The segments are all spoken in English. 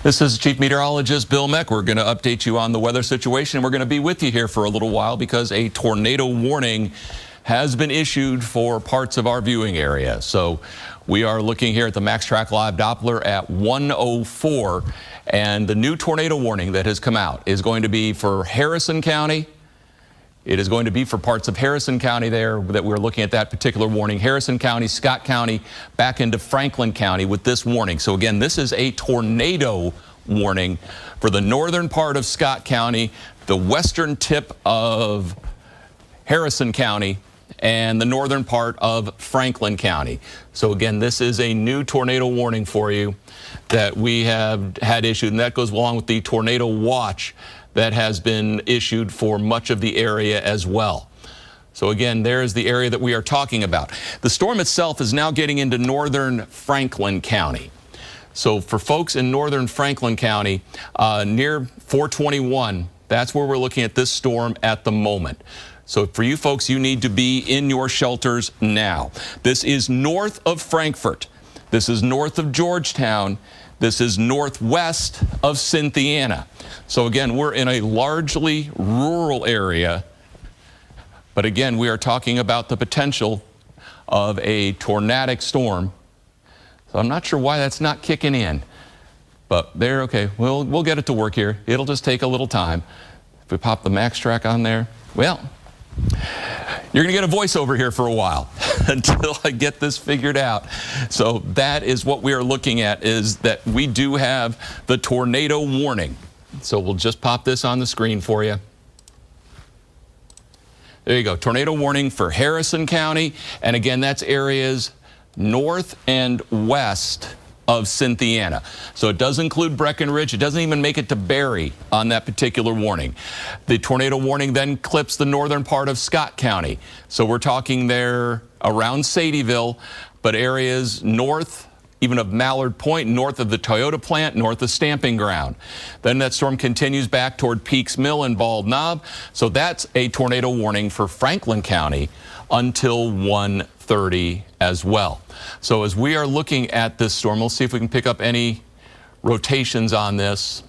This is Chief Meteorologist Bill Meck. We're going to update you on the weather situation. We're going to be with you here for a little while because a tornado warning has been issued for parts of our viewing area. So we are looking here at the Max Track Live Doppler at 104, and the new tornado warning that has come out is going to be for Harrison County. It is going to be for parts of Harrison County there that we're looking at that particular warning. Harrison County, Scott County, back into Franklin County with this warning. So again, this is a tornado warning for the northern part of Scott County, the western tip of Harrison County, and the northern part of Franklin County. So again, this is a new tornado warning for you that we have had issued, and that goes along with the tornado watch that has been issued for much of the area as well. So again, there's the area that we are talking about. The storm itself is now getting into northern Franklin County. So for folks in northern Franklin County, near 421, that's where we're looking at this storm at the moment. So for you folks, you need to be in your shelters now. This is north of Frankfort. This is north of Georgetown. This is northwest of Cynthiana. So again, we're in a largely rural area, but again, we are talking about the potential of a tornadic storm. So I'm not sure why that's not kicking in, but there, okay, we'll get it to work here. It'll just take a little time. If we pop the Max Track on there, well, you're going to get a voiceover here for a while until I get this figured out. So that is what we are looking at, is that we do have the tornado warning. So we'll just pop this on the screen for you. There you go, tornado warning for Harrison County. And again, that's areas north and west of Cynthiana. So it does include Breckenridge. It doesn't even make it to Barry on that particular warning. The tornado warning then clips the northern part of Scott County. So we're talking there around Sadieville, but areas north even of Mallard Point, north of the Toyota plant, north of Stamping Ground. Then that storm continues back toward Peaks Mill and Bald Knob. So that's a tornado warning for Franklin County until 1:30 as well. So as we are looking at this storm, we'll see if we can pick up any rotations on this.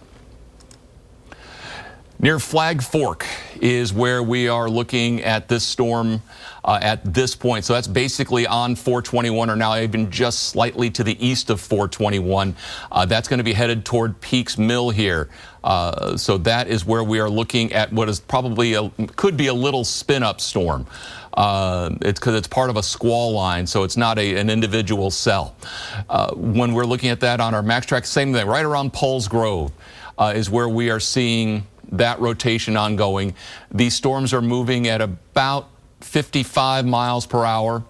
Near Flag Fork is where we are looking at this storm at this point. So that's basically on 421, or now even just slightly to the east of 421. That's going to be headed toward Peaks Mill here. So that is where we are looking at what is probably could be a little spin-up storm. It's because it's part of a squall line, so it's not an individual cell. When we're looking at that on our Max Track, same thing, right around Paul's Grove is where we are seeing that rotation ongoing. These storms are moving at about 55 miles per hour.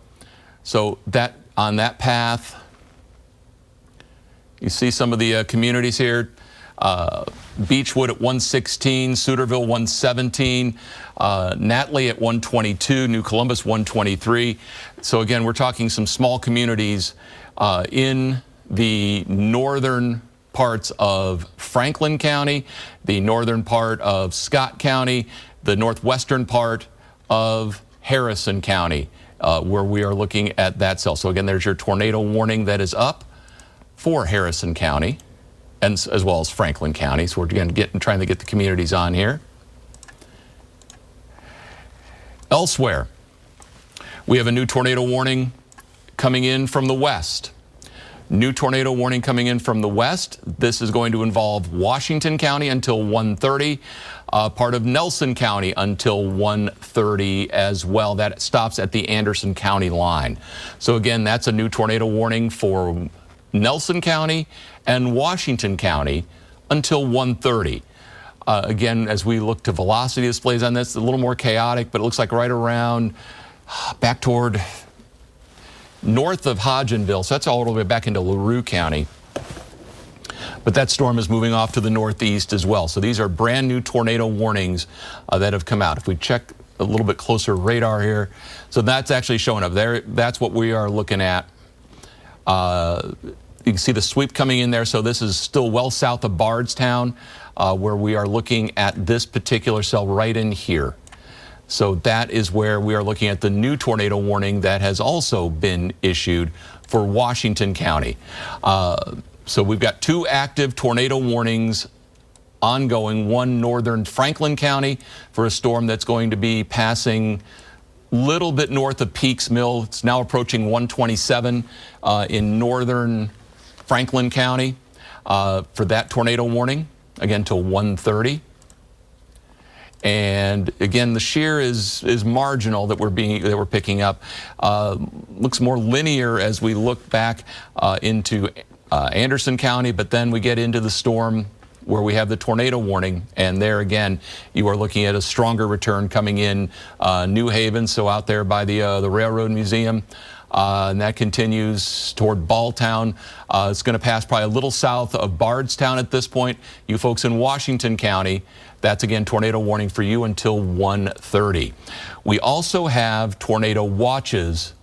So that on that path, you see some of the communities here. Beechwood at 116, Suterville 117, Natley at 122, New Columbus 123. So again, we're talking some small communities in the northern parts of Franklin County, the northern part of Scott County, the northwestern part of Harrison County, where we are looking at that cell. So again, there's your tornado warning that is up for Harrison County, and as well as Franklin County. So we're again trying to get the communities on here. Elsewhere, we have a new tornado warning coming in from the west. New tornado warning coming in from the west. This is going to involve Washington County until 1:30, part of Nelson County until 1:30 as well. That stops at the Anderson County line. So again, that's a new tornado warning for Nelson County and Washington County until 1:30. Again, as we look to velocity displays on this, a little more chaotic, but it looks like right around back toward north of Hodgenville. So that's all the way back into LaRue County. But that storm is moving off to the northeast as well. So these are brand new tornado warnings that have come out. If we check a little bit closer radar here, so that's actually showing up there. That's what we are looking at. You can see the sweep coming in there. So this is still well south of Bardstown, where we are looking at this particular cell right in here. So that is where we are looking at the new tornado warning that has also been issued for Washington County. So we've got 2 active tornado warnings ongoing, one northern Franklin County for a storm that's going to be passing a little bit north of Peaks Mill. It's now approaching 127 in northern Franklin County for that tornado warning, again till 1:30. And again, the shear is marginal that we're picking up. Looks more linear as we look back into Anderson County, but then we get into the storm where we have the tornado warning, and there again, you are looking at a stronger return coming in New Haven, so out there by the Railroad Museum. And that continues toward Balltown. It's going to pass probably a little south of Bardstown at this point. You folks in Washington County, that's again tornado warning for you until 1:30. We also have tornado watches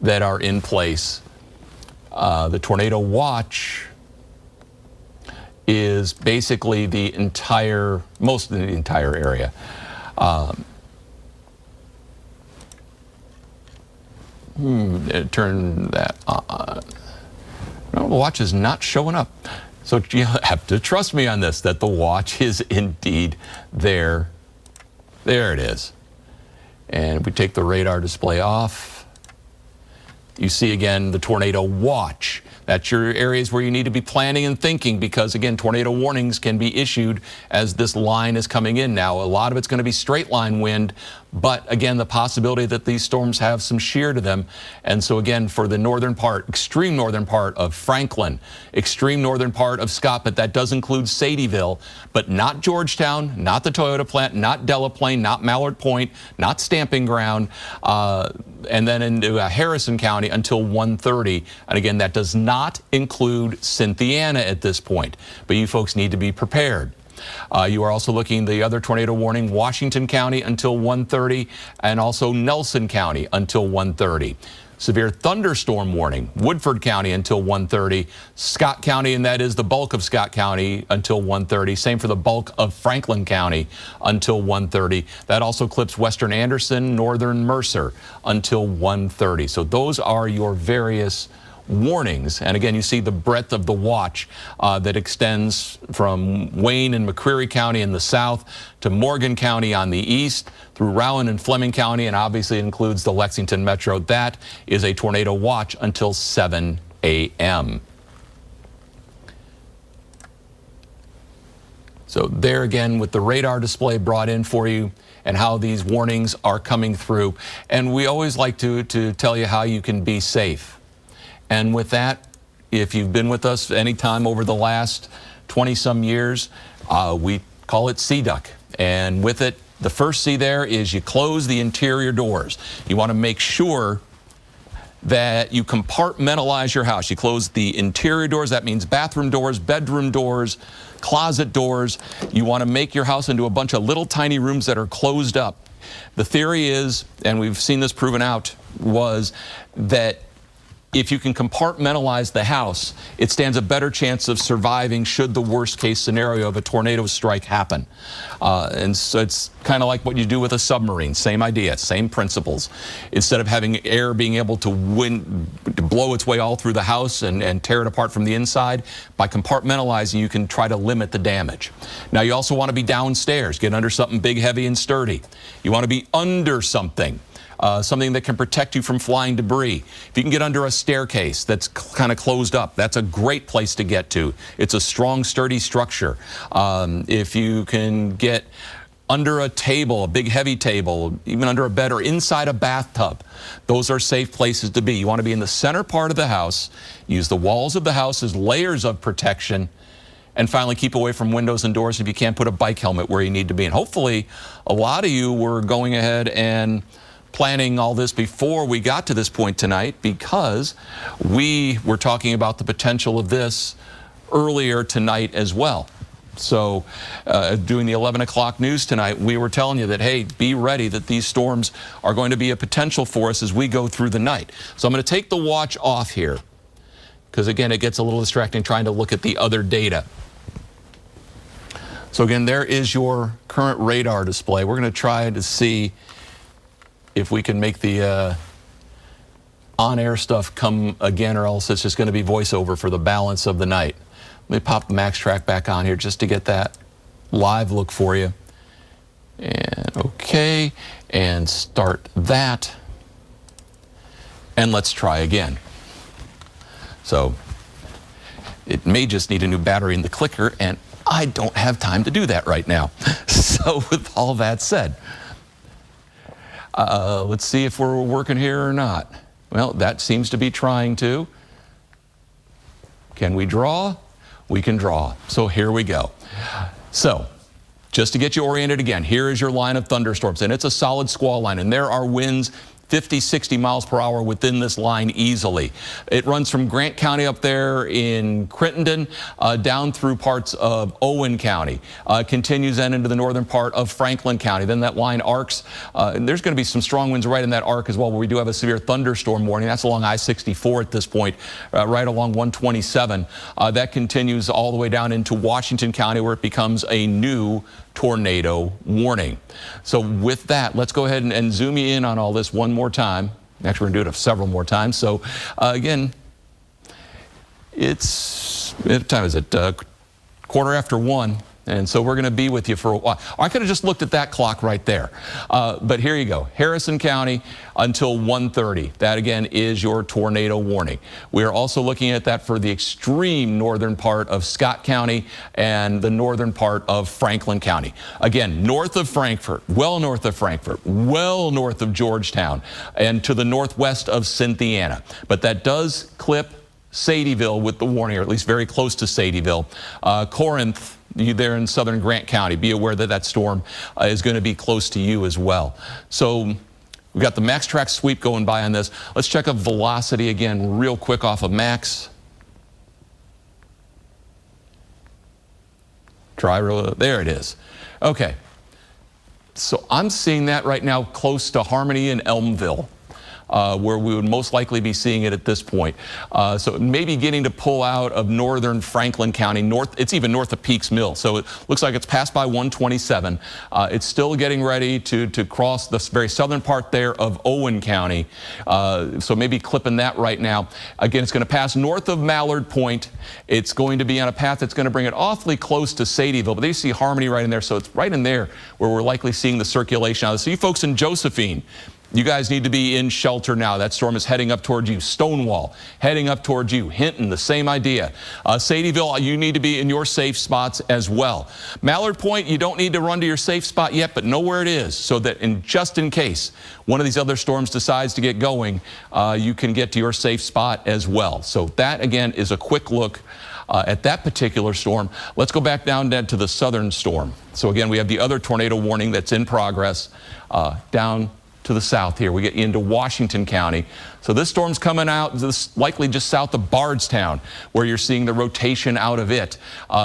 that are in place. The tornado watch is basically most of the entire area. Turn that on. No, the watch is not showing up. So you have to trust me on this, that the watch is indeed there. There it is. And if we take the radar display off, you see again the tornado watch. That's your areas where you need to be planning and thinking, because again, tornado warnings can be issued as this line is coming in now. A lot of it's going to be straight line wind, but again, the possibility that these storms have some shear to them. And so again, for the northern part, extreme northern part of Franklin, extreme northern part of Scott, but that does include Sadieville, but not Georgetown, not the Toyota plant, not Delaplane, not Mallard Point, not Stamping Ground, and then into Harrison County until 1:30. And again, that does not include Cynthiana at this point, but you folks need to be prepared. You are also looking at the other tornado warning, Washington County until 1:30, and also Nelson County until 1:30. Severe thunderstorm warning, Woodford County until 1:30, Scott County, and that is the bulk of Scott County, until 1:30. Same for the bulk of Franklin County until 1:30. That also clips western Anderson, northern Mercer until 1:30. So those are your various warnings. And again, you see the breadth of the watch that extends from Wayne and McCreary County in the south to Morgan County on the east, through Rowan and Fleming County, and obviously it includes the Lexington Metro. That is a tornado watch until 7 a.m. So there again with the radar display brought in for you and how these warnings are coming through. And we always like to tell you how you can be safe. And with that, if you've been with us any time over the last 20-some years, we call it C-Duck. And with it, the first C there is you close the interior doors. You want to make sure that you compartmentalize your house. You close the interior doors. That means bathroom doors, bedroom doors, closet doors. You want to make your house into a bunch of little tiny rooms that are closed up. The theory is, and we've seen this proven out, was that if you can compartmentalize the house, it stands a better chance of surviving should the worst case scenario of a tornado strike happen. And so it's kind of like what you do with a submarine. Same idea, same principles. Instead of having air being able to blow its way all through the house and tear it apart from the inside, by compartmentalizing, you can try to limit the damage. Now, you also want to be downstairs. Get under something big, heavy, and sturdy. You want to be under something. Something that can protect you from flying debris. If you can get under a staircase that's kind of closed up, that's a great place to get to. It's a strong, sturdy structure. If you can get under a table, a big heavy table, even under a bed or inside a bathtub, those are safe places to be. You want to be in the center part of the house. Use the walls of the house as layers of protection. And finally, keep away from windows and doors if you can't put a bike helmet where you need to be. And hopefully, a lot of you were going ahead and planning all this before we got to this point tonight, because we were talking about the potential of this earlier tonight as well. So doing the 11 o'clock news tonight, we were telling you that, hey, be ready that these storms are going to be a potential for us as we go through the night. So I'm going to take the watch off here, because again, it gets a little distracting trying to look at the other data. So again, there is your current radar display. We're going to try to see if we can make the on-air stuff come again, or else it's just going to be voiceover for the balance of the night. Let me pop the Max Track back on here just to get that live look for you. And okay, and start that. And let's try again. So it may just need a new battery in the clicker, and I don't have time to do that right now. So with all that said, let's see if we're working here or not. Well, that seems to be trying to. Can we draw? We can draw. So here we go. So just to get you oriented again, here is your line of thunderstorms, and it's a solid squall line, and there are winds 50, 60 miles per hour within this line easily. It runs from Grant County up there in Crittenden down through parts of Owen County. Continues then into the northern part of Franklin County. Then that line arcs. And there's going to be some strong winds right in that arc as well, where we do have a severe thunderstorm warning. That's along I-64 at this point, right along 127. That continues all the way down into Washington County, where it becomes a new tornado warning. So with that, let's go ahead and zoom you in on all this one more time. Actually, we're going to do it several more times. So again, what time is it? 1:15. And so we're going to be with you for a while. I could have just looked at that clock right there. But here you go. Harrison County until 1:30. That, again, is your tornado warning. We are also looking at that for the extreme northern part of Scott County and the northern part of Franklin County. Again, north of Frankfort, well north of Frankfort, well north of Georgetown, and to the northwest of Cynthiana. But that does clip Sadieville with the warning, or at least very close to Sadieville. Corinth, there in southern Grant County, be aware that that storm is going to be close to you as well. So we've got the Max Track sweep going by on this. Let's check a velocity again real quick off of Max. There it is. Okay. So I'm seeing that right now close to Harmony and Elmville. Where we would most likely be seeing it at this point. So maybe getting to pull out of northern Franklin County, it's even north of Peaks Mill. So it looks like it's passed by 127. It's still getting ready to cross the very southern part there of Owen County. So maybe clipping that right now. Again, it's going to pass north of Mallard Point. It's going to be on a path that's going to bring it awfully close to Sadieville. But they see Harmony right in there. So it's right in there where we're likely seeing the circulation out. So you folks in Josephine, you guys need to be in shelter now. That storm is heading up towards you. Stonewall, heading up towards you. Hinton, the same idea. Sadieville, you need to be in your safe spots as well. Mallard Point, you don't need to run to your safe spot yet, but know where it is, so that just in case one of these other storms decides to get going, you can get to your safe spot as well. So that, again, is a quick look at that particular storm. Let's go back down to the southern storm. So again, we have the other tornado warning that's in progress down to the south here. We get into Washington County. So this storm's coming out, likely just south of Bardstown, where you're seeing the rotation out of it.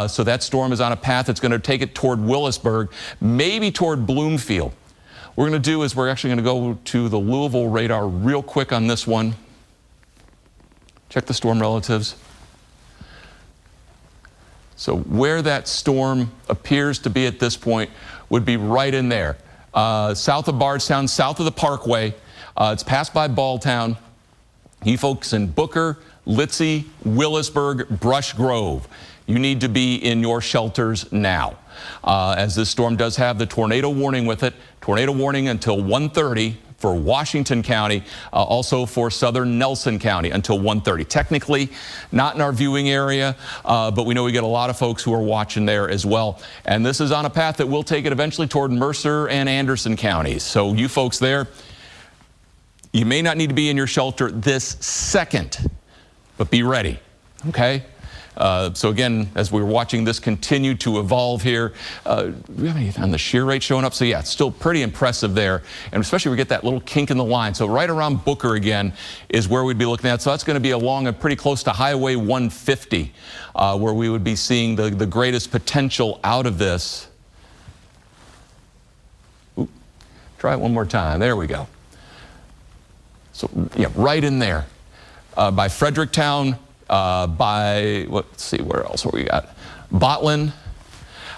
So that storm is on a path that's going to take it toward Willisburg, maybe toward Bloomfield. What we're going to do is we're actually going to go to the Louisville radar real quick on this one. Check the storm relatives. So where that storm appears to be at this point would be right in there. South of Bardstown, south of the Parkway. It's passed by Balltown. You folks in Booker, Litzy, Willisburg, Brush Grove, you need to be in your shelters now. As this storm does have the tornado warning with it. Tornado warning until 1:30 for Washington County, also for southern Nelson County until 1:30. Technically not in our viewing area, but we know we get a lot of folks who are watching there as well. And this is on a path that will take it eventually toward Mercer and Anderson counties. So you folks there, you may not need to be in your shelter this second, but be ready, okay? So again, as we were watching this continue to evolve here, we have any on the shear rate showing up? So yeah, it's still pretty impressive there. And especially we get that little kink in the line. So right around Booker again is where we'd be looking at. So that's going to be along and pretty close to Highway 150, where we would be seeing the greatest potential out of this. Ooh, try it one more time. There we go. So yeah, right in there by Fredericktown. Let's see, where else we got? Botlin.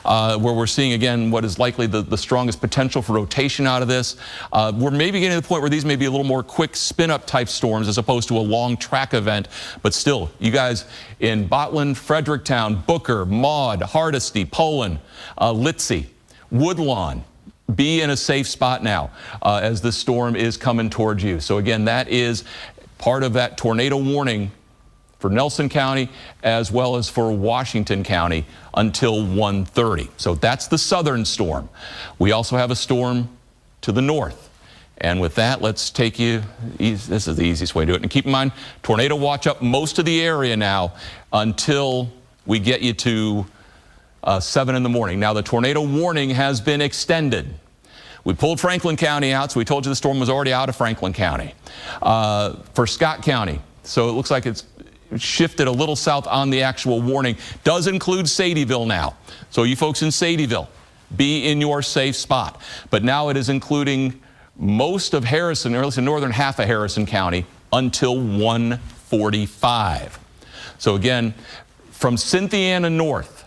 where we're seeing, again, what is likely the strongest potential for rotation out of this. We're maybe getting to the point where these may be a little more quick spin-up type storms as opposed to a long track event. But still, you guys in Botland, Fredericktown, Booker, Maud, Hardesty, Poland, Litzy, Woodlawn, be in a safe spot now as the storm is coming towards you. So again, that is part of that tornado warning for Nelson County as well as for Washington County until 1:30. So that's the southern storm. We also have a storm to the north. And with that, let's take you, this is the easiest way to do it. And keep in mind, tornado watch up most of the area now until we get you to 7 in the morning. Now the tornado warning has been extended. We pulled Franklin County out, so we told you the storm was already out of Franklin County. For Scott County, so it looks like it's shifted a little south on the actual warning. Does include Sadieville now. So you folks in Sadieville, be in your safe spot. But now it is including most of Harrison, or at least the northern half of Harrison County, until 1:45. So again, from Cynthiana north,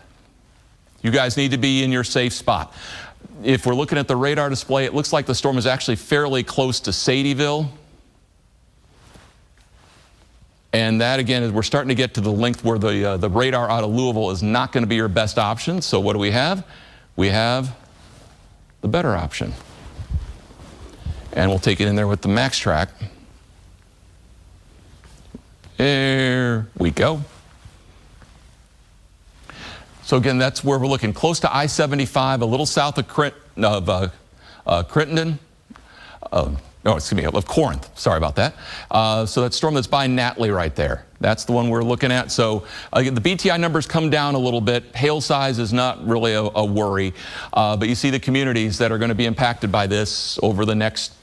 you guys need to be in your safe spot. If we're looking at the radar display, it looks like the storm is actually fairly close to Sadieville. And that, again, is we're starting to get to the length where the radar out of Louisville is not going to be your best option. So what do we have? We have the better option. And we'll take it in there with the max track. There we go. So again, that's where we're looking, close to I-75, a little south of Crittenden. Of Corinth. Sorry about that. So that storm that's by Natley right there. That's the one we're looking at. So again, the BTI numbers come down a little bit. Hail size is not really a worry. But you see the communities that are going to be impacted by this over the next,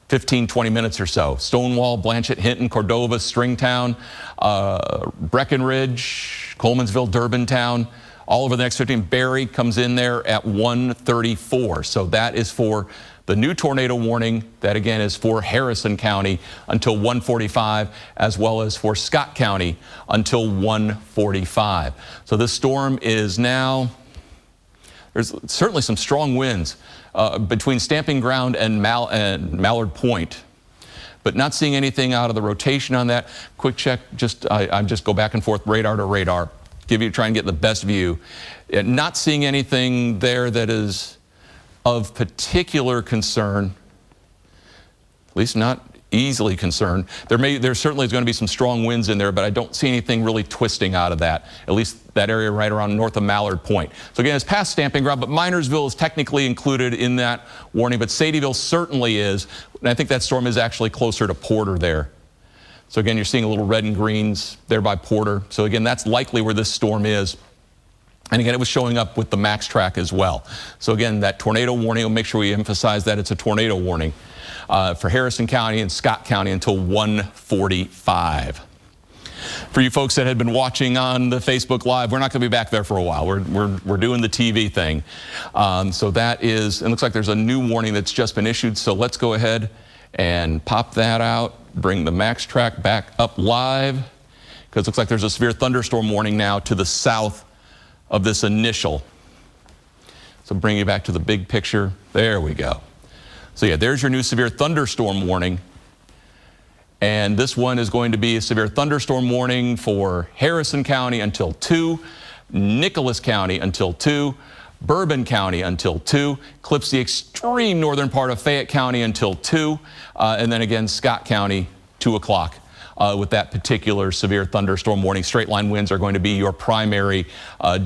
15, 20 minutes or so. Stonewall, Blanchette, Hinton, Cordova, Stringtown, Breckenridge, Colemansville, Durbintown, all over the next 15. Barry comes in there at 1:34. So that is for the new tornado warning. That again is for Harrison County until 1:45, as well as for Scott County until 1:45. So this storm is now, there's certainly some strong winds between Stamping Ground and Mallard Point, but not seeing anything out of the rotation on that. Quick check, I just go back and forth radar to radar, try and get the best view. Not seeing anything there that is of particular concern, at least not easily concerned. There certainly is going to be some strong winds in there, but I don't see anything really twisting out of that, at least that area right around north of Mallard Point. So again, it's past Stamping Ground, but Minersville is technically included in that warning, but Sadieville certainly is, and I think that storm is actually closer to Porter there. So again, you're seeing a little red and greens there by Porter. So again, that's likely where this storm is. And again, it was showing up with the max track as well. So again, that tornado warning, we'll make sure we emphasize that it's a tornado warning for Harrison County and Scott County until 1:45. For you folks that had been watching on the Facebook Live, we're not going to be back there for a while. We're doing the TV thing. So that is, it looks like there's a new warning that's just been issued. So let's go ahead and pop that out, bring the max track back up live, because it looks like there's a severe thunderstorm warning now to the south of this initial. So bring you back to the big picture. There we go. So yeah, there's your new severe thunderstorm warning. And this one is going to be a severe thunderstorm warning for Harrison County until 2, Nicholas County until 2, Bourbon County until 2, clips the extreme northern part of Fayette County until 2, and then again Scott County 2 o'clock. With that particular severe thunderstorm warning. Straight line winds are going to be your primary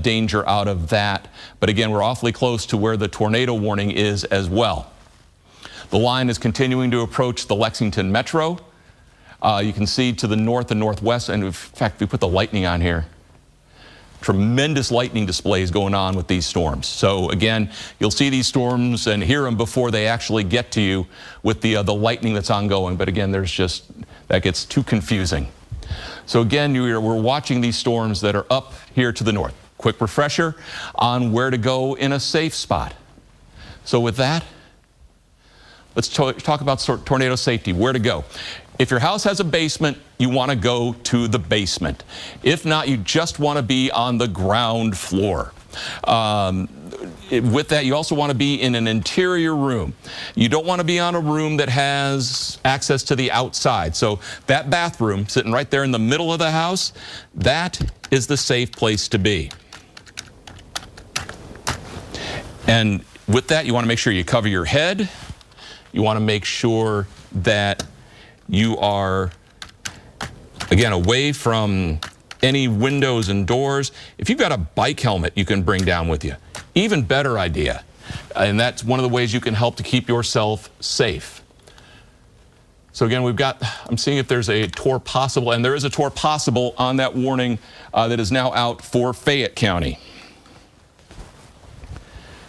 danger out of that. But again, we're awfully close to where the tornado warning is as well. The line is continuing to approach the Lexington Metro. You can see to the north and northwest, and in fact, we put the lightning on here. Tremendous lightning displays going on with these storms. So again, you'll see these storms and hear them before they actually get to you with the lightning that's ongoing. But again, that gets too confusing. So again, we're watching these storms that are up here to the north. Quick refresher on where to go in a safe spot. So with that, let's talk about tornado safety, where to go. If your house has a basement, you want to go to the basement. If not, you just want to be on the ground floor. With that, you also want to be in an interior room. You don't want to be on a room that has access to the outside. So that bathroom sitting right there in the middle of the house, that is the safe place to be. And with that, you want to make sure you cover your head. You want to make sure that you are, again, away from any windows and doors. If you've got a bike helmet you can bring down with you, even better idea. And that's one of the ways you can help to keep yourself safe. So again, I'm seeing if there's a tour possible, and there is a tour possible on that warning that is now out for Fayette County.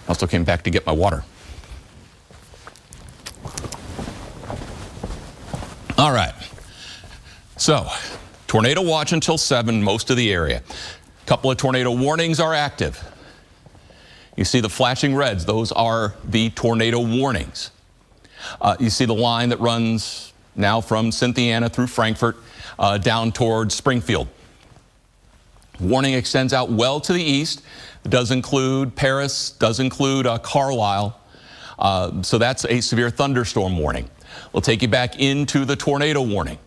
I also came back to get my water. All right. So, tornado watch until 7, most of the area. A couple of tornado warnings are active. You see the flashing reds, those are the tornado warnings. You see the line that runs now from Cynthiana through Frankfort down towards Springfield. Warning extends out well to the east. It does include Paris, does include Carlisle. So that's a severe thunderstorm warning. We'll take you back into the tornado warning.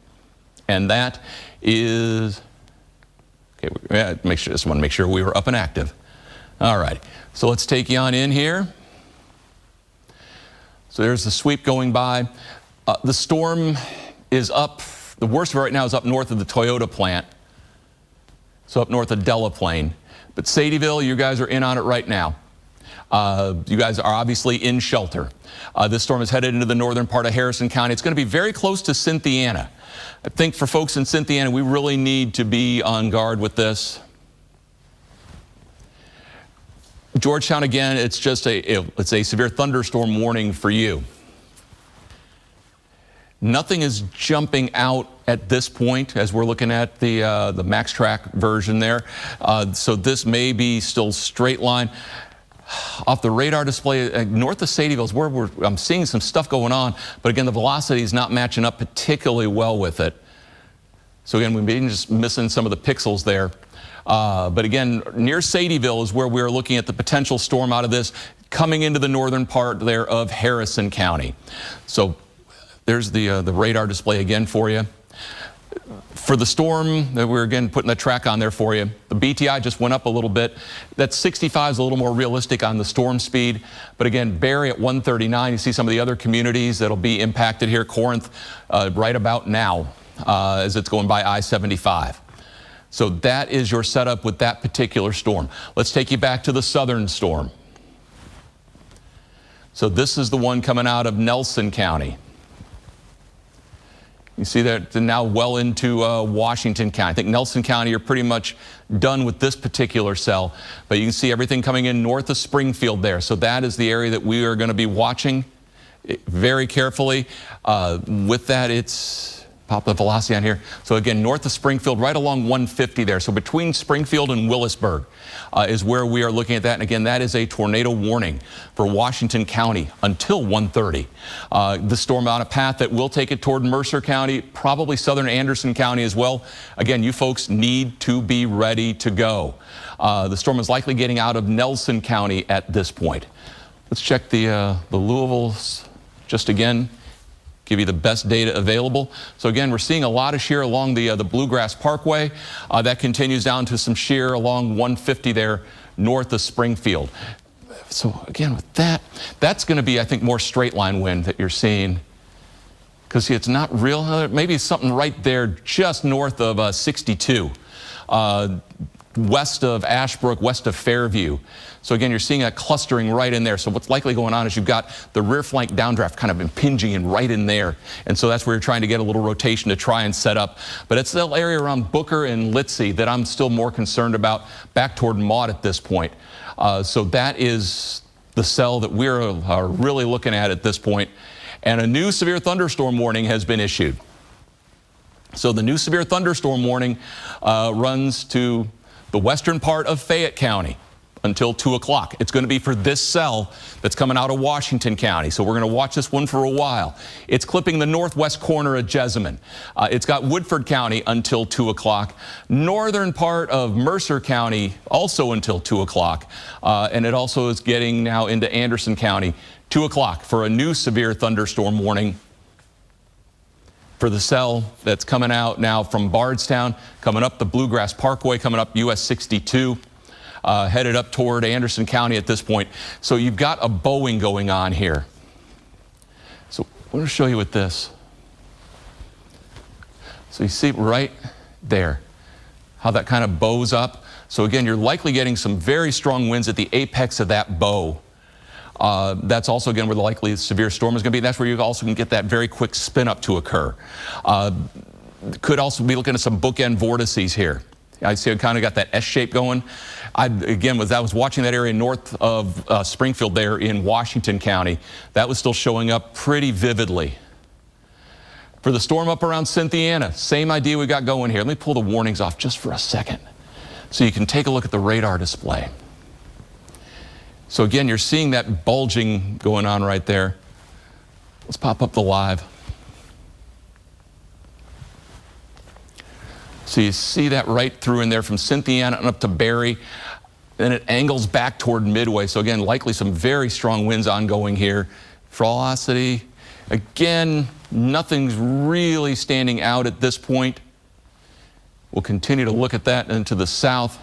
And that is, okay, just want to make sure we were up and active. All right, so let's take you on in here. So there's the sweep going by. The storm is up, the worst of it right now is up north of the Toyota plant. So up north of Delaplane. But Sadieville, you guys are in on it right now. You guys are obviously in shelter. This storm is headed into the northern part of Harrison County. It's going to be very close to Cynthiana. I think for folks in Cynthiana, we really need to be on guard with this. Georgetown, again, it's just it's a severe thunderstorm warning for you. Nothing is jumping out at this point as we're looking at the MaxTrack version there. So this may be still straight line. Off the radar display north of Sadieville is where I'm seeing some stuff going on, but again, the velocity is not matching up particularly well with it. So again, we may be just missing some of the pixels there. But again, near Sadieville is where we're looking at the potential storm out of this coming into the northern part there of Harrison County. So there's the radar display again for you. For the storm, we're again putting the track on there for you. The BTI just went up a little bit. That 65 is a little more realistic on the storm speed. But again, Barry at 139. You see some of the other communities that'll be impacted here. Corinth right about now as it's going by I-75. So that is your setup with that particular storm. Let's take you back to the southern storm. So this is the one coming out of Nelson County. You see that now well into Washington County. I think Nelson County, you're pretty much done with this particular cell. But you can see everything coming in north of Springfield there. So that is the area that we are going to be watching very carefully. With that, it's pop the velocity on here. So again, north of Springfield, right along 150 there. So between Springfield and Willisburg is where we are looking at that. And again, that is a tornado warning for Washington County until 1:30. The storm on a path that will take it toward Mercer County, probably southern Anderson County as well. Again, you folks need to be ready to go. The storm is likely getting out of Nelson County at this point. Let's check the Louisville's just again. Give you the best data available. So again, we're seeing a lot of shear along the Bluegrass Parkway. That continues down to some shear along 150 there north of Springfield. So again, with that, that's going to be, I think, more straight line wind that you're seeing. Because see, it's not real. Maybe it's something right there just north of 62. West of Ashbrook, west of Fairview. So again, you're seeing a clustering right in there. So what's likely going on is you've got the rear flank downdraft kind of impinging in right in there. And so that's where you're trying to get a little rotation to try and set up. But it's the area around Booker and Litzy that I'm still more concerned about back toward Maud at this point. So that is the cell that we're really looking at this point. And a new severe thunderstorm warning has been issued. So the new severe thunderstorm warning runs to the western part of Fayette County until 2 o'clock. It's going to be for this cell that's coming out of Washington County. So we're going to watch this one for a while. It's clipping the northwest corner of Jessamine. It's got Woodford County until 2 o'clock. Northern part of Mercer County also until 2 o'clock. And it also is getting now into Anderson County, 2 o'clock for a new severe thunderstorm warning for the cell that's coming out now from Bardstown, coming up the Bluegrass Parkway, coming up US 62, headed up toward Anderson County at this point. So you've got a bowing going on here. So I want to show you with this. So you see right there how that kind of bows up. So again, you're likely getting some very strong winds at the apex of that bow. That's also, again, where the likely severe storm is going to be. That's where you also can get that very quick spin up to occur. Could also be looking at some bookend vortices here. I see I kind of got that S shape going. I was watching that area north of Springfield there in Washington County. That was still showing up pretty vividly. For the storm up around Cynthiana, same idea we got going here. Let me pull the warnings off just for a second so you can take a look at the radar display. So again, you're seeing that bulging going on right there. Let's pop up the live. So you see that right through in there from Cynthiana and up to Barry. Then it angles back toward Midway. So again, likely some very strong winds ongoing here. Velocity, again, nothing's really standing out at this point. We'll continue to look at that into the south.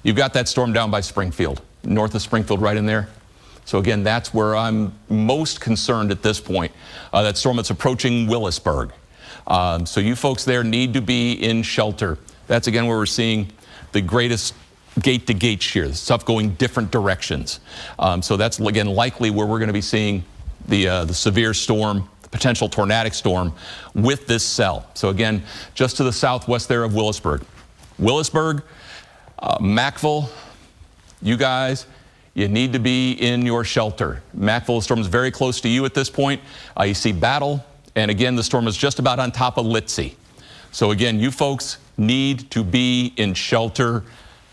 You've got that storm down by Springfield, north of Springfield right in there. So again, that's where I'm most concerned at this point. That storm that's approaching Willisburg. So you folks there need to be in shelter. That's again where we're seeing the greatest gate-to-gate shear, stuff going different directions. So that's again likely where we're going to be seeing the severe storm, the potential tornadic storm with this cell. So again, just to the southwest there of Willisburg. Willisburg, Mackville, you guys, you need to be in your shelter. Mackville, the storm is very close to you at this point. You see Battle, and again, the storm is just about on top of Litzy. So again, you folks need to be in shelter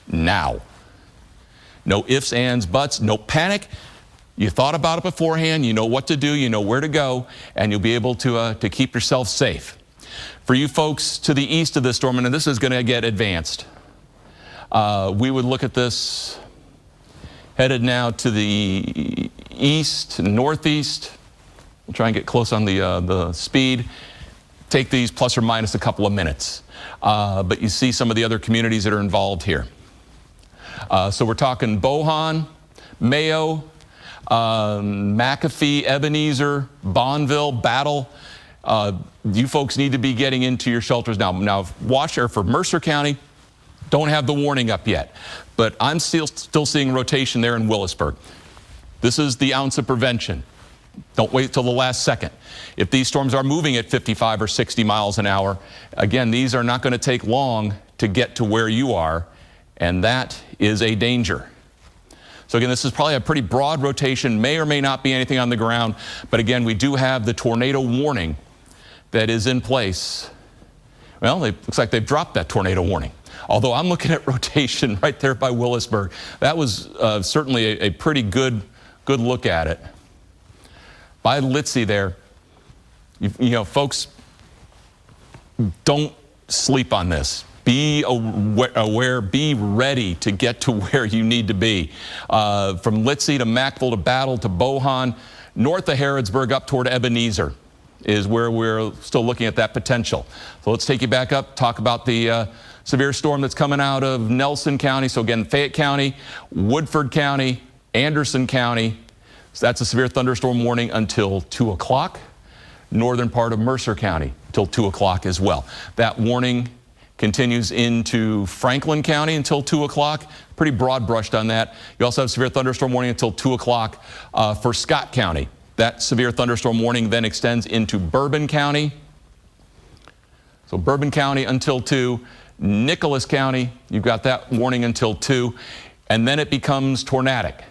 now. No ifs, ands, buts, no panic. You thought about it beforehand, you know what to do, you know where to go, and you'll be able to keep yourself safe. For you folks to the east of this storm, and this is going to get advanced, we would look at this headed now to the east, northeast. We'll try and get close on the speed. Take these plus or minus a couple of minutes. But you see some of the other communities that are involved here. So we're talking Bohan, Mayo, McAfee, Ebenezer, Bonneville, Battle. You folks need to be getting into your shelters now. Now, for Mercer County, don't have the warning up yet, but I'm still seeing rotation there in Willisburg. This is the ounce of prevention. Don't wait till the last second. If these storms are moving at 55 or 60 miles an hour, again, these are not going to take long to get to where you are, and that is a danger. So again, this is probably a pretty broad rotation, may or may not be anything on the ground, but again, we do have the tornado warning that is in place. Well, it looks like they've dropped that tornado warning. Although I'm looking at rotation right there by Willisburg. That was certainly a pretty good look at it. By Litzy there, you know, folks, don't sleep on this. Be aware, be ready to get to where you need to be. From Litzy to Mackville to Battle to Bohan, north of Harrodsburg up toward Ebenezer is where we're still looking at that potential. So let's take you back up, talk about the severe storm that's coming out of Nelson County. So again, Fayette County, Woodford County, Anderson County. So that's a severe thunderstorm warning until 2 o'clock. Northern part of Mercer County till 2 o'clock as well. That warning continues into Franklin County until 2 o'clock. Pretty broad brushed on that. You also have severe thunderstorm warning until 2 o'clock for Scott County. That severe thunderstorm warning then extends into Bourbon County. So Bourbon County until 2. Nicholas County, you've got that warning until 2. And then it becomes tornadic.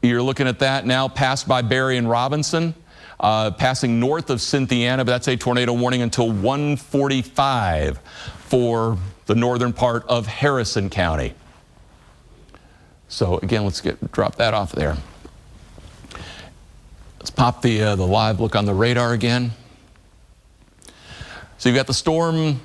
You're looking at that now passed by Barry and Robinson, passing north of Cynthiana, but that's a tornado warning until 1:45 for the northern part of Harrison County. So again, let's drop that off there. Let's pop the live look on the radar again. So you've got the storm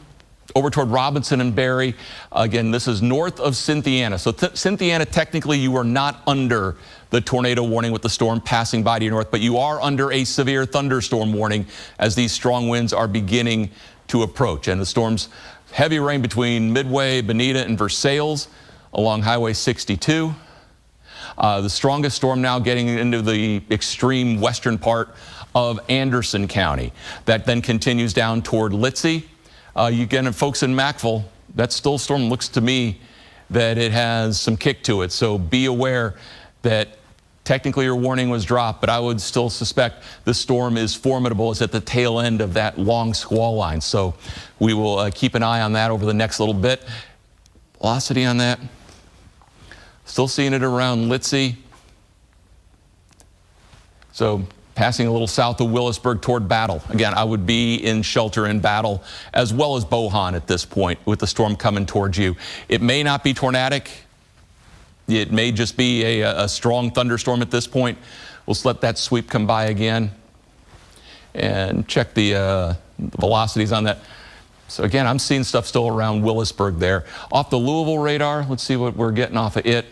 over toward Robinson and Barry. Again, this is north of Cynthiana. So Cynthiana, technically you are not under the tornado warning with the storm passing by to your north, but you are under a severe thunderstorm warning as these strong winds are beginning to approach. And the storm's heavy rain between Midway, Bonita, and Versailles along Highway 62. The strongest storm now getting into the extreme western part of Anderson County. That then continues down toward Litzy. You get folks in Mackville, that still storm looks to me that it has some kick to it. So be aware that technically your warning was dropped, but I would still suspect the storm is formidable. It's at the tail end of that long squall line. So we will keep an eye on that over the next little bit. Velocity on that. Still seeing it around Litzy. So passing a little south of Willisburg toward Battle. Again, I would be in shelter in Battle as well as Bohan at this point with the storm coming towards you. It may not be tornadic. It may just be a strong thunderstorm at this point. We'll just let that sweep come by again and check the velocities on that. So again, I'm seeing stuff still around Willisburg there. Off the Louisville radar, let's see what we're getting off of it.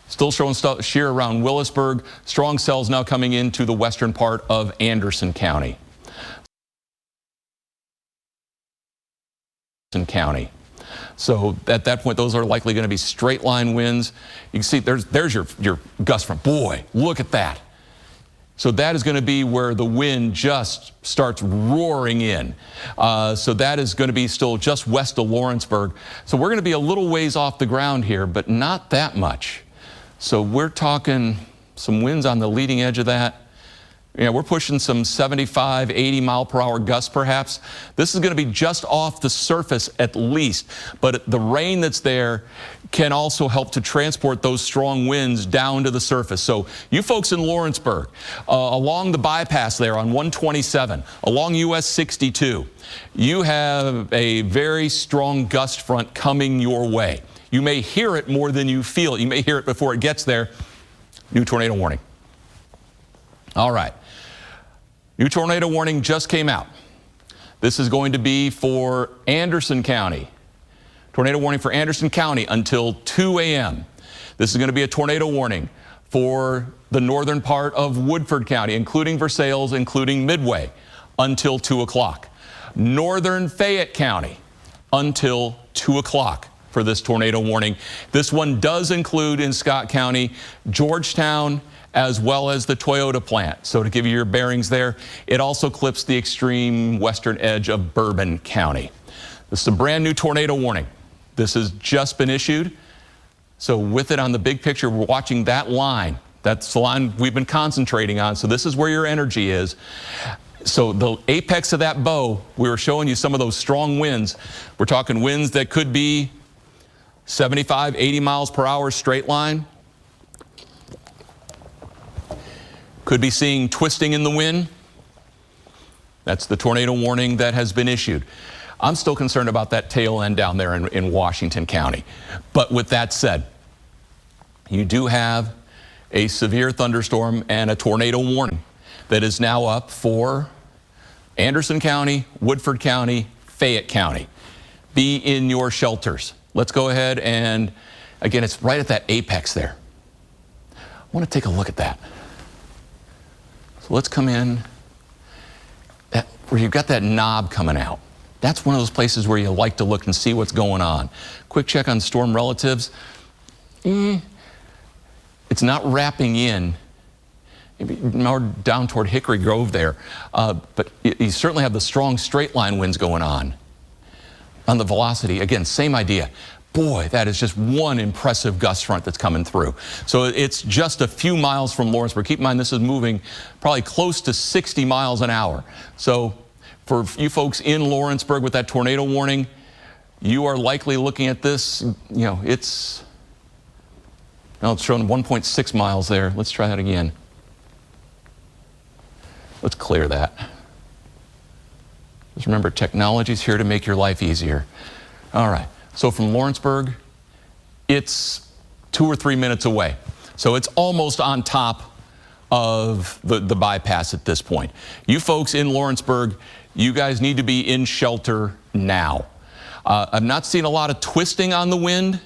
Still showing stuff shear around Willisburg. Strong cells now coming into the western part of Anderson County. So at that point, those are likely going to be straight line winds. You can see there's your gust front. Boy, look at that. So that is going to be where the wind just starts roaring in. So that is going to be still just west of Lawrenceburg. So we're going to be a little ways off the ground here, but not that much. So we're talking some winds on the leading edge of that. Yeah, we're pushing some 75, 80 mile per hour gusts perhaps. This is going to be just off the surface at least, but the rain that's there can also help to transport those strong winds down to the surface. So you folks in Lawrenceburg, along the bypass there on 127, along US 62, you have a very strong gust front coming your way. You may hear it more than you feel it. You may hear it before it gets there. New tornado warning. All right. New tornado warning just came out. This is going to be for Anderson County. Tornado warning for Anderson County until 2 a.m. This is going to be a tornado warning for the northern part of Woodford County, including Versailles, including Midway, until 2 o'clock. Northern Fayette County until 2 o'clock for this tornado warning. This one does include in Scott County, Georgetown, as well as the Toyota plant. So to give you your bearings there, it also clips the extreme western edge of Bourbon County. This is a brand new tornado warning. This has just been issued. So with it on the big picture, we're watching that line. That's the line we've been concentrating on. So this is where your energy is. So the apex of that bow, we were showing you some of those strong winds. We're talking winds that could be 75, 80 miles per hour straight line. Could be seeing twisting in the wind. That's the tornado warning that has been issued. I'm still concerned about that tail end down there in Washington County. But with that said, you do have a severe thunderstorm and a tornado warning that is now up for Anderson County, Woodford County, Fayette County. Be in your shelters. Let's go ahead and, again, it's right at that apex there. I want to take a look at that. So let's come in where you've got that knob coming out. That's one of those places where you like to look and see what's going on. Quick check on storm relatives. It's not wrapping in. Maybe more down toward Hickory Grove there. But you certainly have the strong straight line winds going on. On the velocity, again, same idea. Boy, that is just one impressive gust front that's coming through. So it's just a few miles from Lawrenceburg. Keep in mind, this is moving probably close to 60 miles an hour. So for you folks in Lawrenceburg with that tornado warning, you are likely looking at this, it's showing 1.6 miles there. Let's try that again. Let's clear that. Just remember, technology's here to make your life easier. All right. So from Lawrenceburg, it's 2 or 3 minutes away. So it's almost on top of the bypass at this point. You folks in Lawrenceburg, you guys need to be in shelter now. I've not seen a lot of twisting on the wind,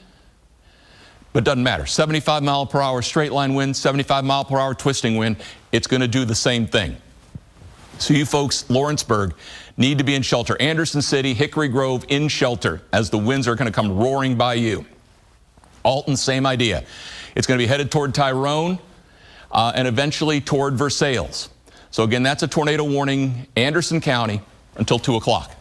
but it doesn't matter. 75 mile per hour straight line wind, 75 mile per hour twisting wind, it's going to do the same thing. So you folks, Lawrenceburg, need to be in shelter. Anderson City, Hickory Grove, in shelter as the winds are going to come roaring by you. Alton, same idea. It's going to be headed toward Tyrone and eventually toward Versailles. So again, that's a tornado warning, Anderson County, until 2 o'clock.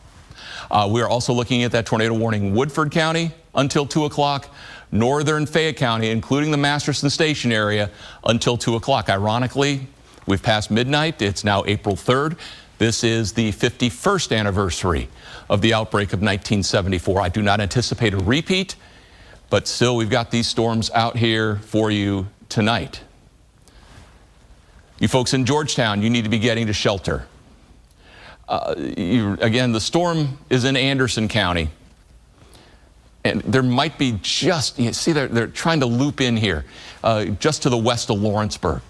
We are also looking at that tornado warning, Woodford County, until 2 o'clock. Northern Fayette County, including the Masterson Station area, until 2 o'clock. Ironically, we've passed midnight. It's now April 3rd. This is the 51st anniversary of the outbreak of 1974. I do not anticipate a repeat, but still we've got these storms out here for you tonight. You folks in Georgetown, you need to be getting to shelter. Again, the storm is in Anderson County. And there might be just, you see, they're trying to loop in here, just to the west of Lawrenceburg.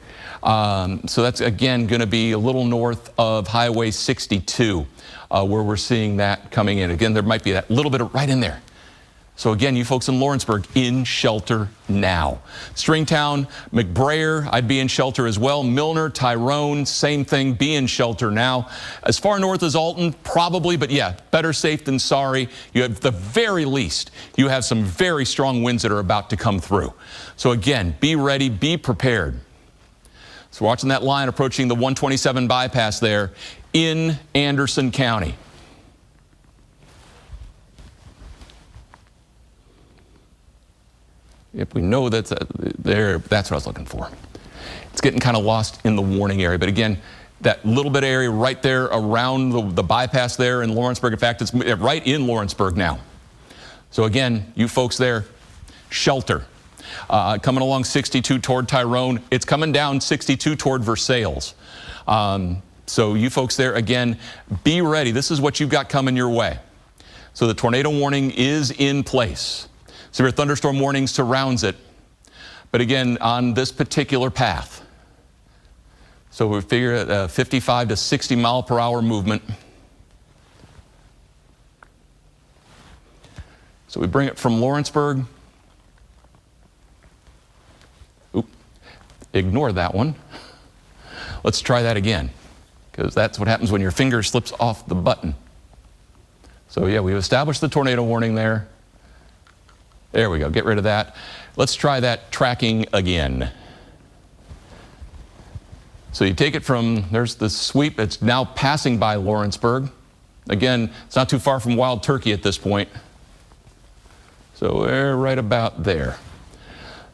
So that's, again, going to be a little north of Highway 62, where we're seeing that coming in. Again, there might be that little bit of right in there. So again, you folks in Lawrenceburg, in shelter now. Stringtown, McBrayer, I'd be in shelter as well. Milner, Tyrone, same thing, be in shelter now. As far north as Alton, probably, but yeah, better safe than sorry. You have, at the very least, you have some very strong winds that are about to come through. So again, be ready, be prepared. So watching that line approaching the 127 bypass there in Anderson County. If we know that's there, that's what I was looking for. It's getting kind of lost in the warning area. But again, that little bit of area right there around the bypass there in Lawrenceburg. In fact, it's right in Lawrenceburg now. So again, you folks there, shelter. Coming along 62 toward Tyrone. It's coming down 62 toward Versailles. So you folks there, again, be ready. This is what you've got coming your way. So the tornado warning is in place. Severe thunderstorm warning surrounds it. But again, on this particular path. So we figure at a 55 to 60 mile per hour movement. So we bring it from Lawrenceburg. Oop, ignore that one. Let's try that again, because that's what happens when your finger slips off the button. So yeah, we've established the tornado warning there. There we go, get rid of that. Let's try that tracking again. So you take it from, there's the sweep, it's now passing by Lawrenceburg. Again, it's not too far from Wild Turkey at this point. So we're right about there.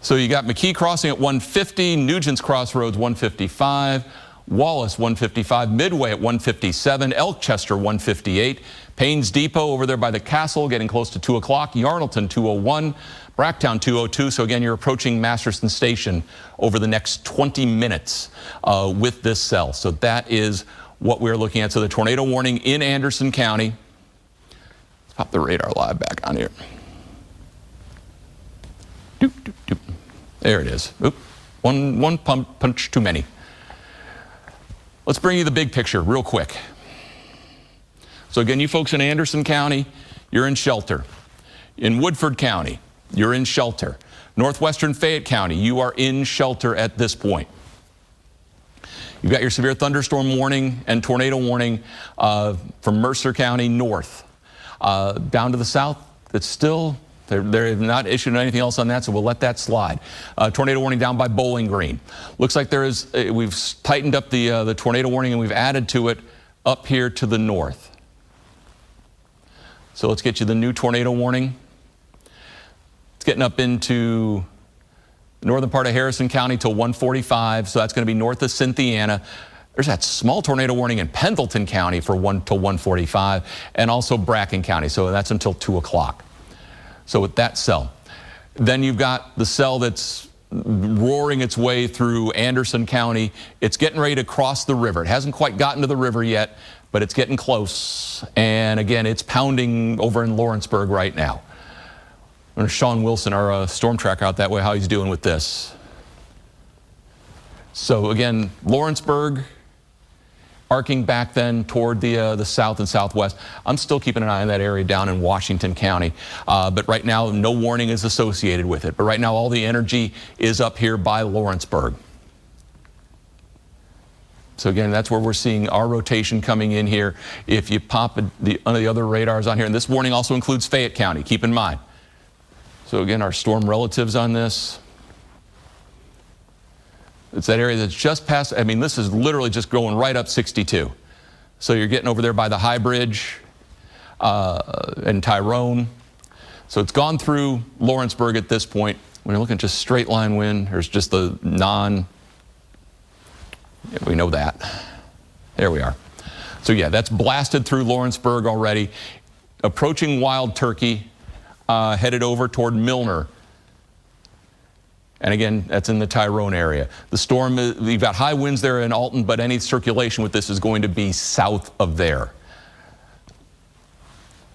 So you got McKee Crossing at 150, Nugent's Crossroads 155, Wallace 155, Midway at 157, Elkchester 158, Paynes Depot over there by the castle getting close to 2 o'clock, Yarnleton 201, Bracktown 202. So again, you're approaching Masterson Station over the next 20 minutes with this cell. So that is what we're looking at. So the tornado warning in Anderson County. Let's pop the radar live back on here. Doop, doop, doop. There it is. Oop. One punch too many. Let's bring you the big picture real quick. So again, you folks in Anderson County, you're in shelter. In Woodford County, you're in shelter. Northwestern Fayette County, you are in shelter at this point. You've got your severe thunderstorm warning and tornado warning from Mercer County north. Down to the south, it's still, they're not issued anything else on that, so we'll let that slide. Tornado warning down by Bowling Green. Looks like there is, we've tightened up the tornado warning and we've added to it up here to the north. So let's get you the new tornado warning. It's getting up into the northern part of Harrison County till 145, so that's going to be north of Cynthiana. There's that small tornado warning in Pendleton County for 1 till 145, and also Bracken County, so that's until 2 o'clock. So with that cell. Then you've got the cell that's roaring its way through Anderson County. It's getting ready to cross the river. It hasn't quite gotten to the river yet, but it's getting close. And again, it's pounding over in Lawrenceburg right now. There's Sean Wilson, our storm tracker out that way, how he's doing with this. So again, Lawrenceburg, arcing back then toward the south and southwest. I'm still keeping an eye on that area down in Washington County. But right now, no warning is associated with it. But right now, all the energy is up here by Lawrenceburg. So again, that's where we're seeing our rotation coming in here. If you pop the other radars on here, and this warning also includes Fayette County, keep in mind. So again, our storm relatives on this. It's that area that's just past, I mean, this is literally just going right up 62. So you're getting over there by the High Bridge and Tyrone. So it's gone through Lawrenceburg at this point. When you're looking at just straight line wind, there's just the we know that. There we are. So yeah, that's blasted through Lawrenceburg already. Approaching Wild Turkey, headed over toward Milner. And again, that's in the Tyrone area. The storm, we've got high winds there in Alton, but any circulation with this is going to be south of there.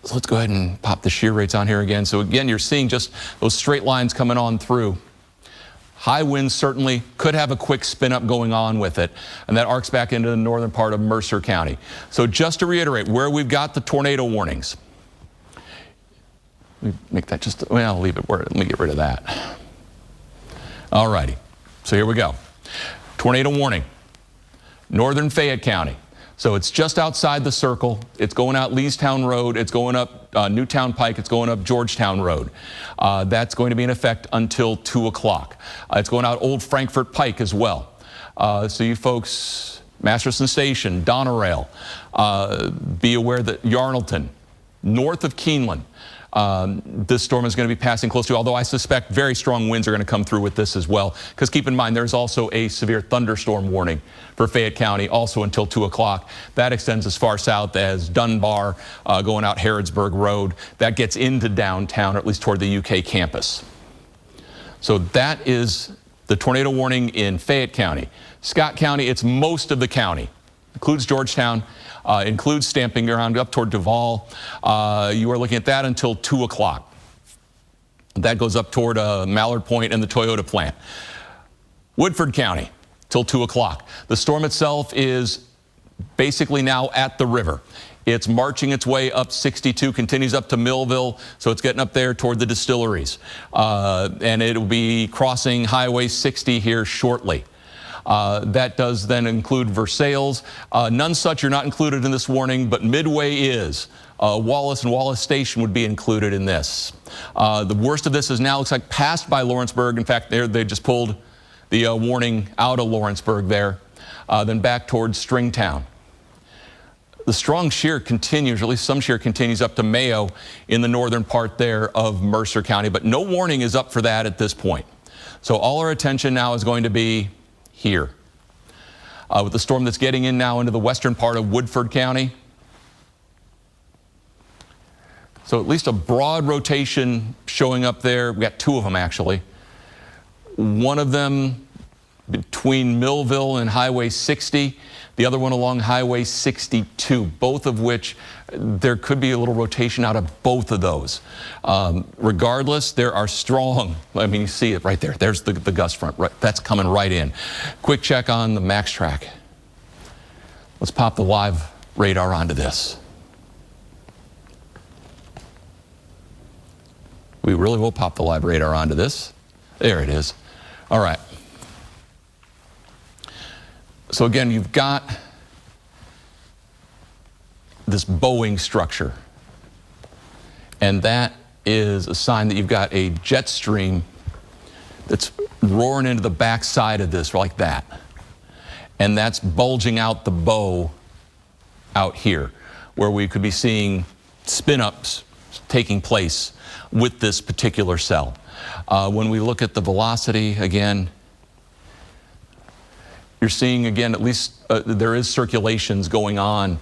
So let's go ahead and pop the shear rates on here again. So again, you're seeing just those straight lines coming on through. High winds certainly could have a quick spin up going on with it, and that arcs back into the northern part of Mercer County. So just to reiterate, where we've got the tornado warnings. Let me make that just, well, I'll leave it where, let me get rid of that. All righty, so here we go. Tornado warning, northern Fayette County. So it's just outside the circle. It's going out Leestown Road. It's going up Newtown Pike. It's going up Georgetown Road. That's going to be in effect until 2 o'clock. It's going out Old Frankfort Pike as well. So you folks, Masterson Station, Donerail, be aware that Yarnalton, north of Keeneland, this storm is going to be passing close to, although I suspect very strong winds are going to come through with this as well. Because keep in mind, there's also a severe thunderstorm warning for Fayette County, also until 2 o'clock. That extends as far south as Dunbar, going out Harrodsburg Road. That gets into downtown, or at least toward the UK campus. So that is the tornado warning in Fayette County. Scott County, it's most of the county. Includes Georgetown, includes Stamping Ground up toward Duval. You are looking at that until 2 o'clock. That goes up toward Mallard Point and the Toyota plant. Woodford County till 2 o'clock. The storm itself is basically now at the river. It's marching its way up 62, continues up to Millville, so it's getting up there toward the distilleries. And it'll be crossing Highway 60 here shortly. That does then include Versailles. None such are not included in this warning, but Midway is. Wallace and Wallace Station would be included in this. The worst of this is now, looks like, passed by Lawrenceburg. In fact, they just pulled the warning out of Lawrenceburg there, then back towards Stringtown. The strong shear continues, or at least some shear continues up to Mayo in the northern part there of Mercer County, but no warning is up for that at this point. So all our attention now is going to be here. With the storm that's getting in now into the western part of Woodford County. So at least a broad rotation showing up there. We got two of them actually. One of them between Millville and Highway 60, the other one along Highway 62, both of which there could be a little rotation out of both of those. Regardless, there are strong, I mean, you see it right there. There's the gust front, right? That's coming right in. Quick check on the max track. Let's pop the live radar onto this. We really will pop the live radar onto this. There it is. All right. So again, you've got this bowing structure, and that is a sign that you've got a jet stream that's roaring into the back side of this like that, and that's bulging out the bow out here, where we could be seeing spin-ups taking place with this particular cell. When we look at the velocity again, you're seeing, again, at least there is circulations going on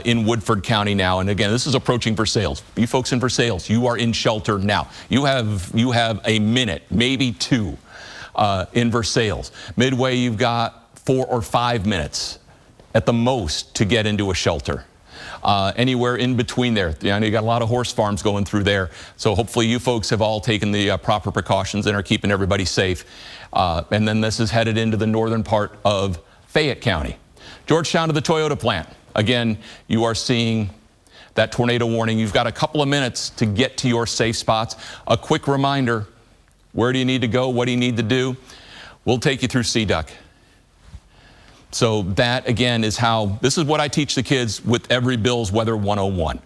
in Woodford County now. And again, this is approaching Versailles. You folks in Versailles, you are in shelter now. You have a minute, maybe two, in Versailles. Midway, you've got 4 or 5 minutes at the most to get into a shelter. anywhere in between there. You know, you got a lot of horse farms going through there. So hopefully you folks have all taken the proper precautions and are keeping everybody safe. And then this is headed into the northern part of Fayette County. Georgetown to the Toyota plant. Again, you are seeing that tornado warning. You've got a couple of minutes to get to your safe spots. A quick reminder, where do you need to go? What do you need to do? We'll take you through CDUC. So that, again, is how, this is what I teach the kids with every Bill's Weather 101.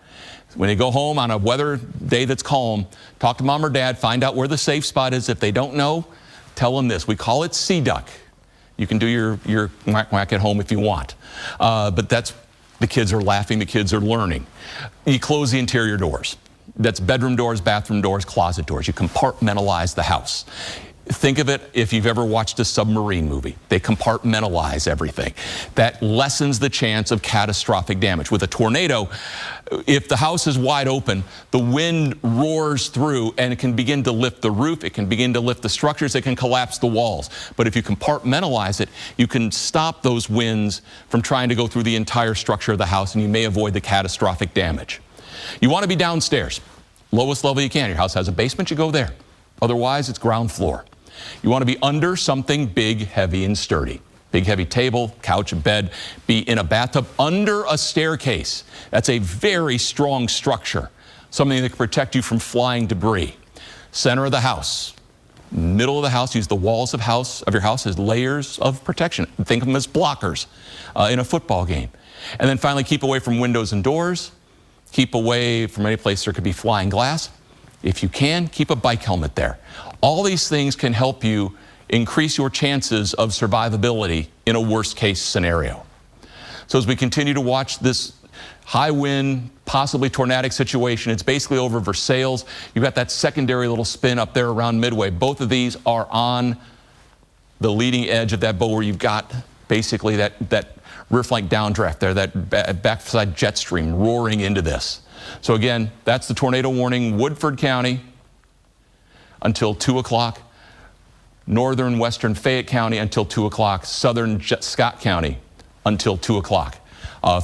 When they go home on a weather day that's calm, talk to mom or dad, find out where the safe spot is. If they don't know, tell them this. We call it CDUC. You can do your whack at home if you want. But that's, the kids are laughing, the kids are learning. You close the interior doors. That's bedroom doors, bathroom doors, closet doors. You compartmentalize the house. Think of it if you've ever watched a submarine movie. They compartmentalize everything. That lessens the chance of catastrophic damage. With a tornado, if the house is wide open, the wind roars through and it can begin to lift the roof, it can begin to lift the structures, it can collapse the walls. But if you compartmentalize it, you can stop those winds from trying to go through the entire structure of the house, and you may avoid the catastrophic damage. You want to be downstairs, lowest level you can. Your house has a basement, you go there. Otherwise, it's ground floor. You want to be under something big, heavy, and sturdy. Big, heavy table, couch, bed. Be in a bathtub under a staircase. That's a very strong structure. Something that can protect you from flying debris. Center of the house. Middle of the house. Use the walls of your house as layers of protection. Think of them as blockers in a football game. And then finally, keep away from windows and doors. Keep away from any place there could be flying glass. If you can, keep a bike helmet there. All these things can help you increase your chances of survivability in a worst case scenario. So as we continue to watch this high wind, possibly tornadic situation, it's basically over Versailles. You've got that secondary little spin up there around Midway. Both of these are on the leading edge of that bow where you've got basically that rear flank downdraft there, that backside jet stream roaring into this. So again, that's the tornado warning. Woodford County until 2 o'clock. Northern western Fayette County until 2 o'clock. Southern Scott County until 2 o'clock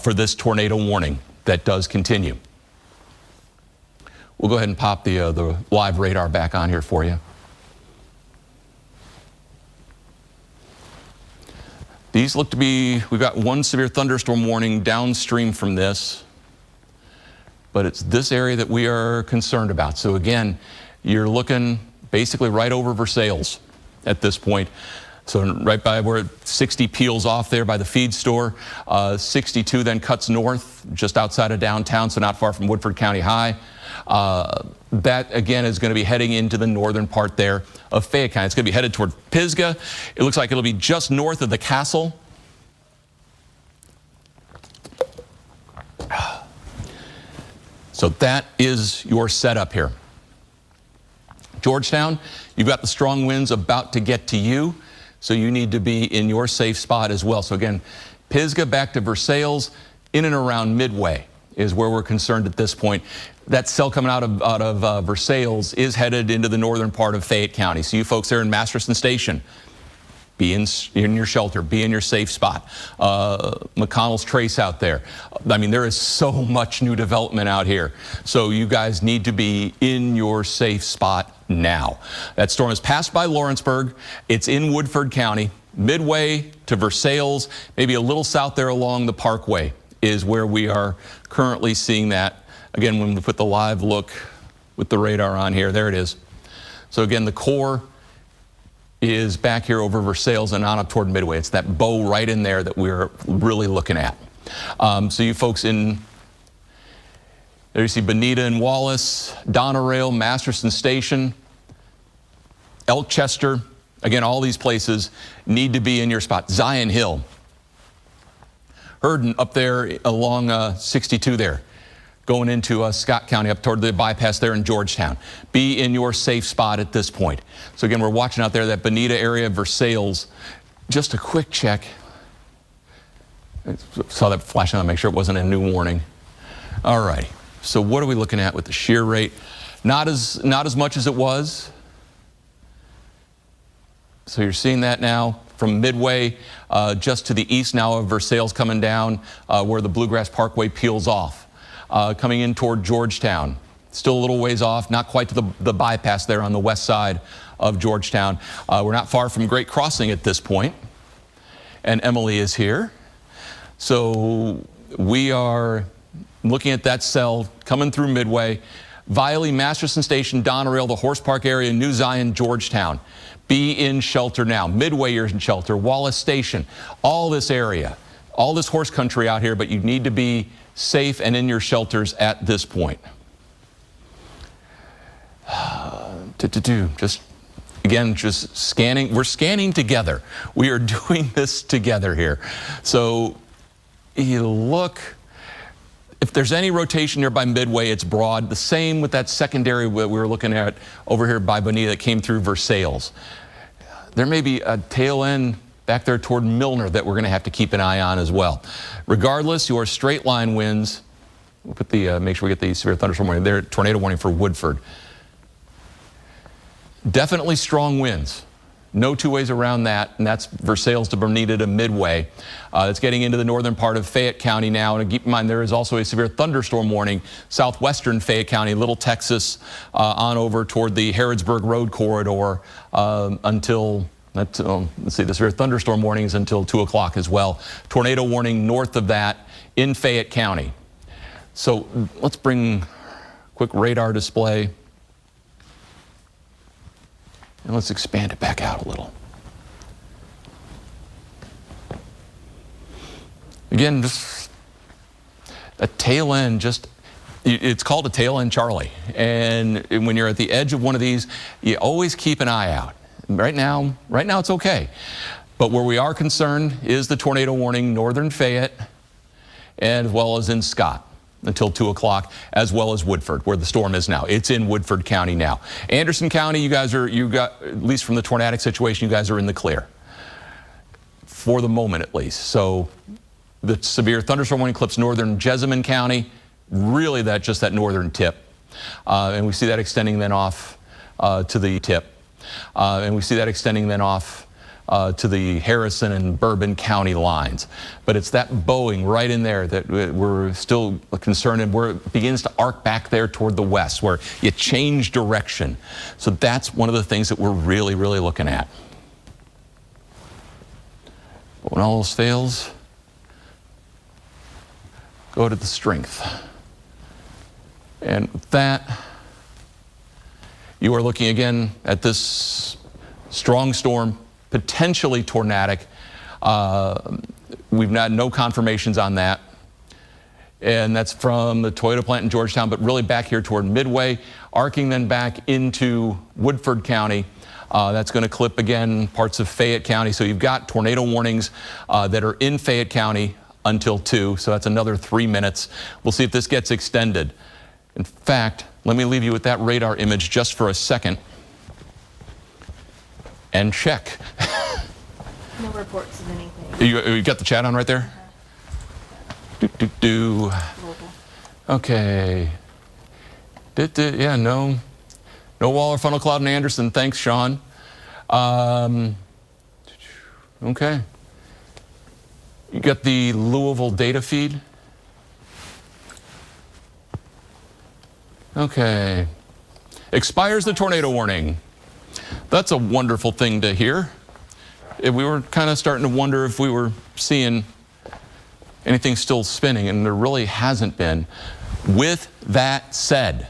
for this tornado warning that does continue. We'll go ahead and pop the live radar back on here for you. These look to be, we've got one severe thunderstorm warning downstream from this. But it's this area that we are concerned about. So again, you're looking basically right over Versailles at this point. So right by where 60 peels off there by the feed store. 62 then cuts north just outside of downtown, so not far from Woodford County High. That again is going to be heading into the northern part there of Fayette County. It's going to be headed toward Pisgah. It looks like it'll be just north of the castle. So that is your setup here. Georgetown, you've got the strong winds about to get to you, so you need to be in your safe spot as well. So again, Pisgah back to Versailles, in and around Midway is where we're concerned at this point. That cell coming out of Versailles is headed into the northern part of Fayette County. So you folks there in Masterson Station, be in your shelter, be in your safe spot. McConnell's Trace out there. I mean, there is so much new development out here. So you guys need to be in your safe spot now. That storm has passed by Lawrenceburg. It's in Woodford County. Midway to Versailles, maybe a little south there along the Parkway is where we are currently seeing that. Again, when we put the live look with the radar on here, there it is. So again, the core is back here over Versailles and on up toward Midway. It's that bow right in there that we're really looking at. So you folks in, there you see Bonita and Wallace, Donerail, Masterson Station, Elkchester. Again, all these places need to be in your spot. Zion Hill. Herndon up there along 62 there, going into Scott County up toward the bypass there in Georgetown. Be in your safe spot at this point. So again, we're watching out there, that Bonita area, Versailles. Just a quick check. I saw that flashing on, make sure it wasn't a new warning. All right, so what are we looking at with the shear rate? Not as much as it was. So you're seeing that now from Midway just to the east now of Versailles coming down where the Bluegrass Parkway peels off. Coming in toward Georgetown. Still a little ways off, not quite to the bypass there on the west side of Georgetown. We're not far from Great Crossing at this point. And Emily is here. So we are looking at that cell coming through Midway. Viley, Masterson Station, Donerail, the Horse Park area, New Zion, Georgetown. Be in shelter now. Midway, you're in shelter. Wallace Station, all this area, all this horse country out here, but you need to be safe and in your shelters at this point. Just again, just scanning. We're scanning together. We are doing this together here. So you look. If there's any rotation here by Midway, it's broad. The same with that secondary we were looking at over here by Bonita that came through Versailles. There may be a tail end back there toward Milner that we're going to have to keep an eye on as well. Regardless, your straight line winds, we'll put the, make sure we get the severe thunderstorm warning there, tornado warning for Woodford. Definitely strong winds. No two ways around that, and that's Versailles to Bonita to Midway. It's getting into the northern part of Fayette County now, and keep in mind there is also a severe thunderstorm warning southwestern Fayette County, Little Texas, on over toward the Harrodsburg Road corridor until, let's see, the severe thunderstorm warning is until 2 o'clock as well. Tornado warning north of that in Fayette County. So let's bring a quick radar display. And let's expand it back out a little. Again, just a tail end, it's called a tail end Charlie. And when you're at the edge of one of these, you always keep an eye out. Right now it's okay. But where we are concerned is the tornado warning, northern Fayette, as well as in Scott until 2 o'clock, as well as Woodford, where the storm is now. It's in Woodford County now. Anderson County, you got, at least from the tornadic situation, you guys are in the clear. For the moment, at least. So the severe thunderstorm warning clips northern Jessamine County, really just that northern tip. And we see that extending then off to the tip. And we see that extending then off to the Harrison and Bourbon County lines. But it's that bowing right in there that we're still concerned, and where it begins to arc back there toward the west, where you change direction. So that's one of the things that we're really, really looking at. But when all else fails, go to the strength. And with that, you are looking again at this strong storm, potentially tornadic. We've had no confirmations on that. And that's from the Toyota plant in Georgetown, but really back here toward Midway, arcing then back into Woodford County. That's going to clip again parts of Fayette County. So you've got tornado warnings that are in Fayette County until 2. So that's another 3 minutes. We'll see if this gets extended. In fact, let me leave you with that radar image just for a second. And check. No reports of anything. You got the chat on right there? Okay. Yeah, no wall or funnel cloud in Anderson. Thanks, Sean. Okay. You got the Louisville data feed? Okay. Expires the tornado warning. That's a wonderful thing to hear. We were kind of starting to wonder if we were seeing anything still spinning, and there really hasn't been. With that said,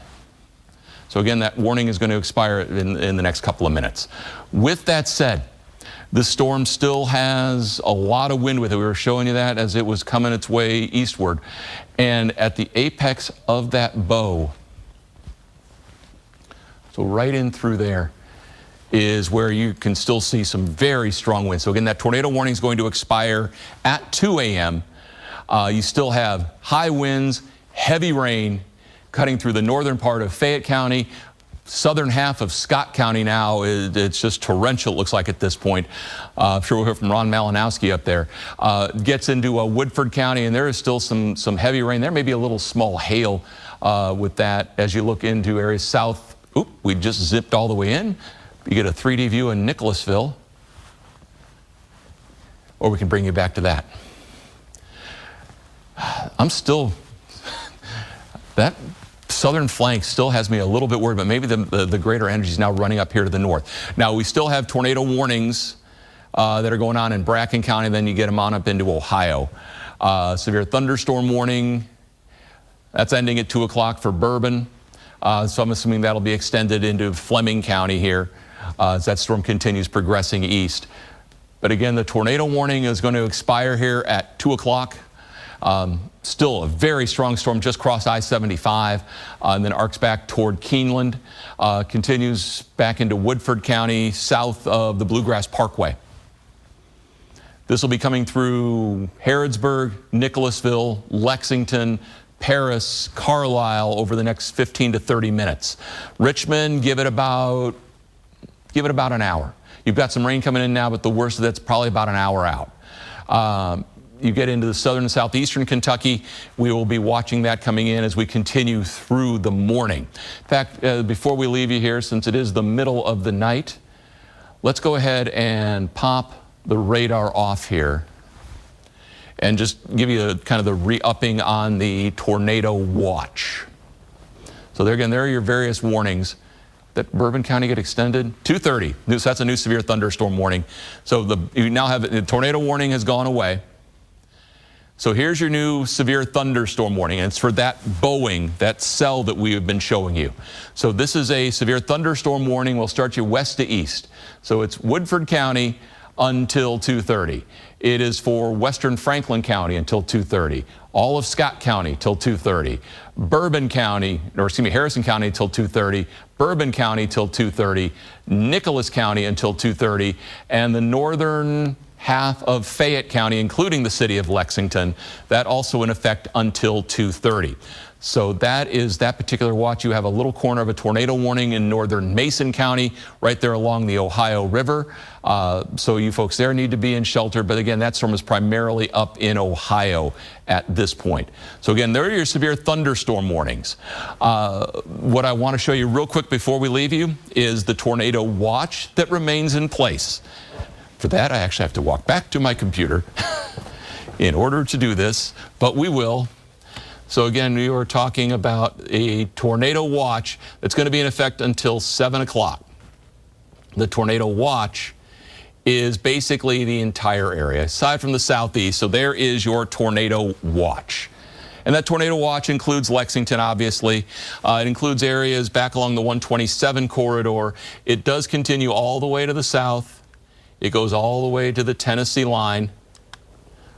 so again, that warning is going to expire in the next couple of minutes. With that said, the storm still has a lot of wind with it. We were showing you that as it was coming its way eastward. And at the apex of that bow, so right in through there, is where you can still see some very strong winds. So again, that tornado warning is going to expire at 2 a.m. You still have high winds, heavy rain cutting through the northern part of Fayette County. Southern half of Scott County now, it's just torrential, it looks like at this point. I'm sure we'll hear from Ron Malinowski up there. Gets into Woodford County, and there is still some heavy rain. There may be a little small hail with that as you look into areas south. Oop, we just zipped all the way in. You get a 3D view in Nicholasville. or we can bring you back to that. That southern flank still has me a little bit worried, but maybe the greater energy is now running up here to the north. Now, we still have tornado warnings that are going on in Bracken County, then you get them on up into Ohio. Severe thunderstorm warning, that's ending at 2 o'clock for Bourbon. So I'm assuming that'll be extended into Fleming County here as that storm continues progressing east. But again, the tornado warning is going to expire here at 2 o'clock. Still a very strong storm just crossed I-75 and then arcs back toward Keeneland, continues back into Woodford County south of the Bluegrass Parkway. This will be coming through Harrodsburg, Nicholasville, Lexington, Paris, Carlisle over the next 15 to 30 minutes. Richmond, give it about an hour. You've got some rain coming in now, but the worst of that's probably about an hour out. You get into the southern and southeastern Kentucky, we will be watching that coming in as we continue through the morning. In fact, before we leave you here, since it is the middle of the night, let's go ahead and pop the radar off here and just give you kind of the re-upping on the tornado watch. So there again, there are your various warnings. That Bourbon County get extended 2:30. So that's a new severe thunderstorm warning. So you now have the tornado warning has gone away. So here's your new severe thunderstorm warning, and it's for that Boeing, that cell that we have been showing you. So this is a severe thunderstorm warning. We'll start you west to east. So it's Woodford County until 2:30. It is for western Franklin County until 2:30. All of Scott County till 2:30. Bourbon County, or excuse me, Harrison County till 2:30. Bourbon County till 2:30. Nicholas County until 2:30. And the northern half of Fayette County, including the city of Lexington, that also in effect until 2:30. So that is that particular watch. You have a little corner of a tornado warning in northern Mason County, right there along the Ohio River. So you folks there need to be in shelter. But again, that storm is primarily up in Ohio at this point. So again, there are your severe thunderstorm warnings. What I want to show you real quick before we leave you is the tornado watch that remains in place. For that, I actually have to walk back to my computer in order to do this, but we will. So again, we were talking about a tornado watch that's going to be in effect until 7 o'clock. The tornado watch is basically the entire area, aside from the southeast. So there is your tornado watch. And that tornado watch includes Lexington, obviously. It includes areas back along the 127 corridor. It does continue all the way to the south. It goes all the way to the Tennessee line.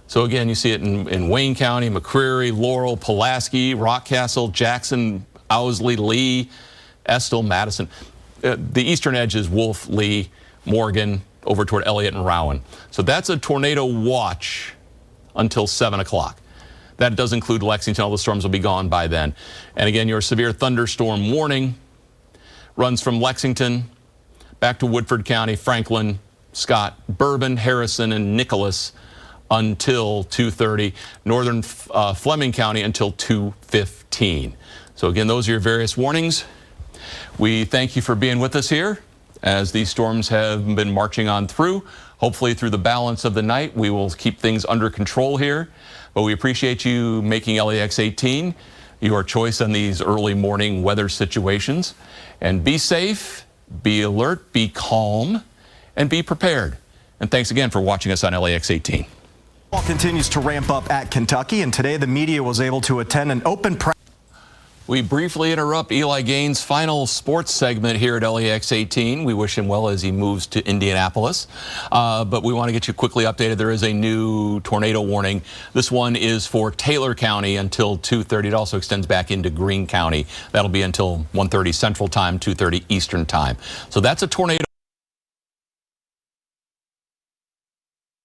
So again, you see it in Wayne County, McCreary, Laurel, Pulaski, Rockcastle, Jackson, Owsley, Lee, Estill, Madison. The eastern edge is Wolf, Lee, Morgan, over toward Elliott and Rowan. So that's a tornado watch until 7 o'clock. That does include Lexington. All the storms will be gone by then. And again, your severe thunderstorm warning runs from Lexington back to Woodford County, Franklin, Scott, Bourbon, Harrison, and Nicholas until 2:30. Northern Fleming County until 2:15. So again, those are your various warnings. We thank you for being with us here as these storms have been marching on through. Hopefully through the balance of the night, we will keep things under control here. But we appreciate you making LEX 18 your choice on these early morning weather situations. And be safe, be alert, be calm, and be prepared. And thanks again for watching us on LEX 18. Continues to ramp up at Kentucky, and today the media was able to attend an open press. We briefly interrupt Eli Gaines' final sports segment here at LEX 18. We wish him well as he moves to Indianapolis. But we want to get you quickly updated. There is a new tornado warning. This one is for Taylor County until 2:30. It also extends back into Greene County. That'll be until 1:30 Central Time, 2:30 Eastern Time. So that's a tornado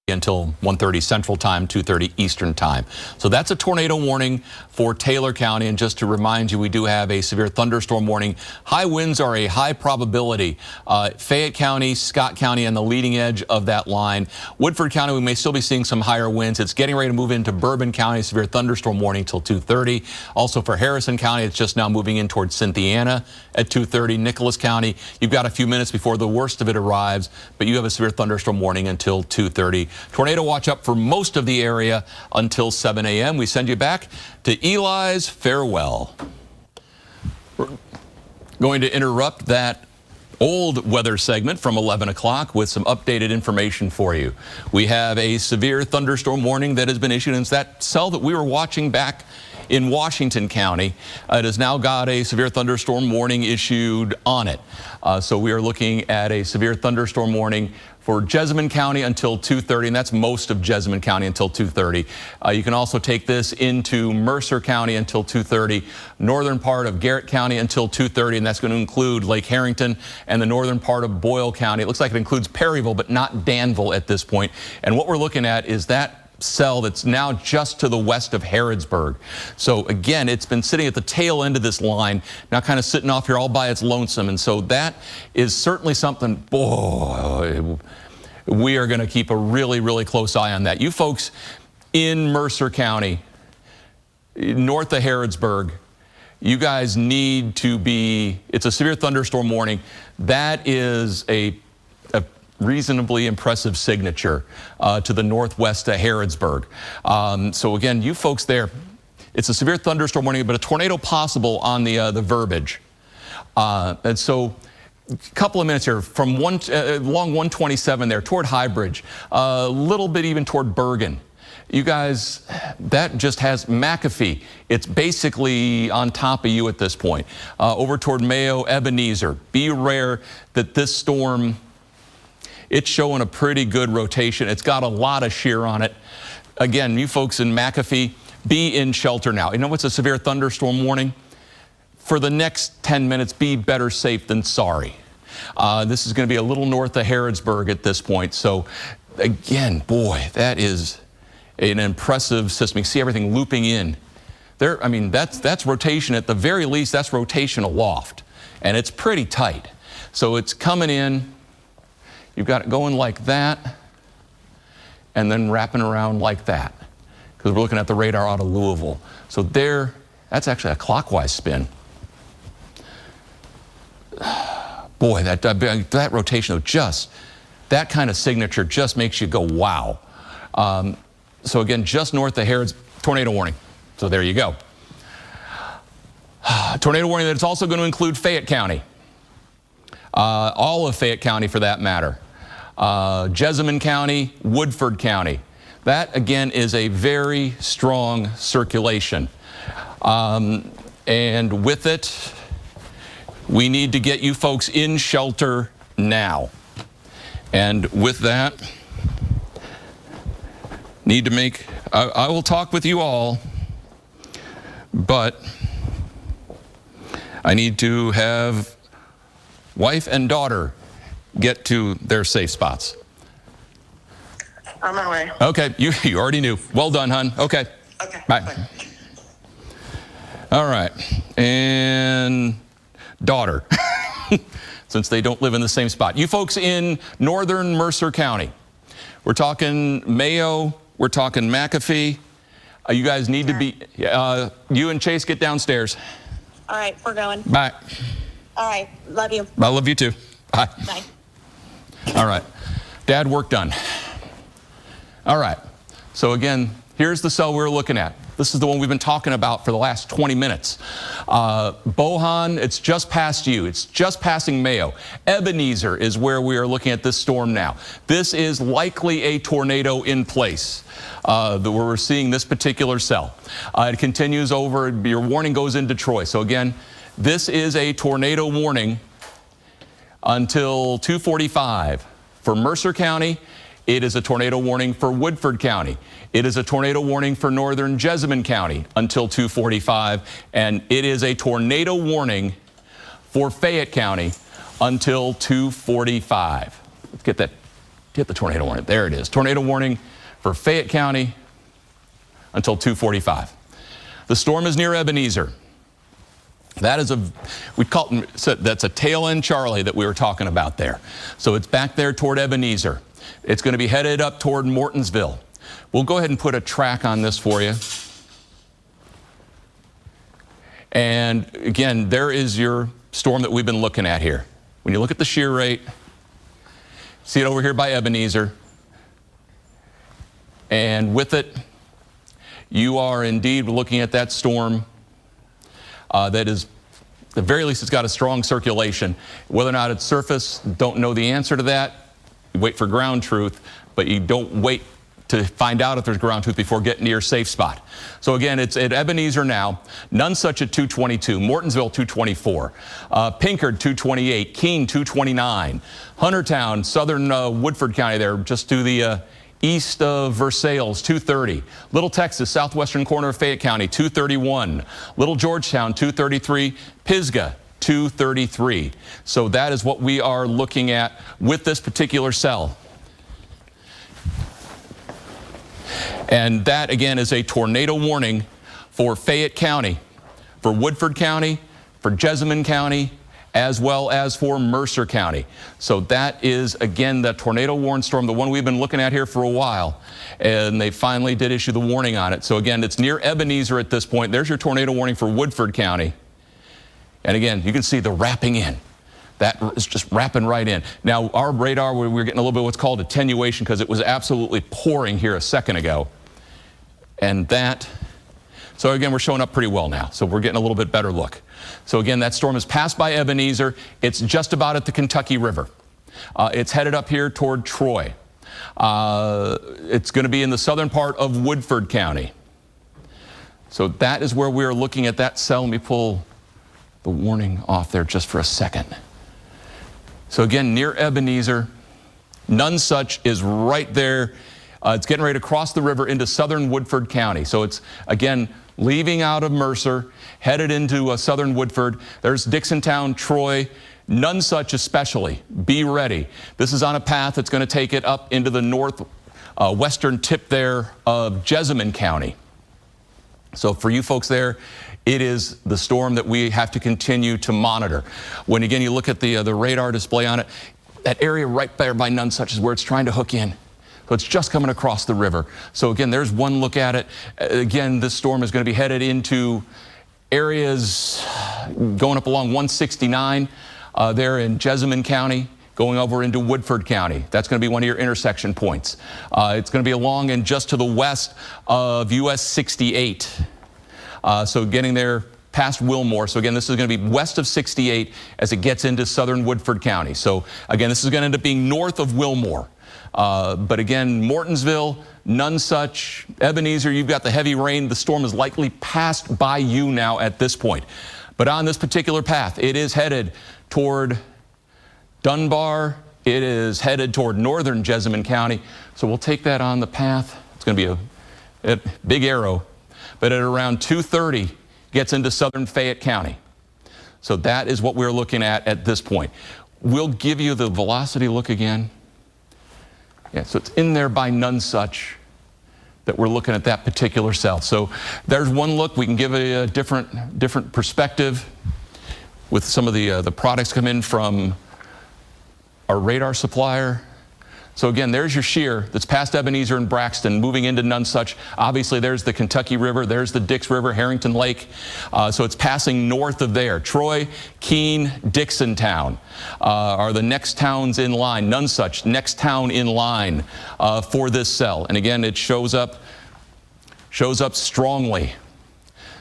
until 1:30 Central Time, 2:30 Eastern Time. So that's a tornado warning for Taylor County. And just to remind you, we do have a severe thunderstorm warning. High winds are a high probability. Fayette County, Scott County, and the leading edge of that line. Woodford County, we may still be seeing some higher winds. It's getting ready to move into Bourbon County, severe thunderstorm warning till 2:30. Also for Harrison County, it's just now moving in towards Cynthiana at 2:30. Nicholas County, you've got a few minutes before the worst of it arrives, but you have a severe thunderstorm warning until 2:30. Tornado watch up for most of the area until 7 a.m. We send you back to Eli's farewell. We're going to interrupt that old weather segment from 11 o'clock with some updated information for you. We have a severe thunderstorm warning that has been issued, and it's that cell that we were watching back in Washington County. It has now got a severe thunderstorm warning issued on it. So we are looking at a severe thunderstorm warning for Jessamine County until 2:30, and that's most of Jessamine County until 2:30. You can also take this into Mercer County until 2:30, northern part of Garrett County until 2:30, and that's going to include Lake Harrington and the northern part of Boyle County. It looks like it includes Perryville, but not Danville at this point. And what we're looking at is that cell that's now just to the west of Harrodsburg. So again, it's been sitting at the tail end of this line, now kind of sitting off here all by its lonesome. And so that is certainly something, boy, we are going to keep a really, really close eye on that. You folks in Mercer County, north of Harrodsburg, you guys need to be, it's a severe thunderstorm warning. That is a reasonably impressive signature to the northwest of Harrodsburg. So again, you folks there, it's a severe thunderstorm warning, but a tornado possible on the verbiage. And so a couple of minutes here from along 127 there toward Highbridge, a little bit even toward Bergen. You guys, that just has McAfee. It's basically on top of you at this point. Over toward Mayo, Ebenezer. Be aware that this storm, it's showing a pretty good rotation. It's got a lot of shear on it. Again, you folks in McAfee, be in shelter now. You know what's a severe thunderstorm warning? For the next 10 minutes, be better safe than sorry. This is going to be a little north of Harrodsburg at this point. So again, boy, that is an impressive system. You can see everything looping in. There, I mean, that's rotation at the very least. That's rotation aloft, and it's pretty tight. So it's coming in. You've got it going like that, and then wrapping around like that, because we're looking at the radar out of Louisville. So there, that's actually a clockwise spin. Boy, that rotation of just, that kind of signature just makes you go, wow. So again, just north of Harrods, tornado warning. So there you go. Tornado warning that it's also going to include Fayette County. All of Fayette County for that matter. Jessamine County, Woodford County. That again is a very strong circulation. And with it, we need to get you folks in shelter now. And with that, need to make, I will talk with you all, but I need to have wife and daughter get to their safe spots. On my way. Okay, you already knew. Well done, hon. Okay. Okay. Bye. Bye. All right, and daughter, since they don't live in the same spot. You folks in northern Mercer County, we're talking Mayo, we're talking McAfee. You guys need to be, you and Chase get downstairs. All right, we're going. Bye. All right, love you. I love you too. Bye. Bye. All right, Dad, work done. All right, so again, here's the cell we're looking at. This is the one we've been talking about for the last 20 minutes. Bohan, it's just past you. It's just passing Mayo. Ebenezer is where we are looking at this storm now. This is likely a tornado in place where we're seeing this particular cell. It continues over. Your warning goes into Troy. So again, this is a tornado warning until 2:45 for Mercer County. It is a tornado warning for Woodford County. It is a tornado warning for northern Jessamine County until 2:45, and it is a tornado warning for Fayette County until 2:45. Let's get the tornado warning. There it is. Tornado warning for Fayette County until 2:45. The storm is near Ebenezer. That is that's a tail end Charlie that we were talking about there. So it's back there toward Ebenezer. It's going to be headed up toward Mortonsville. We'll go ahead and put a track on this for you. And again, there is your storm that we've been looking at here. When you look at the shear rate, see it over here by Ebenezer. And with it, you are indeed looking at that storm that is, at the very least, it's got a strong circulation. Whether or not it's surface, don't know the answer to that. You wait for ground truth, but you don't wait to find out if there's ground truth before getting to your safe spot. So again, it's at Ebenezer now, Nonsuch at 222, Mortonsville 224, Pinkard 228, Keene 229, Huntertown, southern Woodford County there, just to the east of Versailles 230, Little Texas, southwestern corner of Fayette County 231, Little Georgetown 233, Pisgah 233. So that is what we are looking at with this particular cell. And that, again, is a tornado warning for Fayette County, for Woodford County, for Jessamine County, as well as for Mercer County. So that is, again, the tornado warning storm, the one we've been looking at here for a while. And they finally did issue the warning on it. So again, it's near Ebenezer at this point. There's your tornado warning for Woodford County. And again, you can see the wrapping in. That is just wrapping right in. Now, our radar, we're getting a little bit of what's called attenuation because it was absolutely pouring here a second ago. And that, so again, we're showing up pretty well now. So we're getting a little bit better look. So again, that storm has passed by Ebenezer. It's just about at the Kentucky River. It's headed up here toward Troy. It's going to be in the southern part of Woodford County. So that is where we're looking at that cell. Let me pull the warning off there just for a second. So again, near Ebenezer, Nonsuch is right there. It's getting ready to cross the river into southern Woodford County. So it's, again, leaving out of Mercer, headed into southern Woodford. There's Dixontown, Troy, Nonsuch especially. Be ready. This is on a path that's going to take it up into the northwestern tip there of Jessamine County. So for you folks there, it is the storm that we have to continue to monitor. When, again, you look at the radar display on it, that area right there by Nonsuch is where it's trying to hook in. So it's just coming across the river. So again, there's one look at it. Again, this storm is going to be headed into areas going up along 169 there in Jessamine County, going over into Woodford County. That's going to be one of your intersection points. It's going to be along and just to the west of US 68. So getting there past Wilmore. So again, this is going to be west of 68 as it gets into southern Woodford County. So again, this is going to end up being north of Wilmore. But again, Mortonsville, Nonsuch, Ebenezer, you've got the heavy rain. The storm is likely passed by you now at this point. But on this particular path, it is headed toward Dunbar. It is headed toward northern Jessamine County. So we'll take that on the path. It's going to be a big arrow. But at around 2:30, gets into southern Fayette County. So that is what we're looking at this point. We'll give you the velocity look again. Yeah, so it's in there by Nonsuch that we're looking at that particular cell. So there's one look. We can give a different perspective with some of the products come in from our radar supplier. So again, there's your shear that's past Ebenezer and Braxton, moving into Nonsuch. Obviously, there's the Kentucky River, there's the Dix River, Harrington Lake. So it's passing north of there. Troy, Keene, Dixontown are the next towns in line. Nonsuch, next town in line for this cell. And again, it shows up strongly.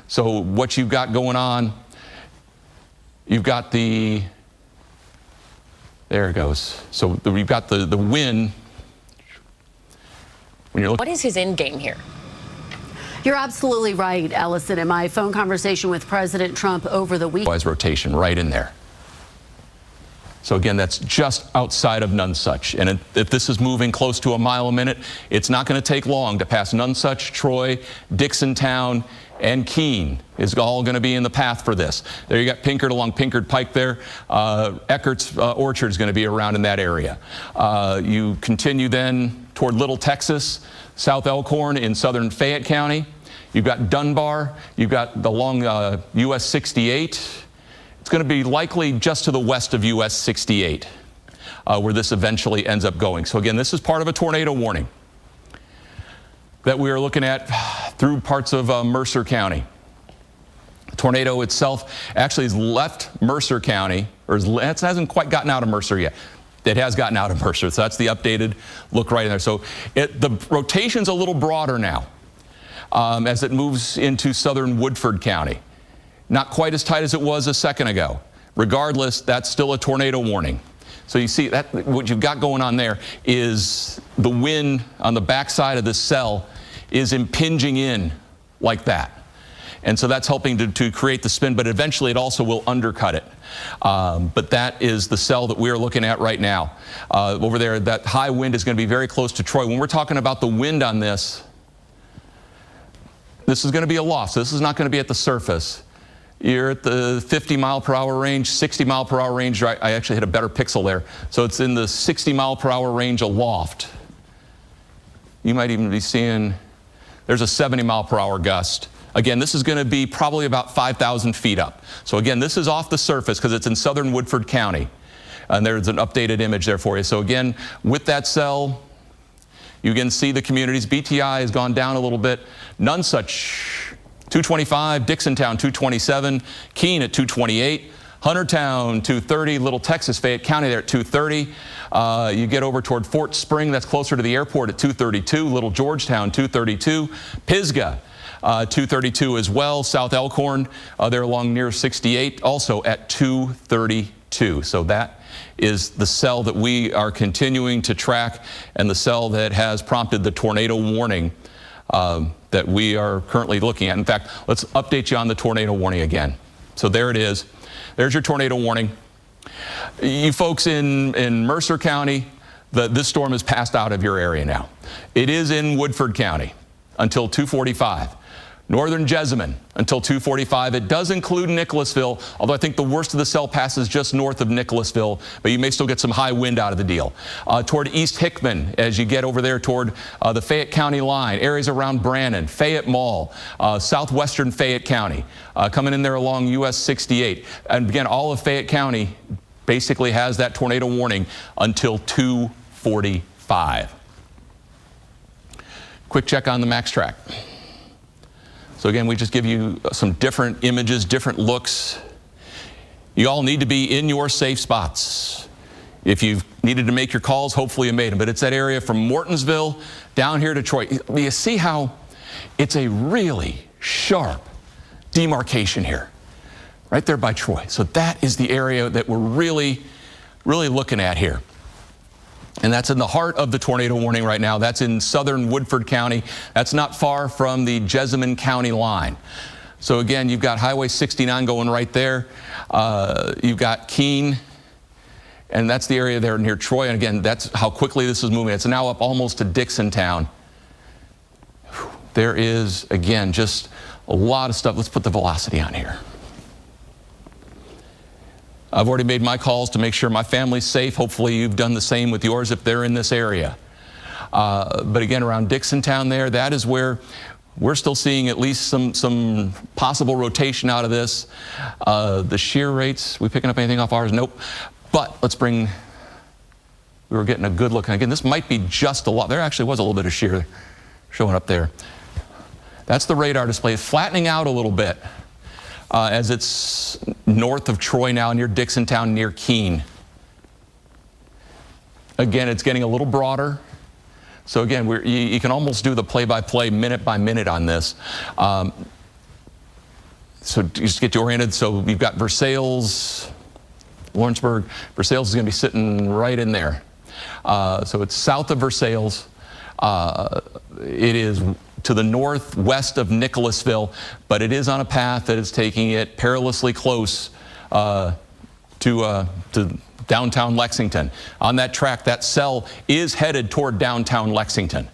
So what you've got going on, you've got the... There it goes. So we've got the wind. When you're looking, what is his end game here? You're absolutely right, Ellison. In my phone conversation with President Trump over the weekend, rotation right in there. So again, that's just outside of Nonsuch. And if this is moving close to a mile a minute, it's not going to take long to pass Nonsuch, Troy, Dixontown, and Keene is all going to be in the path for this. There you got Pinkard along Pinkard Pike there. Eckert's Orchard is going to be around in that area. You continue then toward Little Texas, South Elkhorn in southern Fayette County. You've got Dunbar. You've got along US 68. It's going to be likely just to the west of US 68 where this eventually ends up going. So again, this is part of a tornado warning that we are looking at through parts of Mercer County. The tornado itself actually has left Mercer County, or it hasn't quite gotten out of Mercer yet. It has gotten out of Mercer. So that's the updated look right in there. So the rotation's a little broader now as it moves into southern Woodford County. Not quite as tight as it was a second ago. Regardless, that's still a tornado warning. So you see that what you've got going on there is the wind on the backside of this cell is impinging in like that. And so that's helping to create the spin, but eventually it also will undercut it. But that is the cell that we are looking at right now. Over there, that high wind is going to be very close to Troy. When we're talking about the wind on this is going to be a loss. This is not going to be at the surface. You're at the 50 mile per hour range, 60 mile per hour range. I actually hit a better pixel there. So it's in the 60 mile per hour range aloft. You might even be seeing, there's a 70 mile per hour gust. Again, this is going to be probably about 5,000 feet up. So again, this is off the surface because it's in southern Woodford County. And there's an updated image there for you. So again, with that cell, you can see the communities. BTI has gone down a little bit. Nonesuch, 225, Dixontown, 227, Keene at 228, Huntertown, 230, Little Texas, Fayette County there at 230. You get over toward Fort Spring, that's closer to the airport at 232, Little Georgetown, 232, Pisgah, 232 as well. South Elkhorn, they're along near 68, also at 232. So that is the cell that we are continuing to track and the cell that has prompted the tornado warning that we are currently looking at. In fact, let's update you on the tornado warning again. So there it is. There's your tornado warning. You folks in Mercer County, this storm has passed out of your area now. It is in Woodford County until 2:45. Northern Jessamine until 2:45. It does include Nicholasville, although I think the worst of the cell passes just north of Nicholasville, but you may still get some high wind out of the deal. Toward East Hickman, as you get over there toward the Fayette County line, areas around Brannon, Fayette Mall, southwestern Fayette County, coming in there along US 68. And again, all of Fayette County basically has that tornado warning until 2:45. Quick check on the max track. So again, we just give you some different images, different looks. You all need to be in your safe spots. If you've needed to make your calls, hopefully you made them. But it's that area from Mortonsville down here to Troy. You see how it's a really sharp demarcation here, right there by Troy. So that is the area that we're really looking at here. And that's in the heart of the tornado warning right now. That's in southern Woodford County. That's not far from the Jessamine County line. So again, you've got Highway 69 going right there. You've got Keene, and that's the area there near Troy. And again, that's how quickly this is moving. It's now up almost to Dixontown. There is, again, just a lot of stuff. Let's put the velocity on here. I've already made my calls to make sure my family's safe. Hopefully you've done the same with yours if they're in this area. But again, around Dixontown there, that is where we're still seeing at least some possible rotation out of this. The shear rates, we picking up anything off ours? Nope. But let's bring, we were getting a good look. And again, this might be just a lot. There actually was a little bit of shear showing up there. That's the radar display. It's flattening out a little bit. As it's north of Troy now, near Dixontown, near Keene. Again, it's getting a little broader. So again, you can almost do the play-by-play, minute by minute on this. So just get you oriented. So you've got Versailles, Lawrenceburg. Versailles is going to be sitting right in there. So it's south of Versailles. It is to the northwest of Nicholasville, but it is on a path that is taking it perilously close to downtown Lexington. On that track, that cell is headed toward downtown Lexington.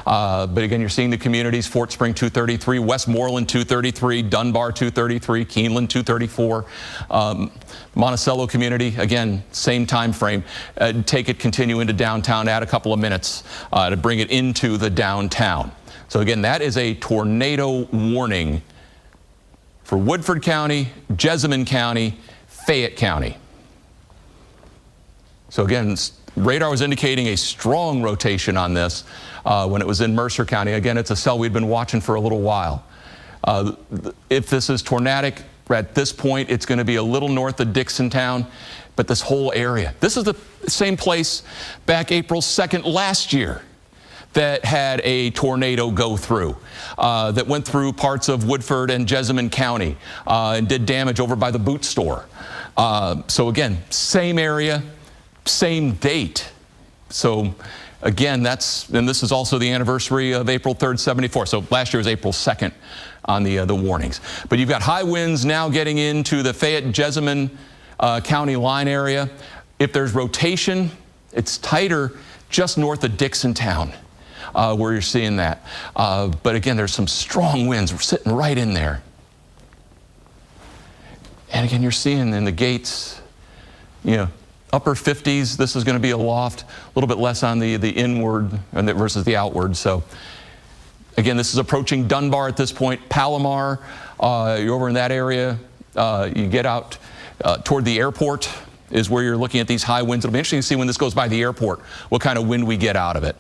But again, you're seeing the communities: Fort Spring 233, Westmoreland 233, Dunbar 233, Keeneland 234. Monticello community, again, same time frame. Take it, continue into downtown, add a couple of minutes to bring it into the downtown. So again, that is a tornado warning for Woodford County, Jessamine County, Fayette County. So again, radar was indicating a strong rotation on this when it was in Mercer County. Again, it's a cell we'd been watching for a little while. If this is tornadic, At this point, it's going to be a little north of Dixontown, but this whole area. This is the same place back April 2nd last year that had a tornado go through, that went through parts of Woodford and Jessamine County and did damage over by the boot store. So again, same area, same date. So again, and this is also the anniversary of April 3rd, 74. So last year was April 2nd on the warnings. But you've got high winds now getting into the Fayette-Jessamine County line area. If there's rotation, it's tighter just north of Dixontown, where you're seeing that. But again, there's some strong winds. We're sitting right in there. And again, you're seeing in the gates, upper 50s. This is going to be a loft, a little bit less on the inward versus the outward. So again, this is approaching Dunbar at this point. Palomar, you're over in that area. You get out toward the airport is where you're looking at these high winds. It'll be interesting to see when this goes by the airport, what kind of wind we get out of it.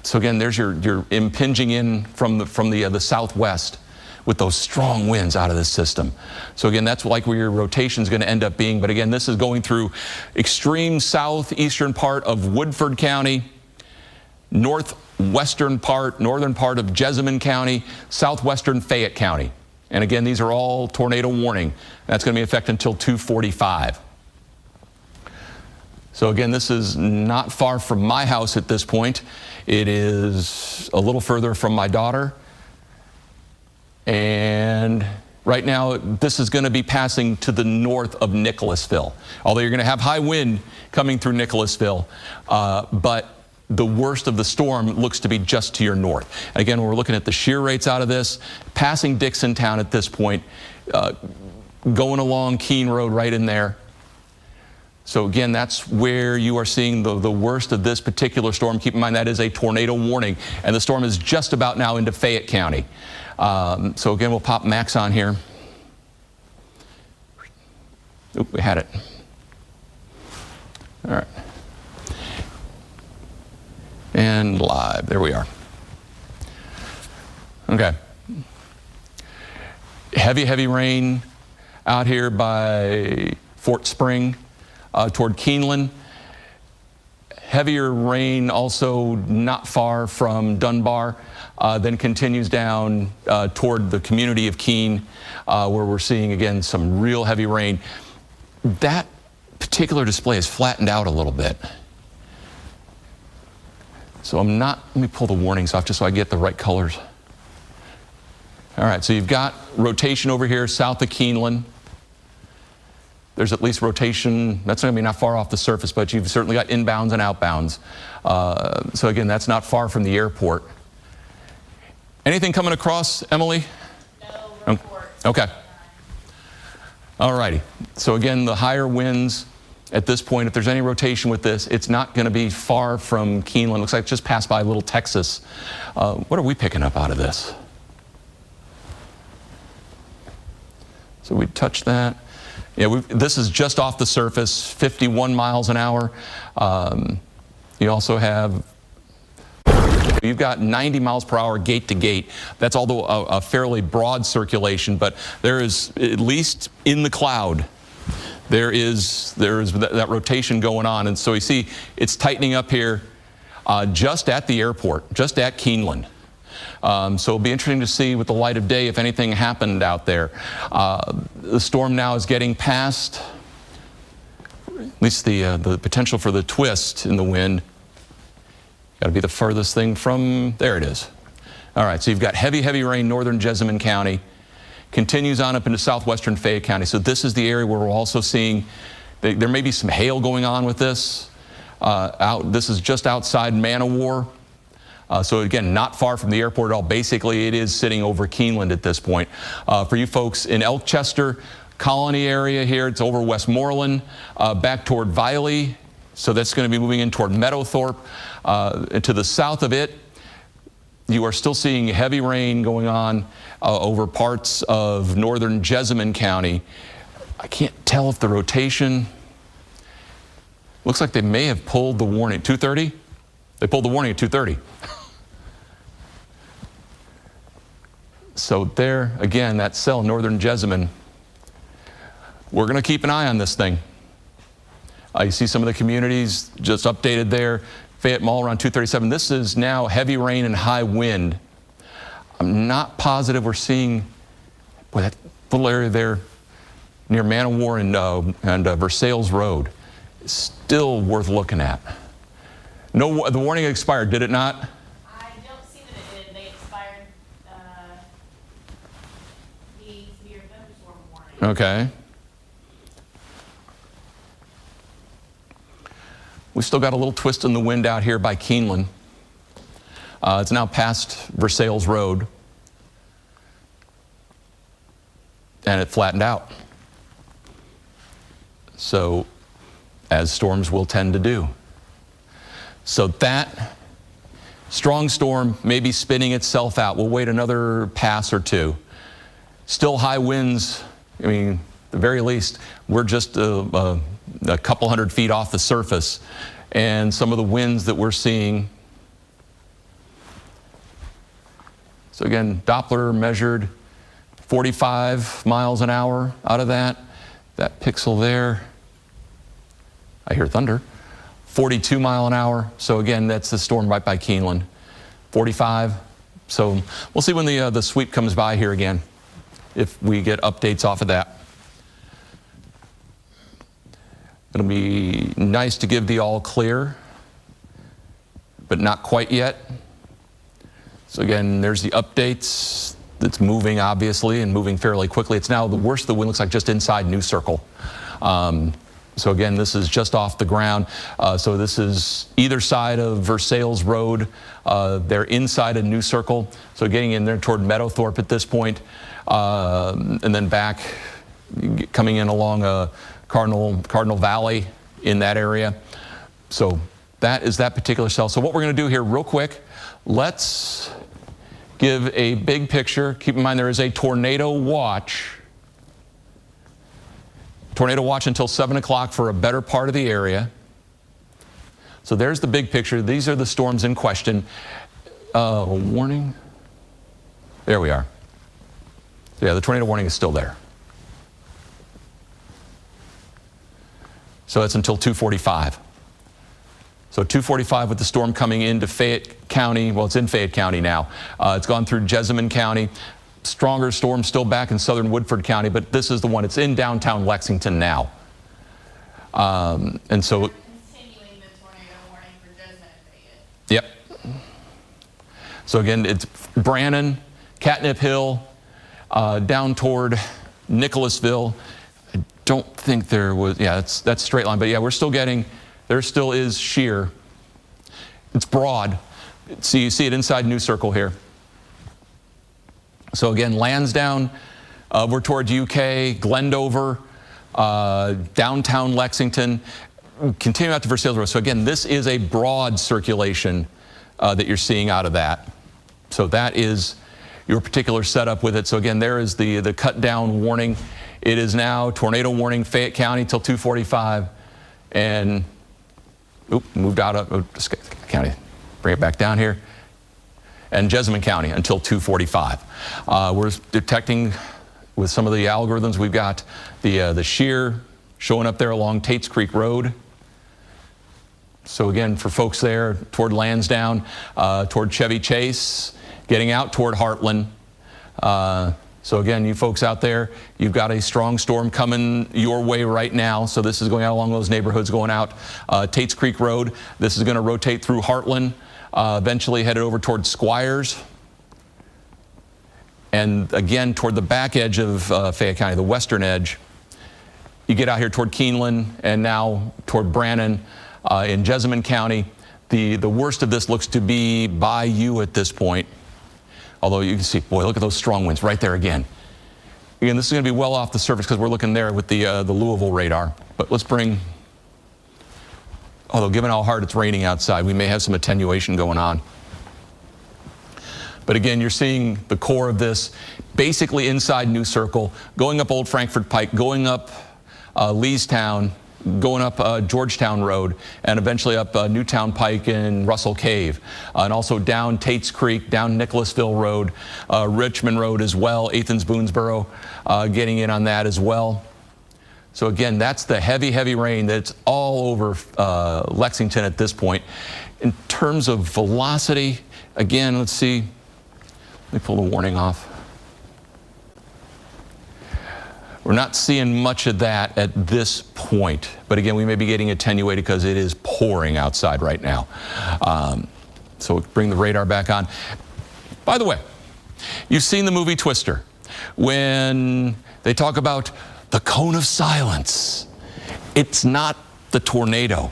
So again, there's your impinging in from the southwest with those strong winds out of this system. So again, that's like where your rotation is going to end up being. But again, this is going through extreme southeastern part of Woodford County, northern part of Jessamine County, southwestern Fayette County. And again, these are all tornado warning. That's going to be in effect until 2:45. So again, this is not far from my house at this point. It is a little further from my daughter. And right now, this is going to be passing to the north of Nicholasville. Although you're going to have high wind coming through Nicholasville, but the worst of the storm looks to be just to your north. And again, we're looking at the shear rates out of this, passing Dixontown at this point, going along Keene Road right in there. So again, that's where you are seeing the worst of this particular storm. Keep in mind that is a tornado warning, and the storm is just about now into Fayette County. So again, we'll pop Max on here. Oop, we had it. All right. And live, there we are. Okay. Heavy rain out here by Fort Spring toward Keeneland. Heavier rain also not far from Dunbar, then continues down toward the community of Keene, where we're seeing again some real heavy rain. That particular display is flattened out a little bit. So let me pull the warnings off just so I get the right colors. All right, so you've got rotation over here south of Keeneland. There's at least rotation. That's going to be not far off the surface, but you've certainly got inbounds and outbounds. So again, that's not far from the airport. Anything coming across, Emily? No reports. Okay. All righty. So again, the higher winds at this point, if there's any rotation with this, it's not going to be far from Keeneland. Looks like it just passed by Little Texas. What are we picking up out of this? So we touched that. Yeah, this is just off the surface, 51 miles an hour. You also have, you've got 90 miles per hour gate to gate. That's although a fairly broad circulation, but there is, at least in the cloud, there is that rotation going on. And so you see it's tightening up here just at the airport, just at Keeneland. So it'll be interesting to see with the light of day if anything happened out there. The storm now is getting past at least the potential for the twist in the wind. Got to be the furthest thing from, there it is. All right, so you've got heavy rain, northern Jessamine County. Continues on up into southwestern Fayette County. So this is the area where we're also seeing, there may be some hail going on with this. This is just outside Man-O-War. So again, not far from the airport at all. Basically, it is sitting over Keeneland at this point. For you folks in Elkchester, Colony area here, it's over Westmoreland, back toward Viley. So that's going to be moving in toward Meadowthorpe. And to the south of it, you are still seeing heavy rain going on over parts of northern Jessamine County. I can't tell if the rotation, looks like they may have pulled the warning. 2:30? They pulled the warning at 2:30. So there, again, that cell, northern Jessamine. We're going to keep an eye on this thing. You see some of the communities just updated there. Fayette Mall around 237. This is now heavy rain and high wind. I'm not positive we're seeing, boy, that little area there near Manowar and Versailles Road is still worth looking at. No, the warning expired, did it not? I don't see that it did. They expired the severe thunderstorm warning. Okay. We still got a little twist in the wind out here by Keeneland. It's now past Versailles Road. And it flattened out. So, as storms will tend to do. So that strong storm may be spinning itself out. We'll wait another pass or two. Still high winds. I mean, at the very least, we're just a couple hundred feet off the surface. And some of the winds that we're seeing. So again, Doppler measured 45 miles an hour out of that. That pixel there, I hear thunder, 42 mile an hour. So again, that's the storm right by Keeneland, 45. So we'll see when the sweep comes by here again, if we get updates off of that. It'll be nice to give the all clear, but not quite yet. So again, there's the updates. It's moving, obviously, and moving fairly quickly. It's now the worst of the wind looks like just inside New Circle. So again, this is just off the ground. So this is either side of Versailles Road. They're inside a New Circle. So getting in there toward Meadowthorpe at this point, and then back, coming in along Cardinal Valley in that area. So that is that particular cell. So what we're going to do here real quick, let's give a big picture. Keep in mind there is a tornado watch. Tornado watch until 7 o'clock for a better part of the area. So there's the big picture. These are the storms in question. Warning. There we are. Yeah, the tornado warning is still there. So that's until 2:45. So 2:45 with the storm coming into Fayette County. Well, it's in Fayette County now. It's gone through Jessamine County. Stronger storm still back in southern Woodford County, but this is the one. It's in downtown Lexington now. And so... Continuing the tornado warning for Jessamine and Fayette. Yep. So again, it's Brannan, Catnip Hill, down toward Nicholasville. I don't think there was, yeah, that's straight line, but yeah, we're still getting, there still is shear. It's broad. So you see it inside New Circle here. So again, Lansdowne, we're towards UK, Glendover, downtown Lexington, continue out to Versailles Road. So again, this is a broad circulation that you're seeing out of that. So that is your particular setup with it. So again, there is the cut down warning. It is now tornado warning Fayette County till 2:45, and moved out of county. Bring it back down here. And Jessamine County until 2:45. We're detecting with some of the algorithms. We've got the shear showing up there along Tates Creek Road. So again, for folks there toward Lansdowne, toward Chevy Chase, getting out toward Heartland. So again, you folks out there, you've got a strong storm coming your way right now. So this is going out along those neighborhoods, going out Tates Creek Road. This is going to rotate through Heartland, eventually headed over toward Squires. And again, toward the back edge of Fayette County, the western edge. You get out here toward Keeneland and now toward Brannan in Jessamine County. The worst of this looks to be by you at this point. Although you can see, boy, look at those strong winds right there again. Again, this is going to be well off the surface because we're looking there with the Louisville radar. But let's bring, although given how hard it's raining outside, we may have some attenuation going on. But again, you're seeing the core of this basically inside New Circle, going up Old Frankfort Pike, going up Leestown, going up Georgetown Road and eventually up Newtown Pike and Russell Cave, and also down Tate's Creek, down Nicholasville Road, Richmond Road as well, 8th and Boonesboro getting in on that as well. So again, that's the heavy, heavy rain that's all over Lexington at this point. In terms of velocity, again, let's see. Let me pull the warning off. We're not seeing much of that at this point, but again, we may be getting attenuated because it is pouring outside right now. So we'll bring the radar back on. By the way, you've seen the movie Twister when they talk about the cone of silence. It's not the tornado.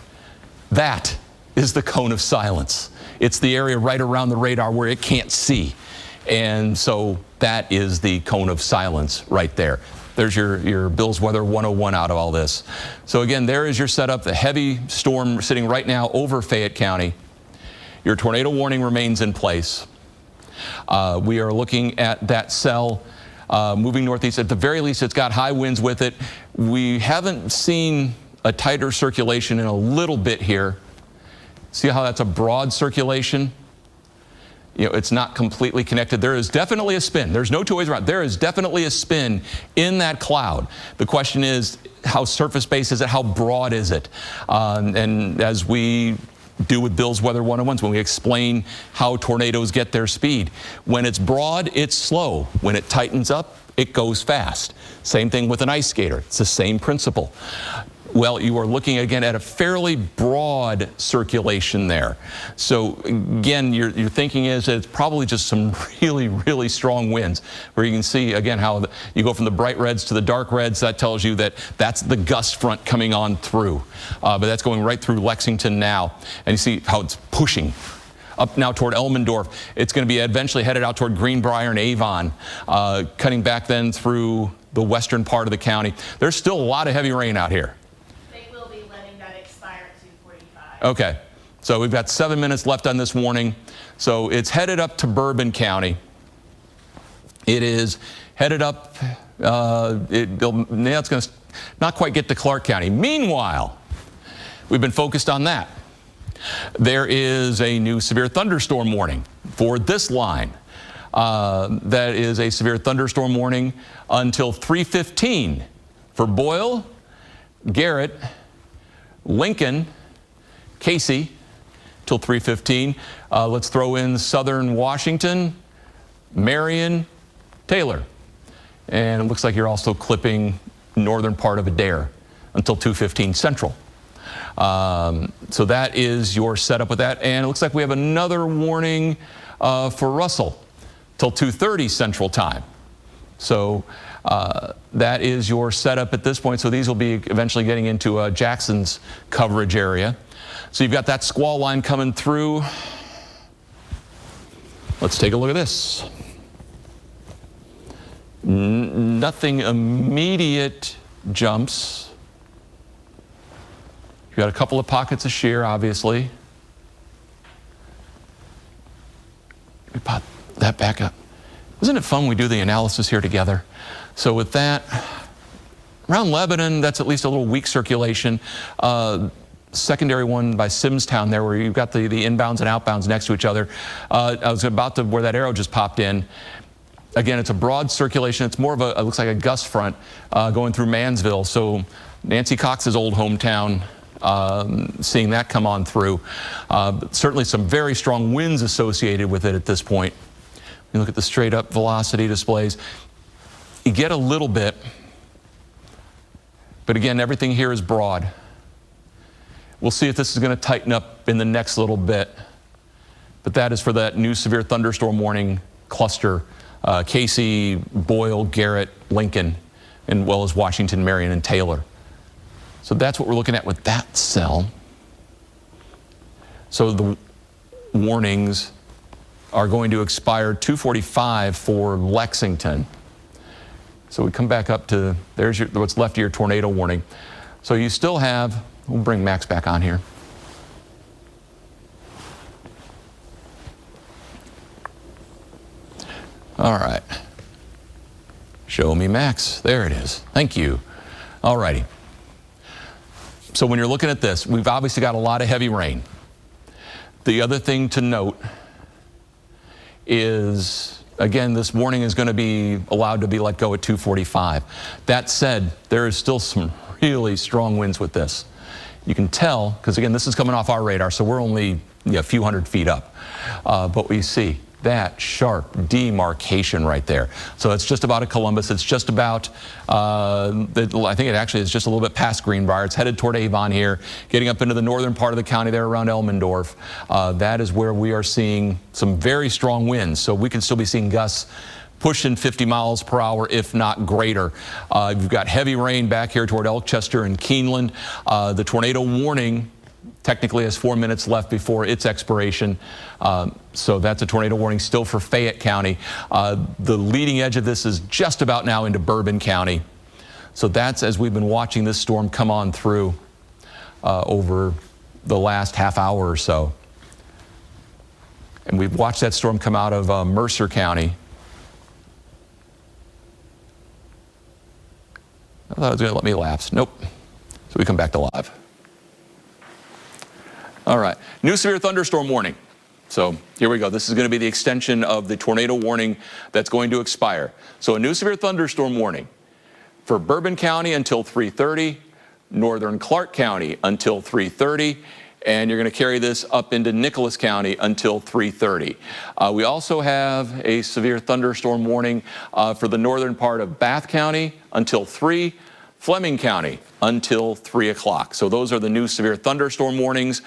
That is the cone of silence. It's the area right around the radar where it can't see. And so that is the cone of silence right there. There's your Bill's Weather 101 out of all this. So again, there is your setup. The heavy storm sitting right now over Fayette County. Your tornado warning remains in place. We are looking at that cell moving northeast. At the very least, it's got high winds with it. We haven't seen a tighter circulation in a little bit here. See how that's a broad circulation? You know, it's not completely connected. There is definitely a spin. There's no two ways around. There is definitely a spin in that cloud. The question is, how surface-based is it? How broad is it? And as we do with Bill's Weather 101s, when we explain how tornadoes get their speed, when it's broad, it's slow. When it tightens up, it goes fast. Same thing with an ice skater. It's the same principle. Well, you are looking again at a fairly broad circulation there. So again, your thinking is that it's probably just some really, really strong winds, where you can see again how you go from the bright reds to the dark reds. That tells you that that's the gust front coming on through. But that's going right through Lexington now. And you see how it's pushing up now toward Elmendorf. It's going to be eventually headed out toward Greenbrier and Avon, cutting back then through the western part of the county. There's still a lot of heavy rain out here. Okay, so we've got 7 minutes left on this warning. So it's headed up to Bourbon County. It is headed up, now it's going to not quite get to Clark County. Meanwhile, we've been focused on that. There is a new severe thunderstorm warning for this line. That is a severe thunderstorm warning until 3:15 for Boyle, Garrett, Lincoln, Casey, till 3:15. Let's throw in southern Washington, Marion, Taylor. And it looks like you're also clipping northern part of Adair until 2:15 central. So that is your setup with that. And it looks like we have another warning for Russell till 2:30 central time. So that is your setup at this point. So these will be eventually getting into Jackson's coverage area. So you've got that squall line coming through. Let's take a look at this. Nothing immediate jumps. You've got a couple of pockets of shear, obviously. We pop that back up. Isn't it fun we do the analysis here together? So with that, around Lebanon, that's at least a little weak circulation. Secondary one by Simmstown there, where you've got the inbounds and outbounds next to each other. I was about to where that arrow just popped in. Again, it's a broad circulation. It's more of a, it looks like a gust front going through Mansville. So Nancy Cox's old hometown, seeing that come on through. Certainly some very strong winds associated with it at this point. You look at the straight up velocity displays. You get a little bit, but again, everything here is broad. We'll see if this is going to tighten up in the next little bit. But that is for that new severe thunderstorm warning cluster. Casey, Boyle, Garrett, Lincoln, and well as Washington, Marion, and Taylor. So that's what we're looking at with that cell. So the warnings are going to expire 2:45 for Lexington. So we come back up to, there's your, what's left of your tornado warning. So you still have, we'll bring Max back on here. All right. Show me Max. There it is. Thank you. All righty. So when you're looking at this, we've obviously got a lot of heavy rain. The other thing to note is, again, this warning is going to be allowed to be let go at 2:45. That said, there is still some really strong winds with this. You can tell, because again, this is coming off our radar, so we're only a few hundred feet up. But we see that sharp demarcation right there. So it's just about at Columbus. It's just about, I think it actually is just a little bit past Greenbrier. It's headed toward Avon here, getting up into the northern part of the county there around Elmendorf. That is where we are seeing some very strong winds. So we can still be seeing gusts pushing 50 miles per hour, if not greater. You've got heavy rain back here toward Elkchester and Keeneland. The tornado warning technically has 4 minutes left before its expiration. So that's a tornado warning still for Fayette County. The leading edge of this is just about now into Bourbon County. So that's as we've been watching this storm come on through over the last half hour or so. And we've watched that storm come out of Mercer County. I thought it was going to let me lapse. Nope. So we come back to live. All right, new severe thunderstorm warning. So here we go. This is going to be the extension of the tornado warning that's going to expire. So a new severe thunderstorm warning for Bourbon County until 3:30, northern Clark County until 3:30, and you're going to carry this up into Nicholas County until 3:30. We also have a severe thunderstorm warning for the northern part of Bath County until 3, Fleming County until 3 o'clock. So those are the new severe thunderstorm warnings.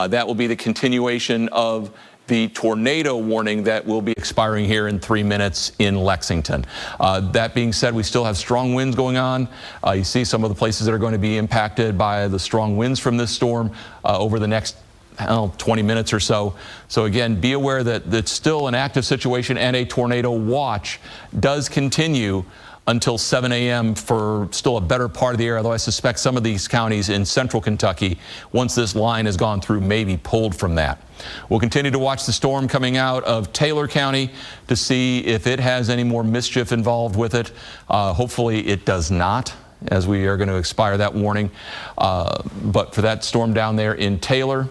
That will be the continuation of the tornado warning that will be expiring here in 3 minutes in Lexington. That being said, we still have strong winds going on. You see some of the places that are going to be impacted by the strong winds from this storm over the next 20 minutes or so. So again, be aware that it's still an active situation, and a tornado watch does continue until 7 a.m. for still a better part of the year, although I suspect some of these counties in central Kentucky, once this line has gone through, may be pulled from that. We'll continue to watch the storm coming out of Taylor County to see if it has any more mischief involved with it. Hopefully it does not, as we are going to expire that warning. But for that storm down there in Taylor,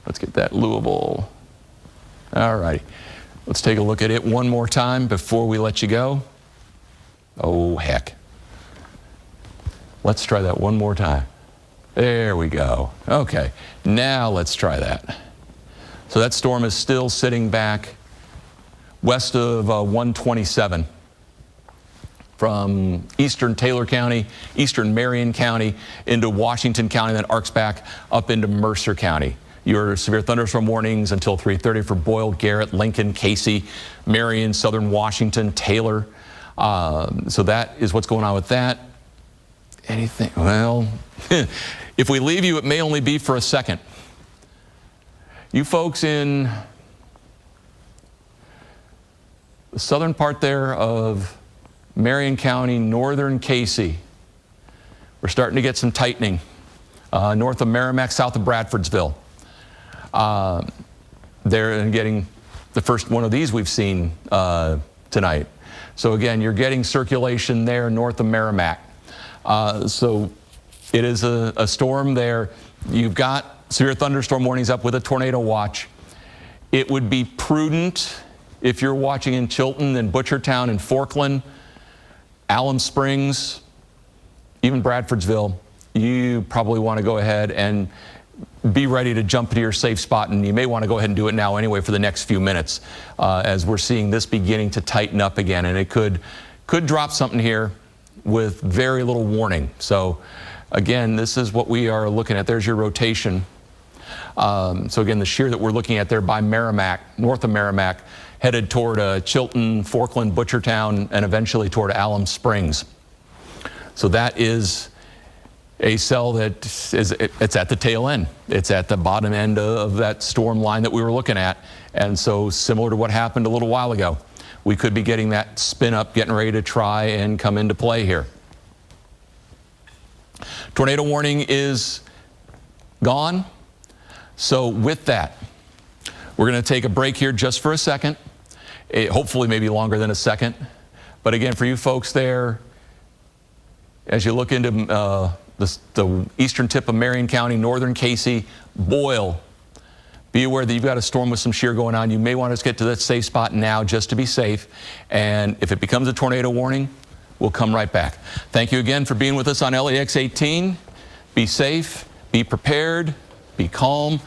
let's get that Louisville. All righty. Let's take a look at it one more time before we let you go. Oh, heck. Let's try that one more time. There we go. Okay, now let's try that. So that storm is still sitting back west of 127 from eastern Taylor County, eastern Marion County, into Washington County, then arcs back up into Mercer County. Your severe thunderstorm warnings until 3:30 for Boyle, Garrett, Lincoln, Casey, Marion, southern Washington, Taylor. So that is what's going on with that. Anything? Well, if we leave you, it may only be for a second. You folks in the southern part there of Marion County, northern Casey, we're starting to get some tightening. North of Merrimack, south of Bradfordsville. They're getting the first one of these we've seen tonight. So again, you're getting circulation there north of Merrimack. So it is a storm there. You've got severe thunderstorm warnings up with a tornado watch. It would be prudent if you're watching in Chilton and Butchertown and Forkland, Alum Springs, even Bradfordsville. You probably want to go ahead and be ready to jump to your safe spot, and you may want to go ahead and do it now anyway for the next few minutes as we're seeing this beginning to tighten up again, and it could drop something here with very little warning. So again, this is what we are looking at. There's your rotation. So again, the shear that we're looking at there by Merrimack, north of Merrimack, headed toward Chilton, Forkland, Butchertown, and eventually toward Alum Springs. So that is a cell that it's at the tail end. It's at the bottom end of that storm line that we were looking at. And so similar to what happened a little while ago, we could be getting that spin up, getting ready to try and come into play here. Tornado warning is gone. So with that, we're going to take a break here just for a second. Hopefully maybe longer than a second. But again, for you folks there as you look into the eastern tip of Marion County, northern Casey, Boyle. Be aware that you've got a storm with some shear going on. You may want to get to that safe spot now just to be safe. And if it becomes a tornado warning, we'll come right back. Thank you again for being with us on LEX-18. Be safe, be prepared, be calm,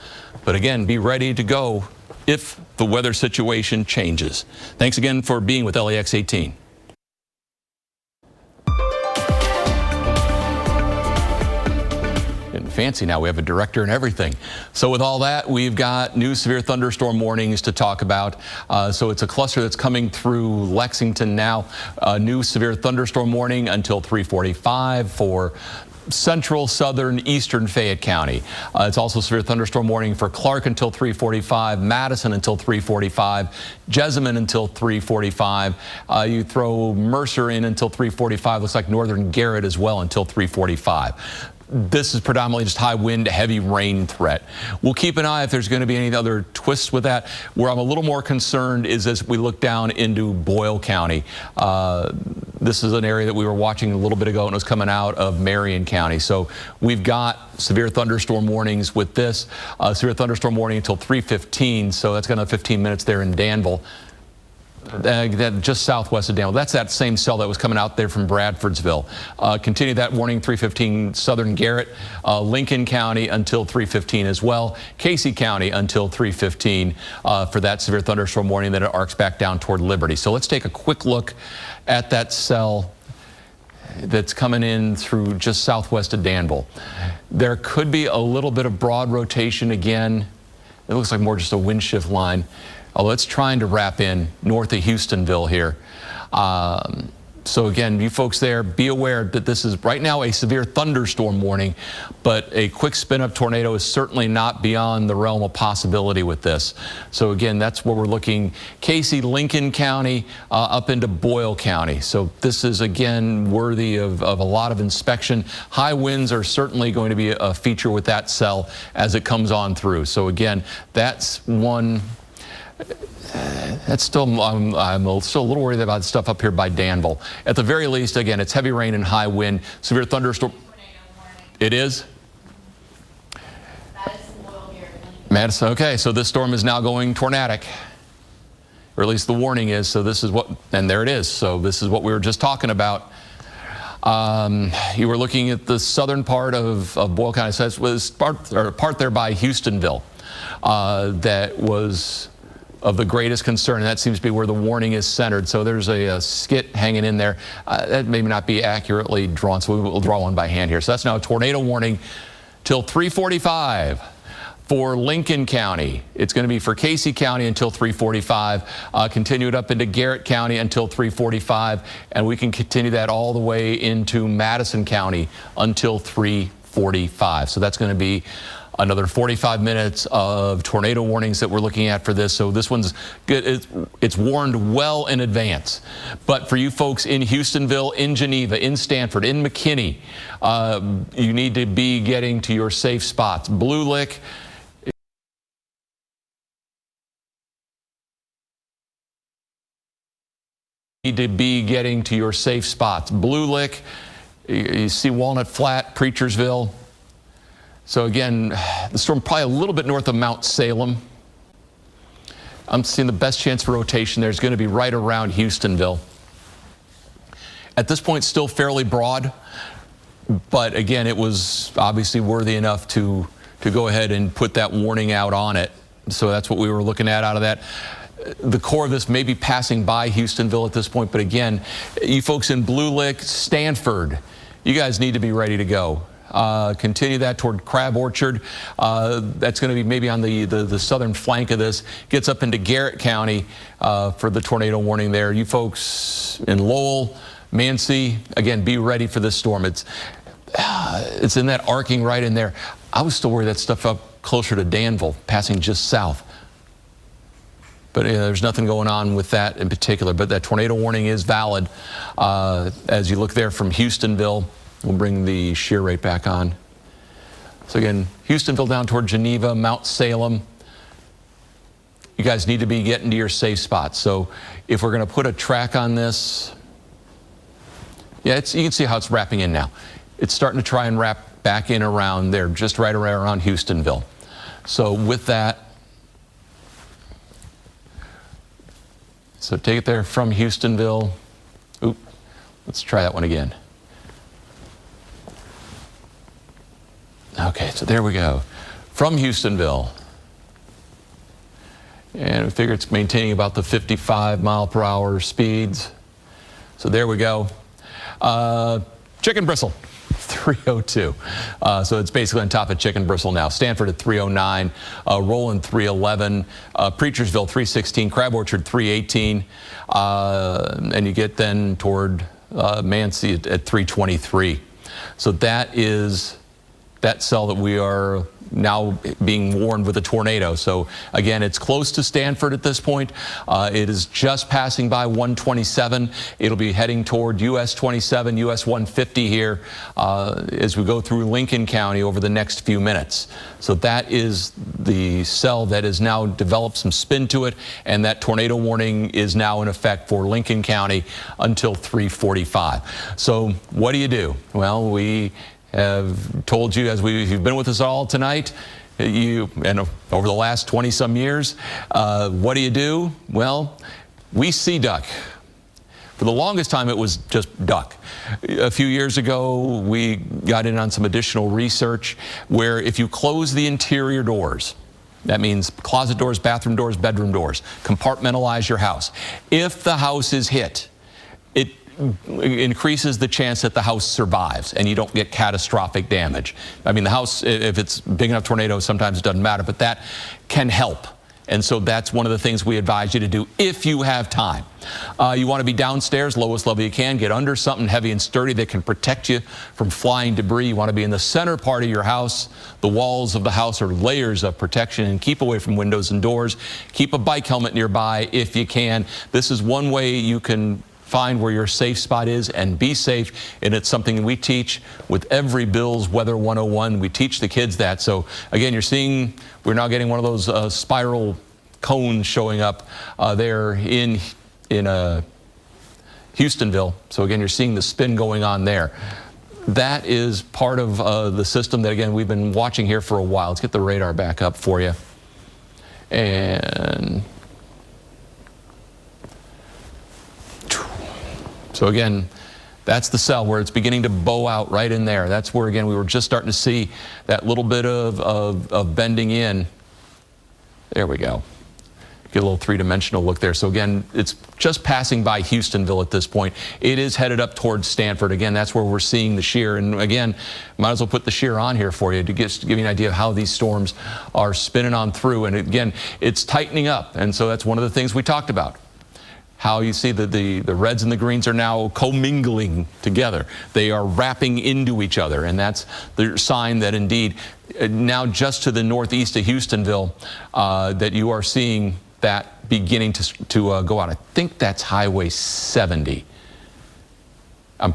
but again, be ready to go if the weather situation changes. Thanks again for being with LEX-18. Fancy now, we have a director and everything. So with all that, we've got new severe thunderstorm warnings to talk about. So it's a cluster that's coming through Lexington now. New severe thunderstorm warning until 3:45 for central, southern, eastern Fayette County. It's also severe thunderstorm warning for Clark until 3:45, Madison until 3:45, Jessamine until 3:45. You throw Mercer in until 3:45. Looks like northern Garrett as well until 3:45. This is predominantly just high wind, heavy rain threat. We'll keep an eye if there's going to be any other twists with that. Where I'm a little more concerned is as we look down into Boyle County. This is an area that we were watching a little bit ago, and it was coming out of Marion County. So we've got severe thunderstorm warnings with this. Severe thunderstorm warning until 3:15, so that's going to have 15 minutes there in Danville. Just southwest of Danville. That's that same cell that was coming out there from Bradfordsville. Continue that warning, 3:15 southern Garrett, Lincoln County until 3:15 as well, Casey County until 3:15 for that severe thunderstorm warning. Then it arcs back down toward Liberty. So let's take a quick look at that cell that's coming in through just southwest of Danville. There could be a little bit of broad rotation again. It looks like more just a wind shift line. Although it's trying to wrap in north of Houstonville here. So again, you folks there, be aware that this is right now a severe thunderstorm warning, but a quick spin-up tornado is certainly not beyond the realm of possibility with this. So again, that's where we're looking. Casey, Lincoln County, up into Boyle County. So this is again worthy of a lot of inspection. High winds are certainly going to be a feature with that cell as it comes on through. So again, that's one. That's still, I'm still a little worried about stuff up here by Danville. At the very least, again, it's heavy rain and high wind, severe thunderstorm. It is? Madison, okay, so this storm is now going tornadic, or at least the warning is. So this is what, and there it is. So this is what we were just talking about. You were looking at the southern part of Boyle County. So it was part there by Houstonville that was of the greatest concern, and that seems to be where the warning is centered. So there's a skit hanging in there. That may not be accurately drawn, so we will draw one by hand here. So that's now a tornado warning till 3:45 for Lincoln County. It's going to be for Casey County until 3:45. Continue it up into Garrett County until 3:45, and we can continue that all the way into Madison County until 3:45. So that's going to be another 45 minutes of tornado warnings that we're looking at for this. So this one's good. It's warned well in advance. But for you folks in Houstonville, in Geneva, in Stanford, in McKinney, you need to be getting to your safe spots. Blue Lick. Need to be getting to your safe spots. Blue Lick, you see Walnut Flat, Preachersville. So again, the storm probably a little bit north of Mount Salem. I'm seeing the best chance for rotation there is going to be right around Houstonville. At this point, still fairly broad, but again, it was obviously worthy enough to go ahead and put that warning out on it. So that's what we were looking at out of that. The core of this may be passing by Houstonville at this point, but again, you folks in Blue Lick, Stanford, you guys need to be ready to go. Continue that toward Crab Orchard. That's going to be maybe on the southern flank of this. Gets up into Garrett County for the tornado warning there. You folks in Lowell, Mancy, again, be ready for this storm. It's in that arcing right in there. I was still worried that stuff up closer to Danville, passing just south. But there's nothing going on with that in particular. But that tornado warning is valid as you look there from Houstonville. We'll bring the shear rate back on. So again, Houstonville down toward Geneva, Mount Salem. You guys need to be getting to your safe spots. So if we're going to put a track on this, Yeah, you can see how it's wrapping in now. It's starting to try and wrap back in around there, just right around Houstonville. So with that, so take it there from Houstonville. Oop, let's try that one again. Okay, so there we go. From Houstonville. And we figure it's maintaining about the 55 mile per hour speeds. So there we go. Chicken Bristle, 302. So it's basically on top of Chicken Bristle now. Stanford at 309, Roland 311, Preachersville 316, Crab Orchard 318, and you get then toward Mancy at 323. So that is that cell that we are now being warned with a tornado. So again, it's close to Stanford at this point. It is just passing by 127. It'll be heading toward US 27, US 150 here as we go through Lincoln County over the next few minutes. So that is the cell that has now developed some spin to it, and that tornado warning is now in effect for Lincoln County until 3:45. So what do? Well, we have told you, as you've been with us all tonight, and over the last 20-some years, what do? Well, we see duck. For the longest time, it was just duck. A few years ago, we got in on some additional research where if you close the interior doors, that means closet doors, bathroom doors, bedroom doors, compartmentalize your house. If the house is hit, it increases the chance that the house survives and you don't get catastrophic damage. I mean, the house, if it's big enough tornado, sometimes it doesn't matter, but that can help. And so that's one of the things we advise you to do if you have time. You want to be downstairs, lowest level you can. Get under something heavy and sturdy that can protect you from flying debris. You want to be in the center part of your house. The walls of the house are layers of protection, and keep away from windows and doors. Keep a bike helmet nearby if you can. This is one way you can find where your safe spot is and be safe, and it's something we teach with every Bill's Weather 101. We teach the kids that. So again, you're seeing we're now getting one of those spiral cones showing up there in Houstonville. So again, you're seeing the spin going on there. That is part of the system that, again, we've been watching here for a while. Let's get the radar back up for you. And so again, that's the cell where it's beginning to bow out right in there. That's where, again, we were just starting to see that little bit of bending in. There we go. Get a little three-dimensional look there. So again, it's just passing by Houstonville at this point. It is headed up towards Stanford. Again, that's where we're seeing the shear. And again, might as well put the shear on here for you to give you an idea of how these storms are spinning on through. And again, it's tightening up. And so that's one of the things we talked about. How you see that the reds and the greens are now commingling together. They are wrapping into each other, and that's the sign that indeed now just to the northeast of Houstonville that you are seeing that beginning to go out. I think that's Highway 70. I'm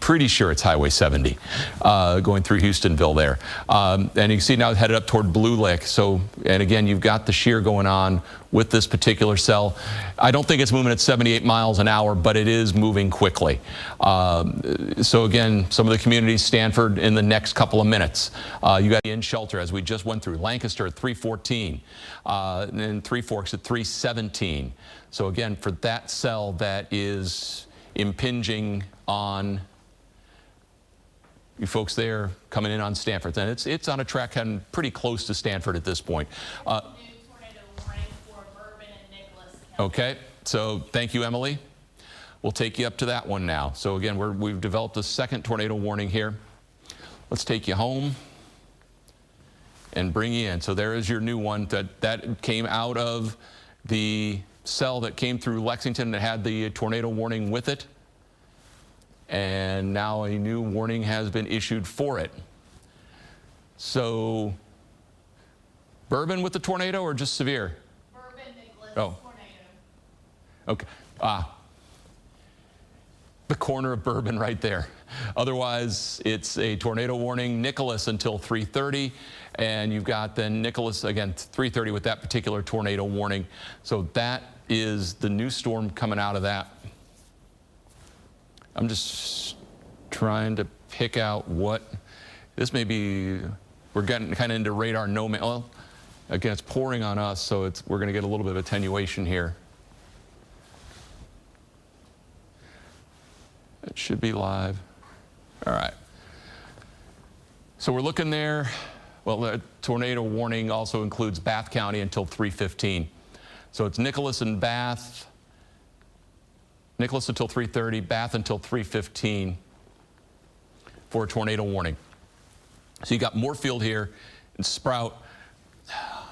pretty sure it's Highway 70 going through Houstonville there. And you can see now it's headed up toward Blue Lick. So, and again, you've got the shear going on with this particular cell. I don't think it's moving at 78 miles an hour, but it is moving quickly. So again, some of the communities, Stanford in the next couple of minutes. You got in shelter as we just went through. Lancaster at 314, and then Three Forks at 317. So again, for that cell that is impinging on you folks there coming in on Stanford, then it's on a track heading pretty close to Stanford at this point. New tornado warning for Bourbon and Nicholas County. Okay, so thank you, Emily. We'll take you up to that one now. So again, we've developed a second tornado warning here. Let's take you home and bring you in. So there is your new one that came out of the cell that came through Lexington that had the tornado warning with it. And now a new warning has been issued for it. So, Bourbon with the tornado or just severe? Bourbon, Nicholas, Oh. tornado. Okay. The corner of Bourbon right there. Otherwise, it's a tornado warning, Nicholas until 3:30, and you've got then Nicholas again 3:30 with that particular tornado warning. So that is the new storm coming out of that. I'm just trying to pick out what this may be. We're getting kind of into radar no man. Well, again, it's pouring on us, so we're going to get a little bit of attenuation here. It should be live. All right. So we're looking there. Well, the tornado warning also includes Bath County until 3:15. So it's Nicholas and Bath. Nicholas until 3:30, Bath until 3:15 for a tornado warning. So you got Moorfield here and Sprout. I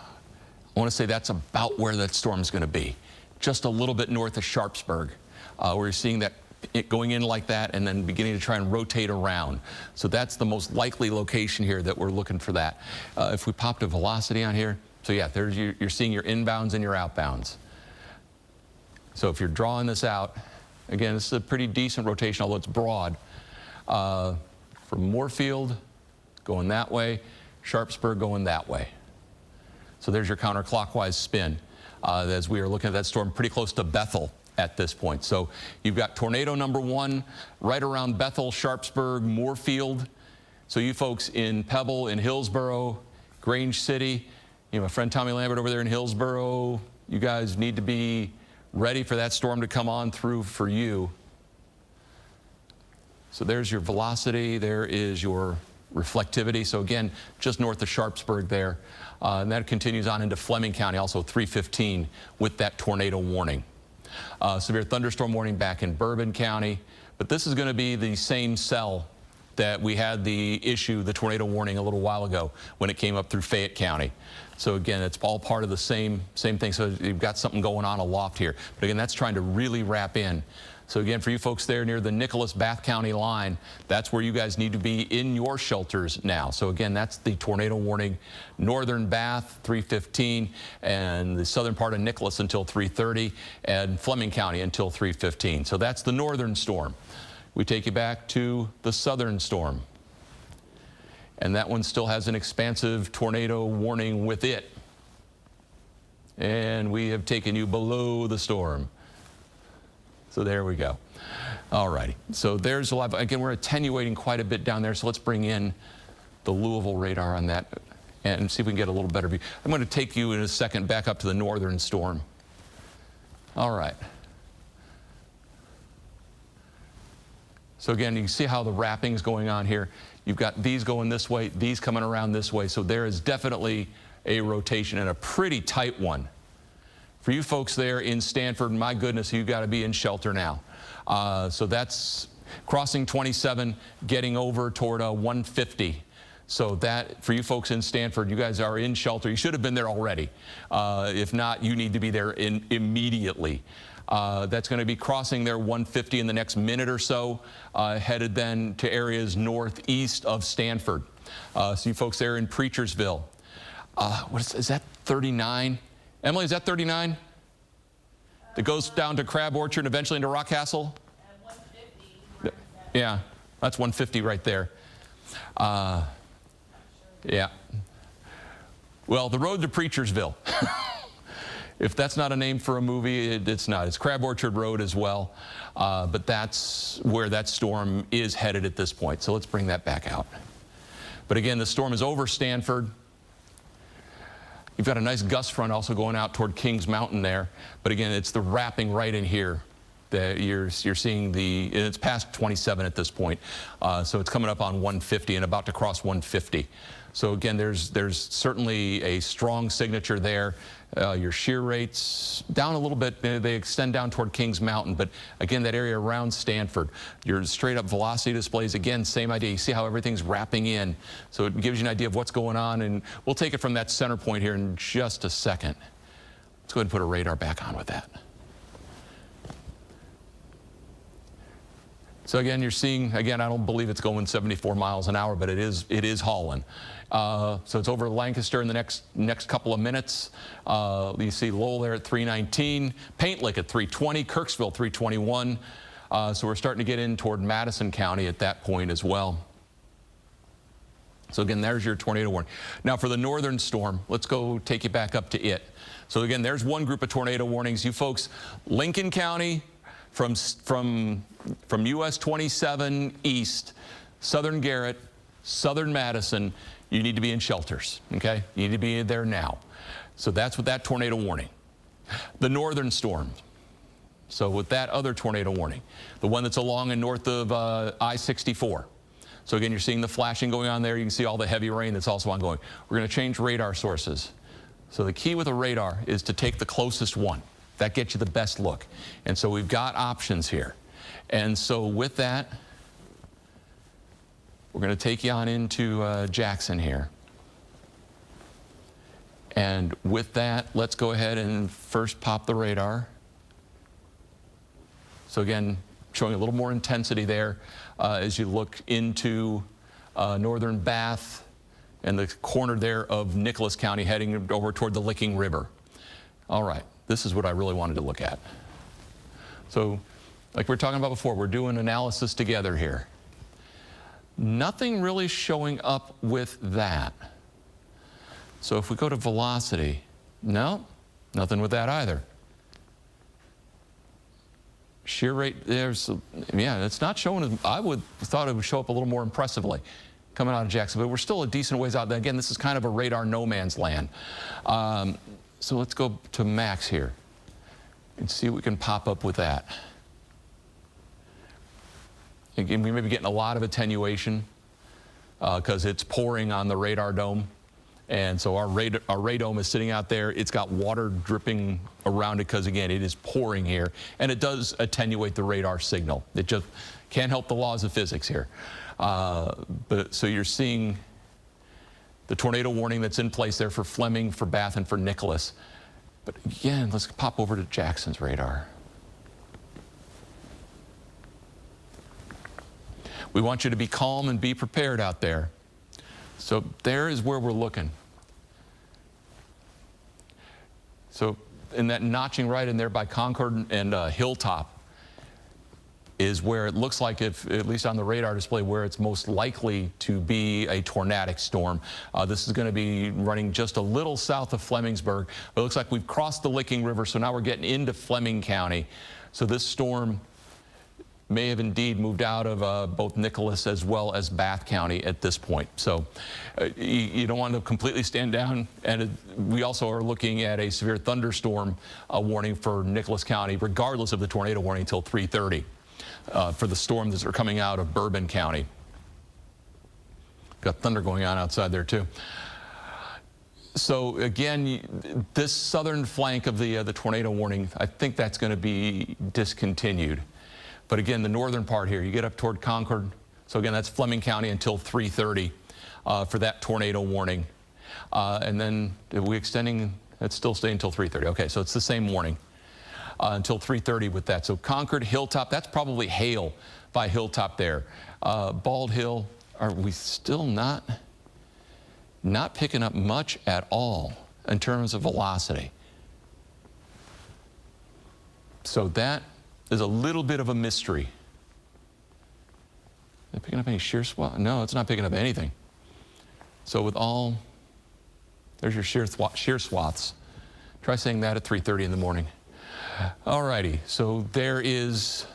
want to say that's about where that storm is going to be, just a little bit north of Sharpsburg, where you're seeing that it going in like that and then beginning to try and rotate around. So that's the most likely location here that we're looking for that. If we popped a velocity on here, so yeah, there's you're seeing your inbounds and your outbounds. So if you're drawing this out, again, this is a pretty decent rotation, although it's broad. From Moorfield going that way, Sharpsburg going that way. So there's your counterclockwise spin as we are looking at that storm pretty close to Bethel at this point. So you've got tornado number 1 right around Bethel, Sharpsburg, Moorfield. So you folks in Pebble, in Hillsborough, Grange City, you know, my friend Tommy Lambert over there in Hillsborough, you guys need to be ready for that storm to come on through for you. So there's your velocity, there is your reflectivity. So again, just north of Sharpsburg there. And that continues on into Fleming County, also 3:15 with that tornado warning. Severe thunderstorm warning back in Bourbon County. But this is going to be the same cell that we had the tornado warning a little while ago when it came up through Fayette County. So again, it's all part of the same thing. So you've got something going on aloft here. But again, that's trying to really wrap in. So again, for you folks there near the Nicholas-Bath County line, that's where you guys need to be in your shelters now. So again, that's the tornado warning. Northern Bath, 3:15, and the southern part of Nicholas until 3:30, and Fleming County until 3:15. So that's the northern storm. We take you back to the southern storm. And that one still has an expansive tornado warning with it. And we have taken you below the storm. So there we go. All righty. So there's a lot. Again, we're attenuating quite a bit down there. So let's bring in the Louisville radar on that and see if we can get a little better view. I'm going to take you in a second back up to the northern storm. All right. So again, you can see how the wrapping is going on here. You've got these going this way, these coming around this way. So there is definitely a rotation, and a pretty tight one. For you folks there in Stanford, my goodness, you've got to be in shelter now. So that's crossing 27, getting over toward 150. So that, for you folks in Stanford, you guys are in shelter. You should have been there already. If not, you need to be there immediately. That's going to be crossing there 150 in the next minute or so, headed then to areas northeast of Stanford. So you folks there in Preachersville. Is that 39? Emily, is that 39? That goes down to Crab Orchard and eventually into Rockcastle? 150. Yeah, that's 150 right there. Yeah. Well, the road to Preachersville. If that's not a name for a movie, it's not. It's Crab Orchard Road as well. But that's where that storm is headed at this point. So let's bring that back out. But again, the storm is over Stanford. You've got a nice gust front also going out toward Kings Mountain there. But again, it's the wrapping right in here that you're seeing it's past 27 at this point. So it's coming up on 150 and about to cross 150. So again, there's certainly a strong signature there. Your shear rates down a little bit. They extend down toward Kings Mountain. But again, that area around Stanford, your straight up velocity displays, again, same idea. You see how everything's wrapping in. So it gives you an idea of what's going on. And we'll take it from that center point here in just a second. Let's go ahead and put a radar back on with that. So again, you're seeing, again, I don't believe it's going 74 miles an hour, but it is hauling. So it's over Lancaster in the next couple of minutes. You see Lowell there at 319, Paint Lick at 320, Kirksville 321. So we're starting to get in toward Madison County at that point as well. So again, there's your tornado warning. Now for the northern storm, let's go take you back up to it. So again, there's one group of tornado warnings. You folks, Lincoln County, from US 27 east, southern Garrett, southern Madison, you need to be in shelters, okay? You need to be there now. So that's with that tornado warning. The northern storm. So with that other tornado warning, the one that's along and north of I-64. So again, you're seeing the flashing going on there. You can see all the heavy rain that's also ongoing. We're going to change radar sources. So the key with a radar is to take the closest one. That gets you the best look. And so we've got options here. And so with that, we're going to take you on into Jackson here. And with that, let's go ahead and first pop the radar. So again, showing a little more intensity there as you look into northern Bath and the corner there of Nicholas County heading over toward the Licking River. All right, this is what I really wanted to look at. So like we were talking about before, we're doing analysis together here. Nothing really showing up with that. So if we go to velocity, no, nothing with that either. Shear rate, yeah, it's not showing. I would thought it would show up a little more impressively coming out of Jackson, but we're still a decent ways out. Again, this is kind of a radar no man's land. So let's go to max here and see what we can pop up with that. Again, we may be getting a lot of attenuation because it's pouring on the radar dome. And so our radome is sitting out there. It's got water dripping around it because, again, it is pouring here. And it does attenuate the radar signal. It just can't help the laws of physics here. But so you're seeing the tornado warning that's in place there for Fleming, for Bath, and for Nicholas. But again, let's pop over to Jackson's radar. We want you to be calm and be prepared out there. So there is where we're looking. So in that notching right in there by Concord and Hilltop is where it looks like, if at least on the radar display, where it's most likely to be a tornadic storm. This is going to be running just a little south of Flemingsburg. But it looks like we've crossed the Licking River, so now we're getting into Fleming County. So this storm may have indeed moved out of both Nicholas as well as Bath County at this point. So you don't want to completely stand down. And we also are looking at a severe thunderstorm warning for Nicholas County, regardless of the tornado warning, until 3:30 for the storms that are coming out of Bourbon County. Got thunder going on outside there too. So again, this southern flank of the tornado warning, I think that's going to be discontinued. But again, the northern part here, you get up toward Concord. So again, that's Fleming County until 3:30 for that tornado warning. And then are we extending, it's still staying until 3:30. Okay, so it's the same warning until 3:30 with that. So Concord, Hilltop, that's probably hail by Hilltop there. Bald Hill, are we still not picking up much at all in terms of velocity? So that is a little bit of a mystery. Is it picking up any shear swath? No, it's not picking up anything. So with all, there's your shear swaths. Try saying that at 3:30 in the morning. All righty, so there is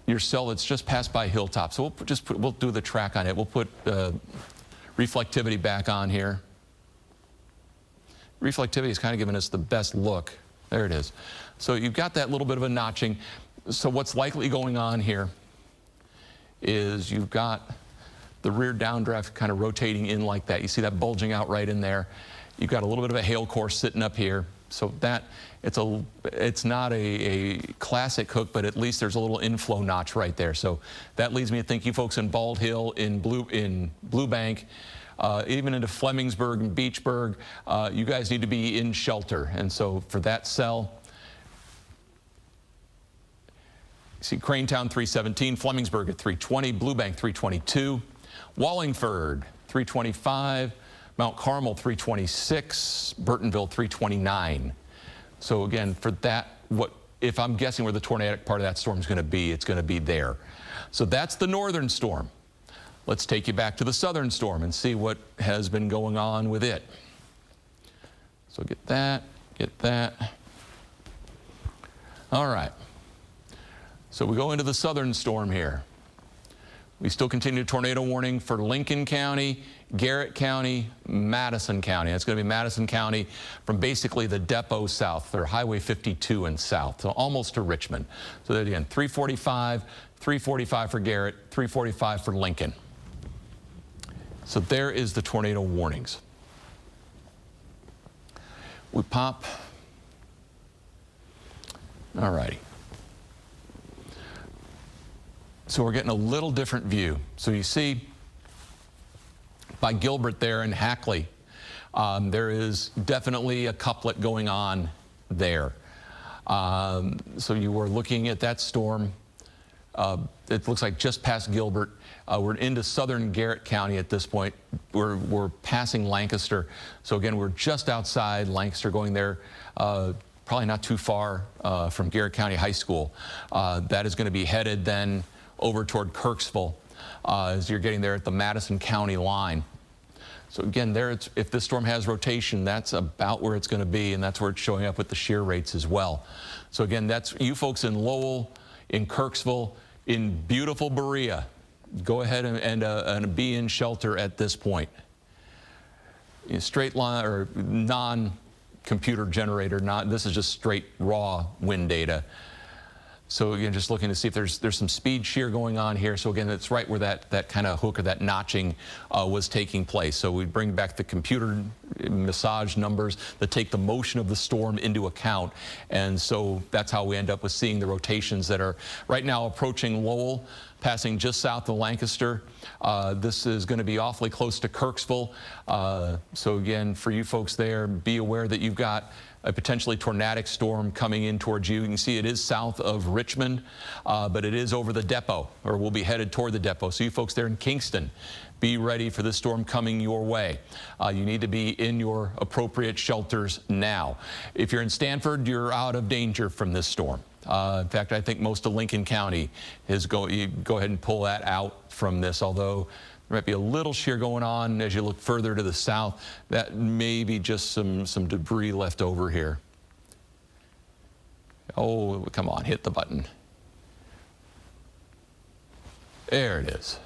your cell that's just passed by Hilltop. So we'll do the track on it. We'll put reflectivity back on here. Reflectivity is kind of giving us the best look. There it is. So you've got that little bit of a notching. So what's likely going on here is you've got the rear downdraft kind of rotating in like that. You see that bulging out right in there. You've got a little bit of a hail core sitting up here. So that it's not a classic hook, but at least there's a little inflow notch right there. So that leads me to think you folks in Bald Hill, in Blue Bank, even into Flemingsburg and Beachburg, you guys need to be in shelter. And so for that cell, you see Cranetown 317, Flemingsburg at 320, Blue Bank 322, Wallingford 325, Mount Carmel 326, Burtonville 329. So again, for that, if I'm guessing where the tornadic part of that storm is going to be, it's going to be there. So that's the northern storm. Let's take you back to the southern storm and see what has been going on with it. So get that. All right. So we go into the southern storm here. We still continue tornado warning for Lincoln County, Garrett County, Madison County. That's going to be Madison County from basically the depot south, or Highway 52 and south, so almost to Richmond. So there again, 345, 345 for Garrett, 345 for Lincoln. So there is the tornado warnings. We pop. All righty. So we're getting a little different view. So you see by Gilbert there in Hackley, there is definitely a couplet going on there. So you were looking at that storm. It looks like just past Gilbert. We're into southern Garrett County at this point. We're passing Lancaster. So again, we're just outside Lancaster, going there. Probably not too far from Garrett County High School. That is going to be headed then over toward Kirksville as you're getting there at the Madison County line. So again, there, if this storm has rotation, that's about where it's going to be, and that's where it's showing up with the shear rates as well. So again, that's you folks in Lowell, in Kirksville, in beautiful Berea. Go ahead and be in shelter at this point. Straight line or non-computer generator, this is just straight raw wind data. So again, just looking to see if there's some speed shear going on here. So again, it's right where that kind of hook or that notching was taking place. So we bring back the computer massage numbers that take the motion of the storm into account. And so that's how we end up with seeing the rotations that are right now approaching Lowell, passing just south of Lancaster. This is going to be awfully close to Kirksville. So again, for you folks there, be aware that you've got a potentially tornadic storm coming in towards you. You can see it is south of Richmond, but it is over the depot, or will be headed toward the depot. So you folks there in Kingston, be ready for this storm coming your way. You need to be in your appropriate shelters now. If you're in Stanford, you're out of danger from this storm. In fact, I think most of Lincoln County is you go ahead and pull that out from this, although there might be a little shear going on as you look further to the south. That may be just some debris left over here. Oh, come on, hit the button. There it is.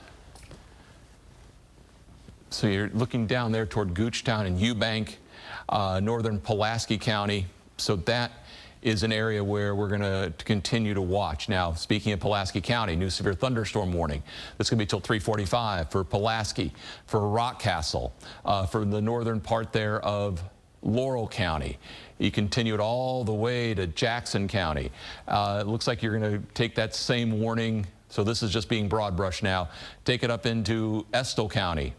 So you're looking down there toward Goochtown and Eubank, northern Pulaski County. So that is an area where we're going to continue to watch. Now, speaking of Pulaski County, new severe thunderstorm warning. That's going to be till 3:45 for Pulaski, for Rockcastle, for the northern part there of Laurel County. You continue it all the way to Jackson County. It looks like you're going to take that same warning. So this is just being broad brush now. Take it up into Estill County.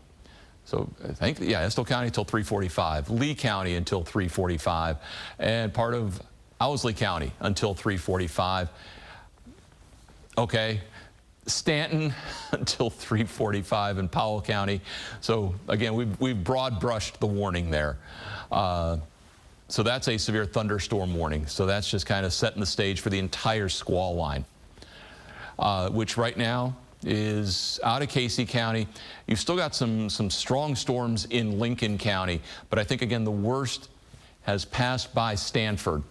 So I think, yeah, Estill County until 3:45, Lee County until 3:45, and part of Owsley County until 3:45. Okay, Stanton until 3:45 in Powell County. So again, we've broad brushed the warning there. So that's a severe thunderstorm warning. So that's just kind of setting the stage for the entire squall line, which right now is out of Casey County. You've still got some strong storms in Lincoln County, but I think again the worst has passed by Stanford.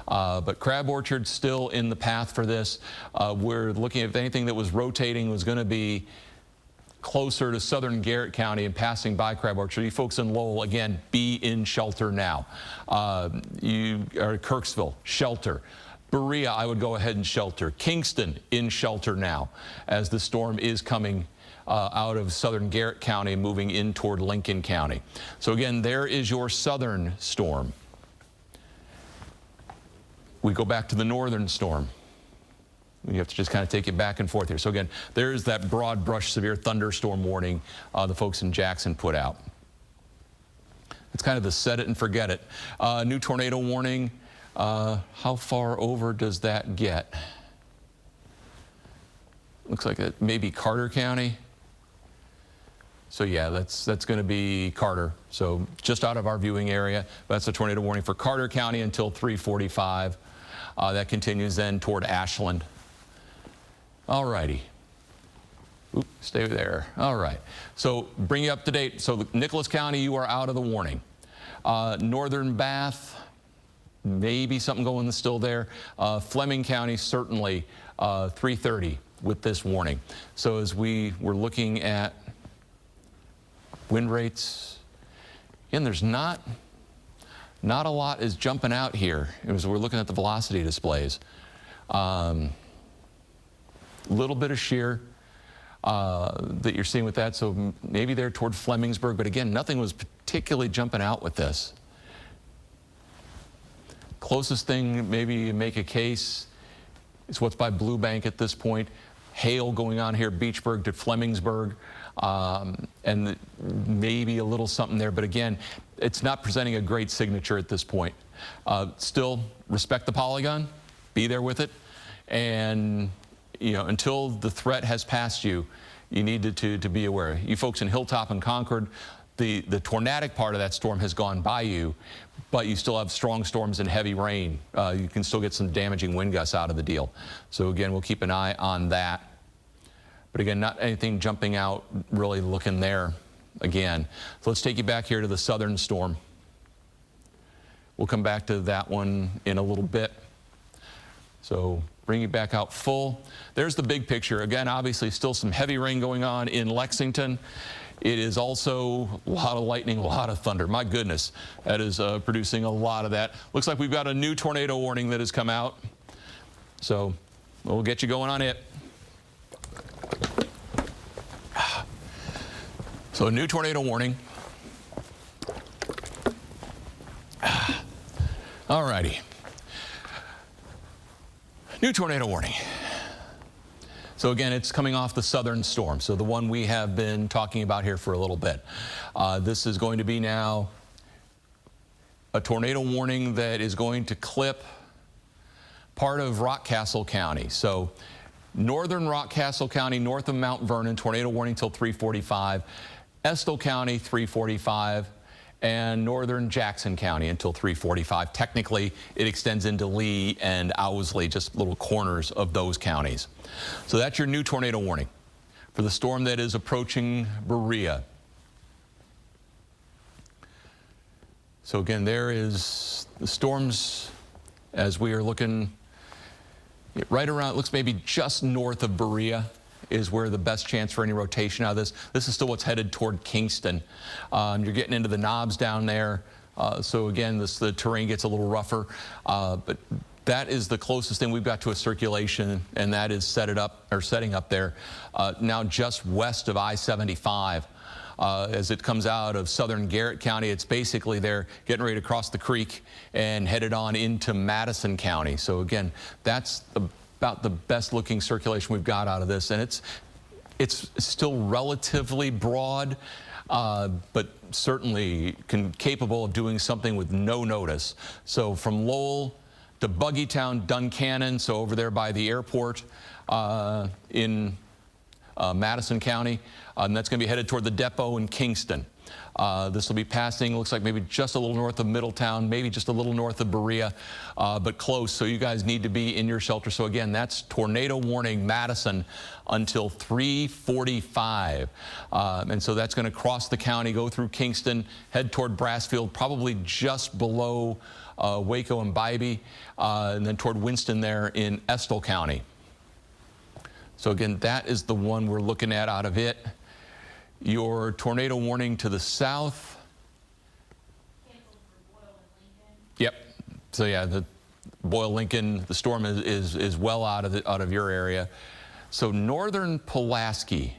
But Crab Orchard still in the path for this. We're looking at if anything that was rotating was going to be closer to southern Garrett County and passing by Crab Orchard. You folks in Lowell, again, be in shelter now. You are Kirksville, shelter. Berea, I would go ahead and shelter. Kingston, in shelter now, as the storm is coming out of southern Garrett County, moving in toward Lincoln County. So again, there is your southern storm. We go back to the northern storm. We have to just kind of take it back and forth here. So again, there's that broad brush severe thunderstorm warning the folks in Jackson put out. It's kind of the set it and forget it. New tornado warning. How far over does that get? Looks like it may be Carter County. So yeah, that's going to be Carter. So just out of our viewing area. That's a tornado warning for Carter County until 3:45. That continues then toward Ashland. All righty. Oop, stay there. All right. So bring you up to date. So Nicholas County, you are out of the warning. Northern Bath, maybe something going still there. Fleming County certainly 3:30 with this warning. So as we were looking at wind rates, again, there's not a lot is jumping out here as we're looking at the velocity displays. Little bit of shear that you're seeing with that, so maybe there toward Flemingsburg, but again, nothing was particularly jumping out with this. Closest thing, maybe you make a case, is what's by Blue Bank at this point. Hail going on here, Beachburg to Flemingsburg, and maybe a little something there, but again, it's not presenting a great signature at this point. Still, respect the polygon, be there with it, and you know, until the threat has passed you, you need to be aware. You folks in Hilltop and Concord, the tornadic part of that storm has gone by you, but you still have strong storms and heavy rain. You can still get some damaging wind gusts out of the deal. So again, we'll keep an eye on that. But again, not anything jumping out really looking there again. So let's take you back here to the southern storm. We'll come back to that one in a little bit. So bring you back out full. There's the big picture. Again, obviously still some heavy rain going on in Lexington. It is also a lot of lightning, a lot of thunder. My goodness, that is producing a lot of that. Looks like we've got a new tornado warning that has come out. So we'll get you going on it. So a new tornado warning. All righty. New tornado warning. So again, it's coming off the southern storm, so the one we have been talking about here for a little bit. This is going to be now a tornado warning that is going to clip part of Rockcastle County. So northern Rockcastle County, north of Mount Vernon, tornado warning till 3:45. Estill County, 3:45. And northern Jackson County until 3:45. Technically, it extends into Lee and Owsley, just little corners of those counties. So that's your new tornado warning for the storm that is approaching Berea. So again, there is the storms as we are looking right around, it looks maybe just north of Berea is where the best chance for any rotation out of this. This is still what's headed toward Kingston. You're getting into the knobs down there. So again, the terrain gets a little rougher, but that is the closest thing we've got to a circulation, and that is setting up there now just west of I-75. As it comes out of southern Garrett County, it's basically they're getting ready to cross the creek and headed on into Madison County. So again, that's about the best looking circulation we've got out of this, and it's still relatively broad, but certainly capable of doing something with no notice. So from Lowell to Buggytown, Duncannon, so over there by the airport in Madison County, and that's going to be headed toward the depot in Kingston. This will be passing, looks like maybe just a little north of Middletown, maybe just a little north of Berea, but close. So you guys need to be in your shelter. So again, that's tornado warning Madison until 3:45. And so that's going to cross the county, go through Kingston, head toward Brassfield, probably just below Waco and Bybee, and then toward Winston there in Estill County. So again, that is the one we're looking at out of it. Your tornado warning to the south. Canceled for Boyle and Lincoln. Yep. So yeah, the Boyle Lincoln, the storm is well out of your area. So northern Pulaski.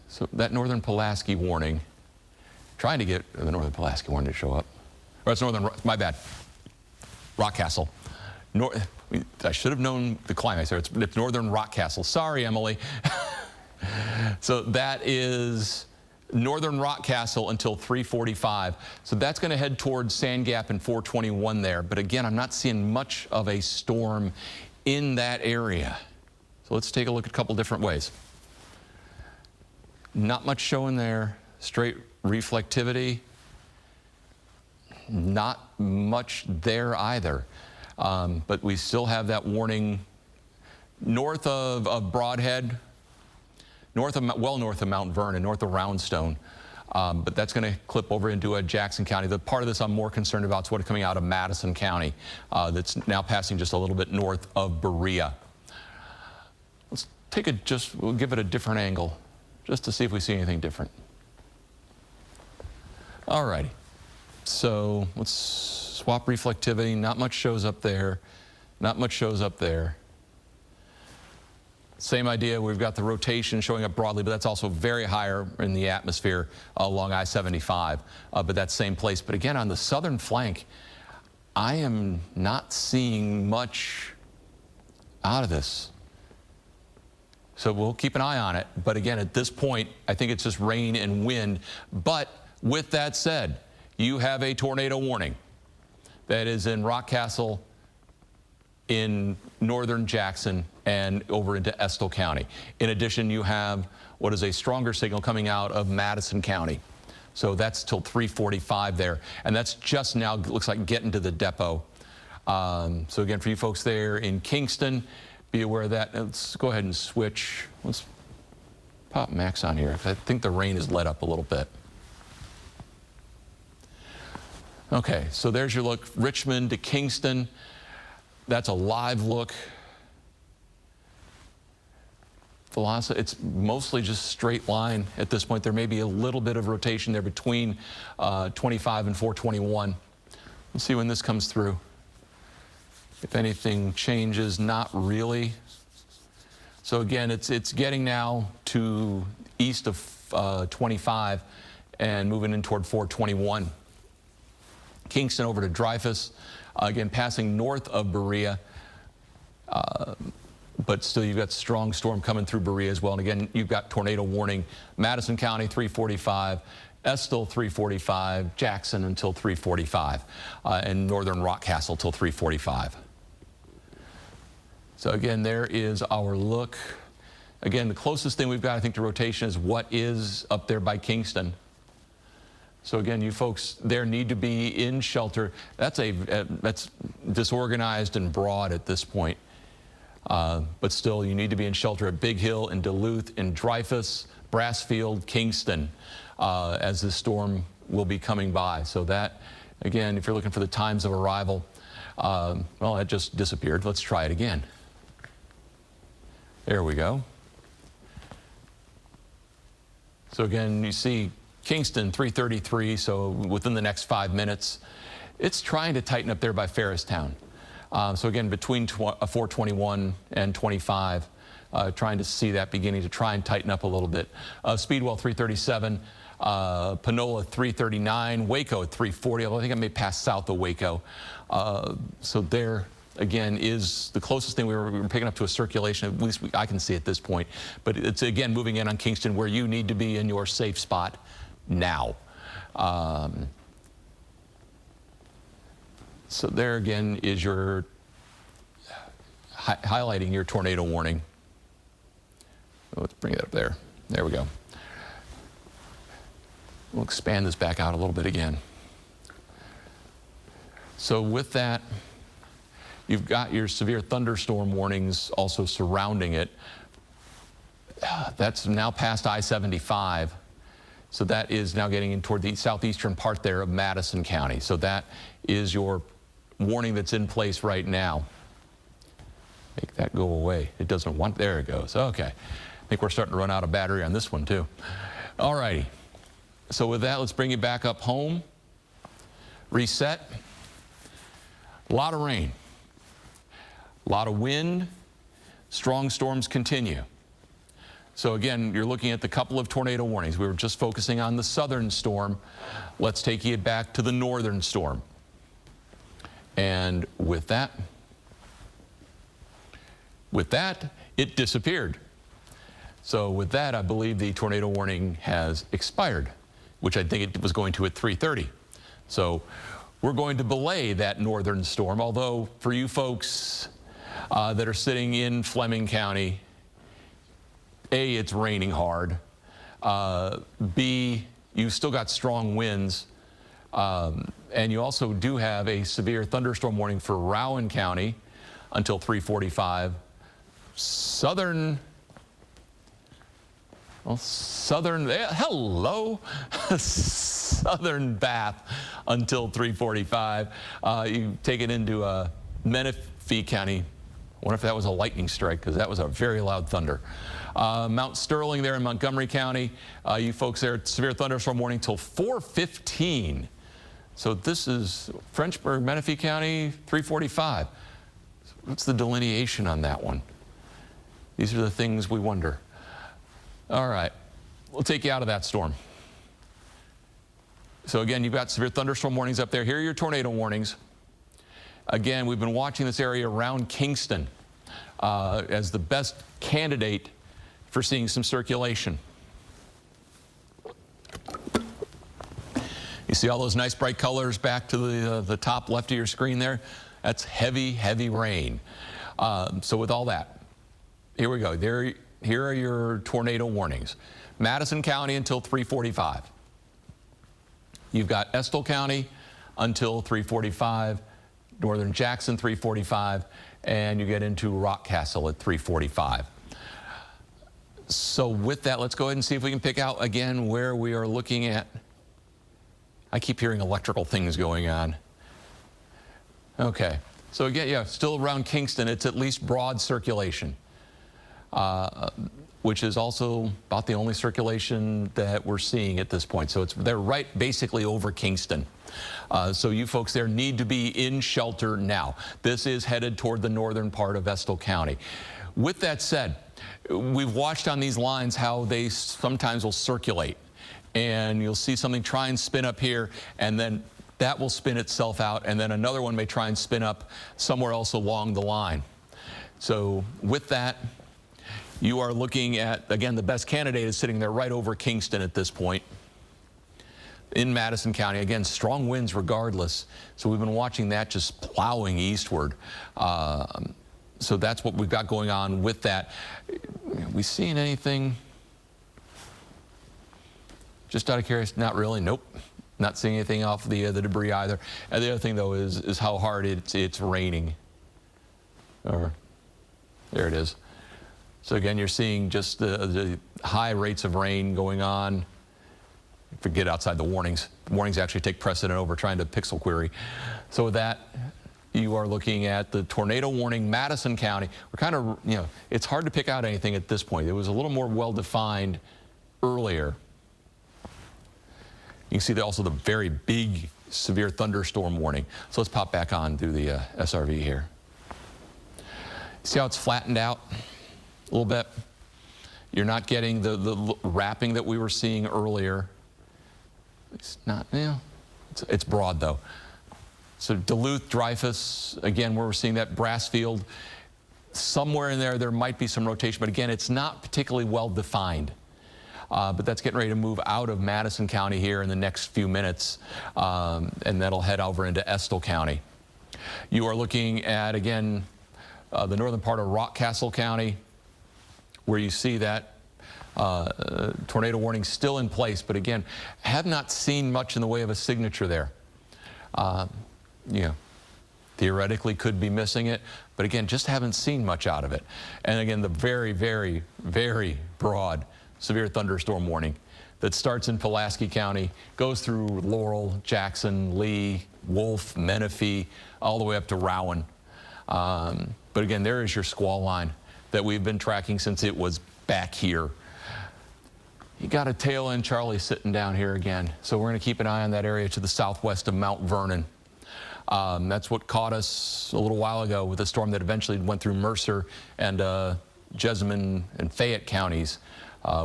So that northern Pulaski warning. Trying to get the northern Pulaski warning to show up. Or it's northern. My bad. Rockcastle. I should have known the climax there. It's northern Rockcastle. Sorry, Emily. So that is northern Rockcastle until 3:45. So that's going to head towards Sand Gap and 421 there. But again, I'm not seeing much of a storm in that area. So let's take a look at a couple different ways. Not much showing there. Straight reflectivity. Not much there either. But we still have that warning north of Broadhead, well north of Mount Vernon, north of Roundstone. but that's going to clip over into Jackson County. The part of this I'm more concerned about is what's coming out of Madison County that's now passing just a little bit north of Berea. Let's take we'll give it a different angle just to see if we see anything different. All righty, so let's swap reflectivity. Not much shows up there. Not much shows up there. Same idea, we've got the rotation showing up broadly, but that's also very higher in the atmosphere along I-75, but that same place. But again, on the southern flank, I am not seeing much out of this. So we'll keep an eye on it. But again, at this point, I think it's just rain and wind. But with that said, you have a tornado warning that is in Rockcastle, in northern Jackson, and over into Estill County. In addition, you have what is a stronger signal coming out of Madison County. So that's till 3:45 there. And that's just now, looks like, getting to the depot. So again, for you folks there in Kingston, be aware of that. Let's go ahead and switch. Let's pop Max on here. I think the rain has let up a little bit. Okay, so there's your look, Richmond to Kingston. That's a live look. Velocity, it's mostly just straight line at this point. There may be a little bit of rotation there between 25 and 421. Let's see when this comes through. If anything changes, not really. So again, it's getting now to east of 25 and moving in toward 421. Kingston over to Dreyfus, again passing north of Berea. But still, you've got strong storm coming through Berea as well. And again, you've got tornado warning. Madison County, 3:45. Estill, 3:45. Jackson until 3:45. And northern Rockcastle till 3:45. So again, there is our look. Again, the closest thing we've got, I think, to rotation is what is up there by Kingston. So again, you folks there need to be in shelter. That's disorganized and broad at this point. But still, you need to be in shelter at Big Hill, in Duluth, in Dreyfus, Brassfield, Kingston, as this storm will be coming by. So that, again, if you're looking for the times of arrival, well, that just disappeared. Let's try it again. There we go. So again, you see Kingston, 3:33, so within the next 5 minutes. It's trying to tighten up there by Ferristown. So again, between 421 and 25, trying to see that beginning to try and tighten up a little bit. Speedwell 337, Panola 339, Waco at 340, although I think I may pass south of Waco. So there, again, is the closest thing we were picking up to a circulation, at least I can see at this point. But it's, again, moving in on Kingston, where you need to be in your safe spot now. So there again is your highlighting your tornado warning. Let's bring it up there. There we go. We'll expand this back out a little bit again. So with that, you've got your severe thunderstorm warnings also surrounding it. That's now past I-75. So that is now getting in toward the southeastern part there of Madison County. So that is your warning that's in place right now. Make that go away. It doesn't want, there it goes. Okay. I think we're starting to run out of battery on this one too. All righty. So with that, let's bring you back up home. Reset. A lot of rain. A lot of wind. Strong storms continue. So again, you're looking at the couple of tornado warnings. We were just focusing on the southern storm. Let's take you back to the northern storm. And with that, it disappeared. So with that, I believe the tornado warning has expired, which I think it was going to at 3:30. So we're going to belay that northern storm, although for you folks that are sitting in Fleming County, A, it's raining hard. B, you've still got strong winds. And you also do have a severe thunderstorm warning for Rowan County until 3:45. Southern, hello. southern Bath until 3:45. You take it into Menifee County. I wonder if that was a lightning strike, because that was a very loud thunder. Mount Sterling there in Montgomery County. You folks there, severe thunderstorm warning till 4:15. So this is Frenchburg, Menifee County, 3:45. What's the delineation on that one? These are the things we wonder. All right, we'll take you out of that storm. So again, you've got severe thunderstorm warnings up there. Here are your tornado warnings. Again, we've been watching this area around Kingston as the best candidate for seeing some circulation. You see all those nice bright colors back to the top left of your screen there? That's heavy, heavy rain. So with all that, here we go. Here are your tornado warnings. Madison County until 3:45. You've got Estill County until 3:45, Northern Jackson 3:45, and you get into Rockcastle at 3:45. So with that, let's go ahead and see if we can pick out again where we are looking at. I keep hearing electrical things going on. Okay, so again, yeah, still around Kingston, it's at least broad circulation, which is also about the only circulation that we're seeing at this point. So they're right basically over Kingston. So you folks there need to be in shelter now. This is headed toward the northern part of Estill County. With that said, we've watched on these lines how they sometimes will circulate. And you'll see something try and spin up here, and then that will spin itself out, and then another one may try and spin up somewhere else along the line. So with that, you are looking at, again, the best candidate is sitting there right over Kingston at this point in Madison County. Again, strong winds regardless. So we've been watching that just plowing eastward. So that's what we've got going on with that. We seeing anything? Just out of curiosity, not really. Nope. Not seeing anything off the debris either. And the other thing, though, is how hard it's raining. There it is. So again, you're seeing just the high rates of rain going on. Forget outside the warnings. Warnings actually take precedent over trying to pixel query. So with that, you are looking at the tornado warning, Madison County. We're kind of, it's hard to pick out anything at this point. It was a little more well-defined earlier. You can see also the very big severe thunderstorm warning. So let's pop back on through the SRV here. See how it's flattened out a little bit? You're not getting the wrapping that we were seeing earlier. It's not, it's broad though. So Duluth, Dreyfus, again, where we're seeing that Brassfield, somewhere in there might be some rotation, but again, it's not particularly well defined. But that's getting ready to move out of Madison County here in the next few minutes, and that'll head over into Estill County. You are looking at, again, the northern part of Rockcastle County, where you see that tornado warning still in place, but again, have not seen much in the way of a signature there. Theoretically could be missing it, but again, just haven't seen much out of it. And again, the very, very, very broad severe thunderstorm warning that starts in Pulaski County, goes through Laurel, Jackson, Lee, Wolf, Menifee, all the way up to Rowan. But again, there is your squall line that we've been tracking since it was back here. You got a tail end Charlie sitting down here again. So we're going to keep an eye on that area to the southwest of Mount Vernon. That's what caught us a little while ago with a storm that eventually went through Mercer and Jessamine and Fayette counties.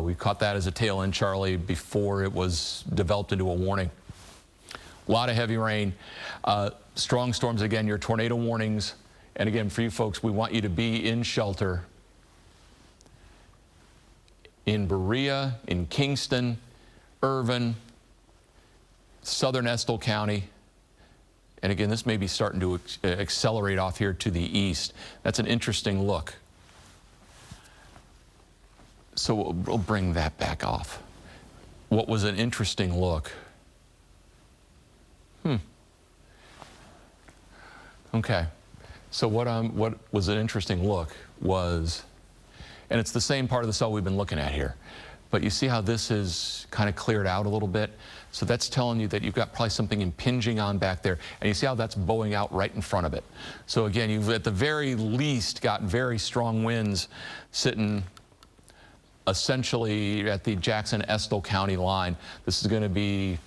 We caught that as a tail end Charlie before it was developed into a warning. A lot of heavy rain, strong storms. Again, your tornado warnings. And again, for you folks, we want you to be in shelter in Berea, in Kingston, Irvin, southern Estill County. And again, this may be starting to accelerate off here to the east. That's an interesting look. So we'll bring that back off. What was an interesting look? Okay. So what was an interesting look was, and it's the same part of the cell we've been looking at here. But you see how this is kind of cleared out a little bit? So that's telling you that you've got probably something impinging on back there. And you see how that's bowing out right in front of it. So again, you've at the very least got very strong winds sitting essentially at the Jackson-Estill County line. This is going to be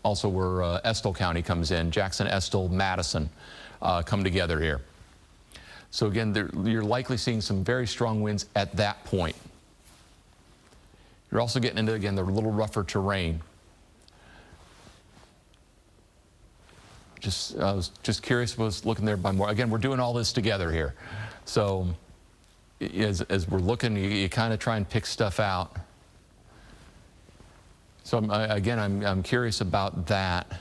also where Estill County comes in. Jackson, Estill, Madison come together here. So again, you're likely seeing some very strong winds at that point. You're also getting into, again, the little rougher terrain. I was just curious, I was looking there by more. Again, we're doing all this together here. So as we're looking, you kind of try and pick stuff out. So I'm curious about that.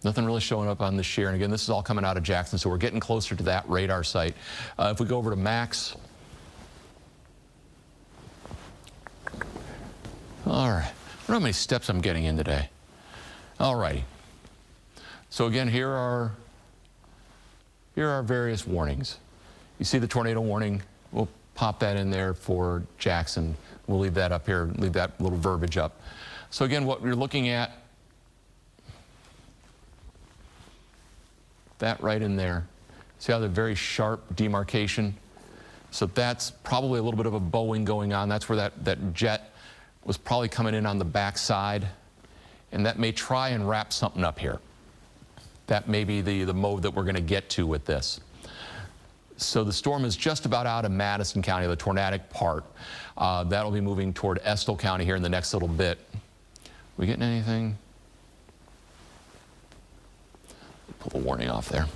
Nothing really showing up on the shear. And again, this is all coming out of Jackson, so we're getting closer to that radar site. If we go over to Max. All right. I don't know how many steps I'm getting in today. All righty. So again, here are various warnings. You see the tornado warning. We'll pop that in there for Jackson. We'll leave that up here, leave that little verbiage up. So again, what you're looking at, that right in there. See how the very sharp demarcation? So that's probably a little bit of a bowing going on. That's where that jet was probably coming in on the back side. And that may try and wrap something up here. That may be the mode that we're going to get to with this. So the storm is just about out of Madison County, the tornadic part. That'll be moving toward Estill County here in the next little bit. We getting anything? Pull the warning off there.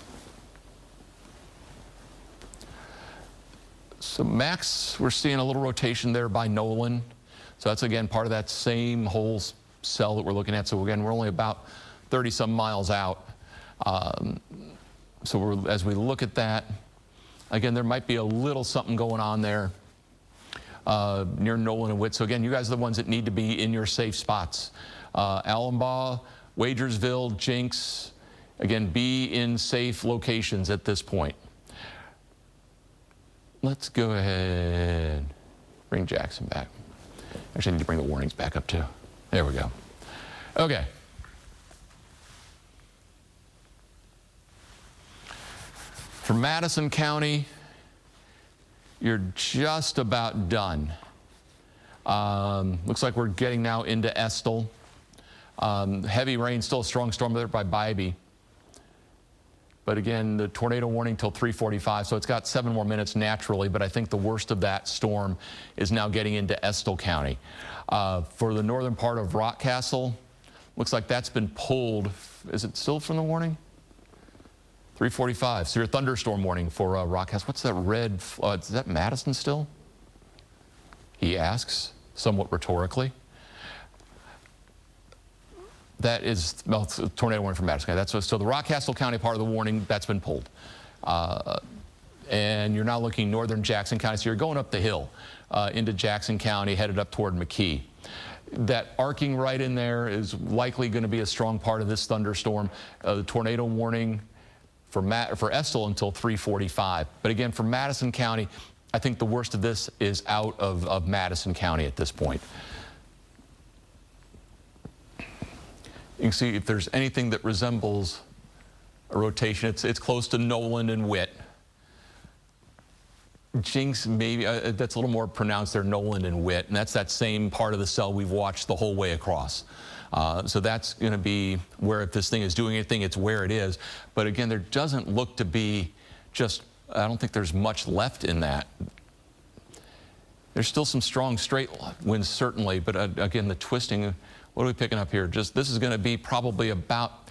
So Max, we're seeing a little rotation there by Nolan. So that's, again, part of that same whole cell that we're looking at. So again, we're only about 30-some miles out. So as we look at that, again, there might be a little something going on there near Nolan and Witt. So again, you guys are the ones that need to be in your safe spots. Allenbaugh, Wagersville, Jinx, again, be in safe locations at this point. Let's go ahead, bring Jackson back. Actually, I need to bring the warnings back up too. There we go. Okay. For Madison County, you're just about done. Looks like we're getting now into Estill. Heavy rain, still a strong storm there by Bybee. But again, the tornado warning till 3:45, so it's got 7 more minutes naturally, but I think the worst of that storm is now getting into Estill County. For the northern part of Rockcastle, looks like that's been pulled. Is it still from the warning? 3:45, so your thunderstorm warning for Rockcastle. What's that red, is that Madison still? He asks, somewhat rhetorically. That is, well, it's a tornado warning from Madison County. That's so the Rockcastle County part of the warning, that's been pulled. And you're now looking northern Jackson County, so you're going up the hill into Jackson County, headed up toward McKee. That arcing right in there is likely going to be a strong part of this thunderstorm. The tornado warning for Estill until 3:45. But again, for Madison County, I think the worst of this is out of Madison County at this point. You can see if there's anything that resembles a rotation, it's close to Nolan and Witt. Jinx, maybe, that's a little more pronounced there, Nolan and Witt, and that's that same part of the cell we've watched the whole way across. So that's going to be where, if this thing is doing anything, it's where it is. But again, there doesn't look to be just, I don't think there's much left in that. There's still some strong straight winds, certainly, but again, the twisting, what are we picking up here? Just, this is going to be probably about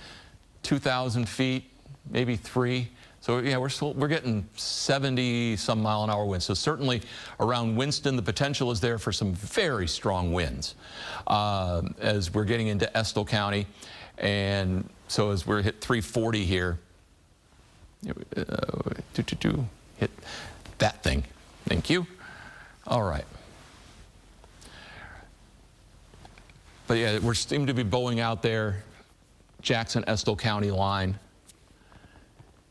2,000 feet, maybe 3. So yeah, we're getting 70-some mile-an-hour winds. So certainly around Winston, the potential is there for some very strong winds as we're getting into Estill County. And so as we're hit 340 here, hit that thing. Thank you. All right. But yeah, we seem to be bowing out there, Jackson-Estill County line,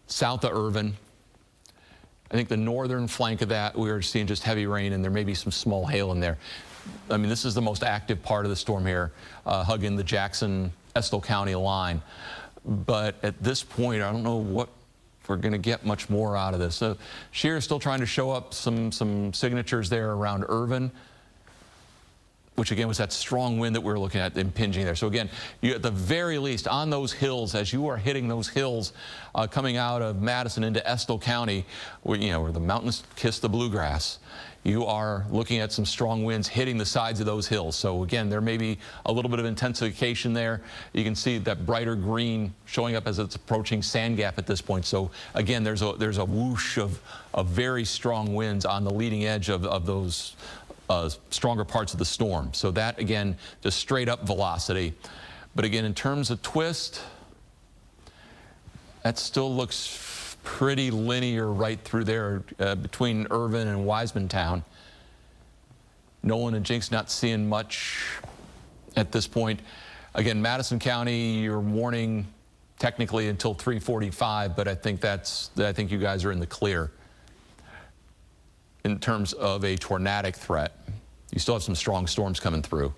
south of Irvin. I think the northern flank of that, we are seeing just heavy rain, and there may be some small hail in there. I mean, this is the most active part of the storm here, hugging the Jackson-Estill County line. But at this point, I don't know what we're going to get much more out of this. So Shear is still trying to show up some signatures there around Irvin, which again was that strong wind that we were looking at impinging there. So again, you at the very least on those hills, as you are hitting those hills coming out of Madison into Estill County, where, where the mountains kiss the bluegrass, you are looking at some strong winds hitting the sides of those hills. So again, there may be a little bit of intensification there. You can see that brighter green showing up as it's approaching Sand Gap at this point. So again, there's a whoosh of very strong winds on the leading edge of those stronger parts of the storm. So that, again, just straight up velocity. But again, in terms of twist, that still looks pretty linear right through there between Irvin and Wisemantown. Nolan and Jinx not seeing much at this point. Again, Madison County, you're warning technically until 3:45, but I think you guys are in the clear. In terms of a tornadic threat, you still have some strong storms coming through.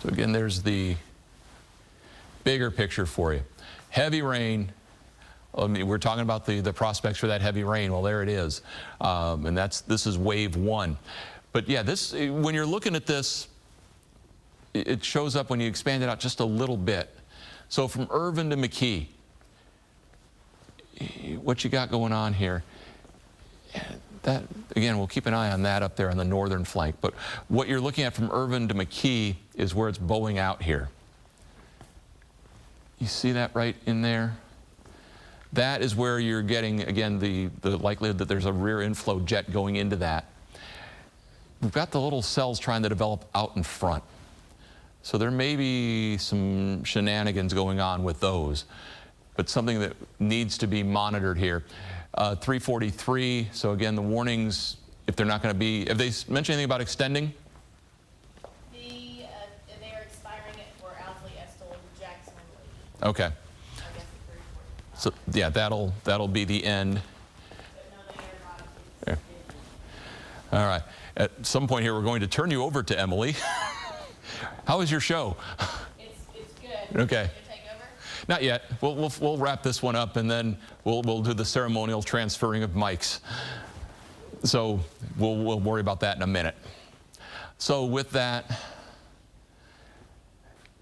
So again, there's the bigger picture for you. Heavy rain. I mean, we're talking about the prospects for that heavy rain. Well, there it is, and this is wave 1. But yeah, when you're looking at this, it shows up when you expand it out just a little bit. So from Irvin to McKee, what you got going on here, that again, we'll keep an eye on that up there on the northern flank. But what you're looking at from Irvin to McKee is where it's bowing out here. You see that right in there? That is where you're getting, again, the likelihood that there's a rear inflow jet going into that. We've got the little cells trying to develop out in front. So there may be some shenanigans going on with those, but something that needs to be monitored here. 343, so again, the warnings, if they're not going to be, have they mentioned anything about extending? They are expiring it for Owsley, Estill, Jackson, and Lee. Okay. I guess the 345. So yeah, that'll be the end. But no, they are not. Yeah. All right. At some point here, we're going to turn you over to Emily. How was your show? It's good. Okay. You take over? Not yet. We'll wrap this one up, and then we'll do the ceremonial transferring of mics. So we'll worry about that in a minute. So with that,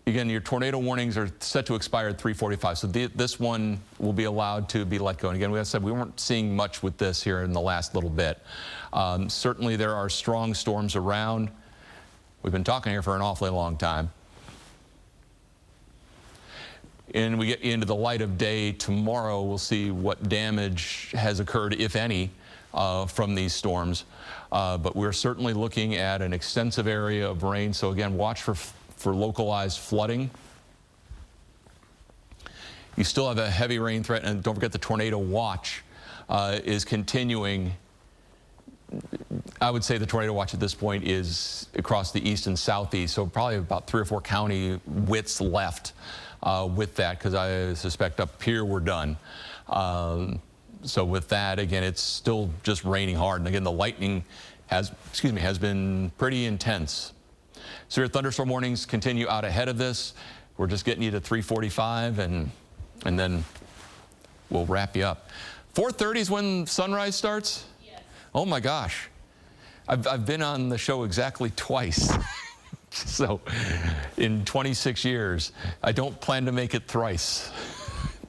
again, your tornado warnings are set to expire at 3:45. So this one will be allowed to be let go. And again, we said we weren't seeing much with this here in the last little bit. Certainly there are strong storms around. We've been talking here for an awfully long time. And we get into the light of day tomorrow, we'll see what damage has occurred, if any, from these storms. But we're certainly looking at an extensive area of rain. So again, watch for localized flooding. You still have a heavy rain threat, and don't forget the tornado watch is continuing. I would say the tornado watch at this point is across the east and southeast, so probably about 3 or 4 county widths left with that, because I suspect up here we're done. So with that, again, it's still just raining hard, and again, the lightning has been pretty intense. So your thunderstorm warnings continue out ahead of this. We're just getting you to 3:45, and then we'll wrap you up. 4:30 is when sunrise starts? Yes. Oh my gosh. I've been on the show exactly twice. So in 26 years, I don't plan to make it thrice.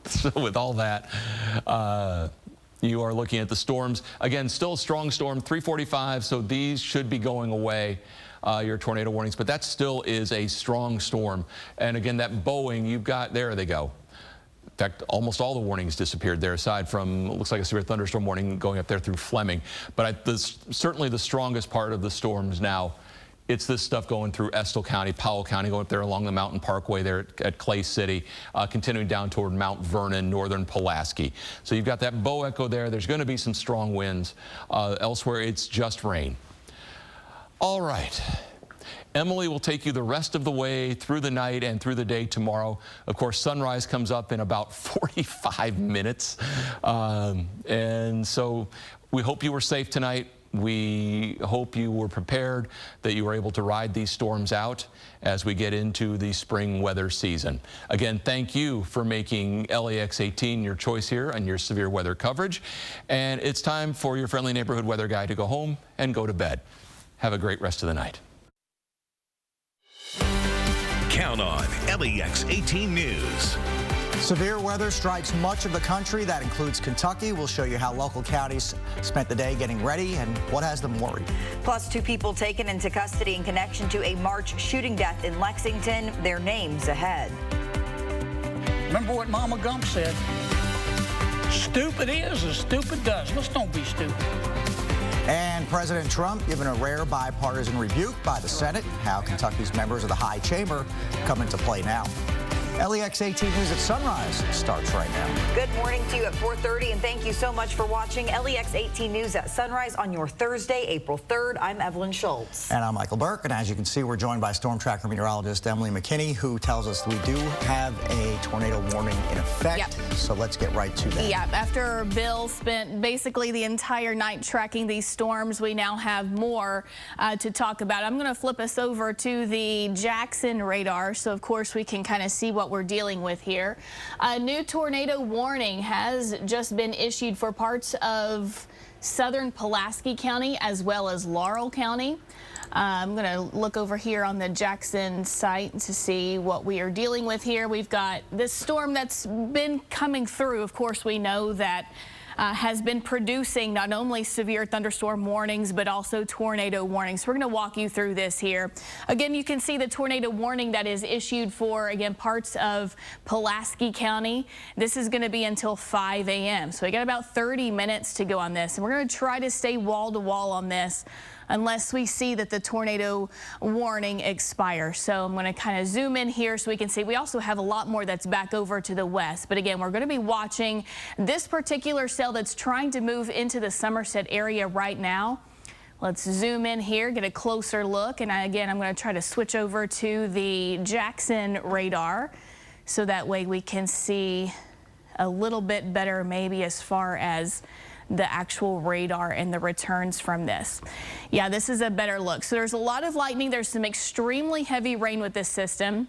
So with all that, you are looking at the storms. Again, still a strong storm, 3:45, so these should be going away, your tornado warnings, but that still is a strong storm. And again, that bowing, you've got, there they go. In fact, almost all the warnings disappeared there, aside from, it looks like a severe thunderstorm warning going up there through Fleming. But certainly the strongest part of the storms now, it's this stuff going through Estill County, Powell County, going up there along the Mountain Parkway there at Clay City, continuing down toward Mount Vernon, northern Pulaski. So you've got that bow echo there. There's going to be some strong winds. Elsewhere, it's just rain. All right. Emily will take you the rest of the way through the night and through the day tomorrow. Of course, sunrise comes up in about 45 minutes. And so we hope you were safe tonight. We hope you were prepared, that you were able to ride these storms out as we get into the spring weather season. Again, thank you for making LEX-18 your choice here on your severe weather coverage. And it's time for your friendly neighborhood weather guy to go home and go to bed. Have a great rest of the night. Count on LEX-18 News. Severe weather strikes much of the country. That includes Kentucky. We'll show you how local counties spent the day getting ready and what has them worried. Plus, 2 people taken into custody in connection to a March shooting death in Lexington. Their names ahead. Remember what Mama Gump said? Stupid is as stupid does. Let's don't be stupid. And President Trump given a rare bipartisan rebuke by the Senate. How Kentucky's members of the high chamber come into play now. LEX-18 News at Sunrise starts right now. Good morning to you at 4:30, and thank you so much for watching LEX-18 News at Sunrise on your Thursday, April 3rd. I'm Evelyn Schultz. And I'm Michael Burke, and as you can see, we're joined by storm tracker meteorologist Emily McKinney, who tells us we do have a tornado warning in effect. Yep. So let's get right to that. Yeah, after Bill spent basically the entire night tracking these storms, we now have more to talk about. I'm going to flip us over to the Jackson radar, so of course we can kind of see what we're dealing with here. A new tornado warning has just been issued for parts of southern Pulaski County as well as Laurel County. I'm going to look over here on the Jackson site to see what we are dealing with here. We've got this storm that's been coming through. Of course, we know that has been producing not only severe thunderstorm warnings, but also tornado warnings. We're going to walk you through this here. Again, you can see the tornado warning that is issued for, again, parts of Pulaski County. This is going to be until 5 a.m. So we got about 30 minutes to go on this, and we're going to try to stay wall to wall on this unless we see that the tornado warning expires. So I'm going to kind of zoom in here so we can see. We also have a lot more that's back over to the west. But again, we're going to be watching this particular cell that's trying to move into the Somerset area right now. Let's zoom in here, get a closer look. And again, I'm going to try to switch over to the Jackson radar so that way we can see a little bit better maybe as far as the actual radar and the returns from this. Yeah, this is a better look. So there's a lot of lightning. There's some extremely heavy rain with this system.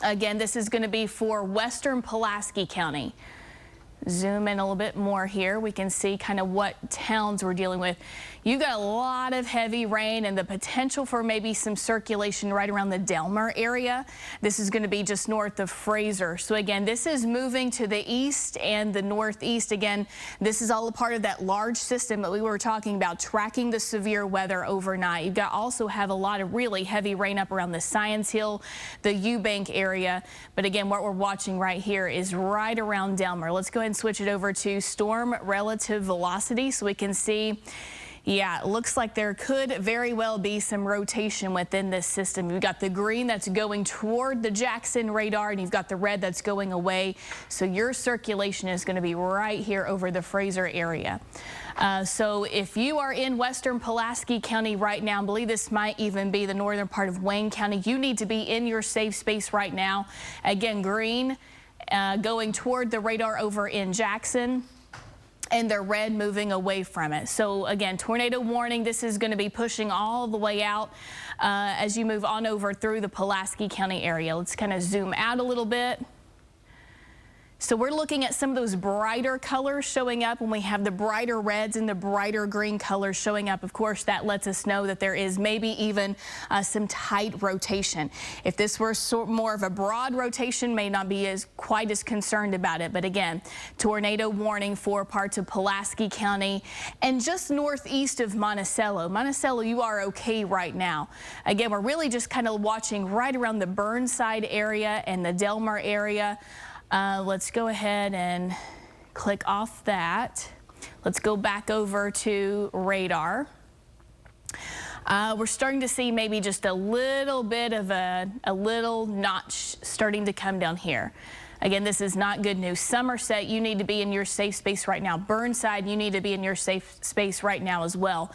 Again, this is going to be for western Pulaski County. Zoom in a little bit more here. We can see kind of what towns we're dealing with. You've got a lot of heavy rain and the potential for maybe some circulation right around the Delmer area. This is going to be just north of Fraser. So again, this is moving to the east and the northeast. Again, this is all a part of that large system that we were talking about, tracking the severe weather overnight. You've got also have a lot of really heavy rain up around the Science Hill, the Eubank area. But again, what we're watching right here is right around Delmer. Let's go ahead and switch it over to storm relative velocity so we can see. Yeah, it looks like there could very well be some rotation within this system. You've got the green that's going toward the Jackson radar, and you've got the red that's going away. So your circulation is going to be right here over the Fraser area. So if you are in western Pulaski County right now, I believe this might even be the northern part of Wayne County, you need to be in your safe space right now. Again, green going toward the radar over in Jackson, and the red moving away from it. So again, tornado warning. This is going to be pushing all the way out as you move on over through the Pulaski County area. Let's kind of zoom out a little bit. So we're looking at some of those brighter colors showing up when we have the brighter reds and the brighter green colors showing up. Of course, that lets us know that there is maybe even some tight rotation. If this were more of a broad rotation, may not be quite as concerned about it. But again, tornado warning for parts of Pulaski County and just northeast of Monticello. Monticello, you are okay right now. Again, we're really just kind of watching right around the Burnside area and the Delmer area. Let's go ahead and click off that. Let's go back over to radar. We're starting to see maybe just a little bit of a little notch starting to come down here. Again, this is not good news. Somerset, you need to be in your safe space right now. Burnside, you need to be in your safe space right now as well.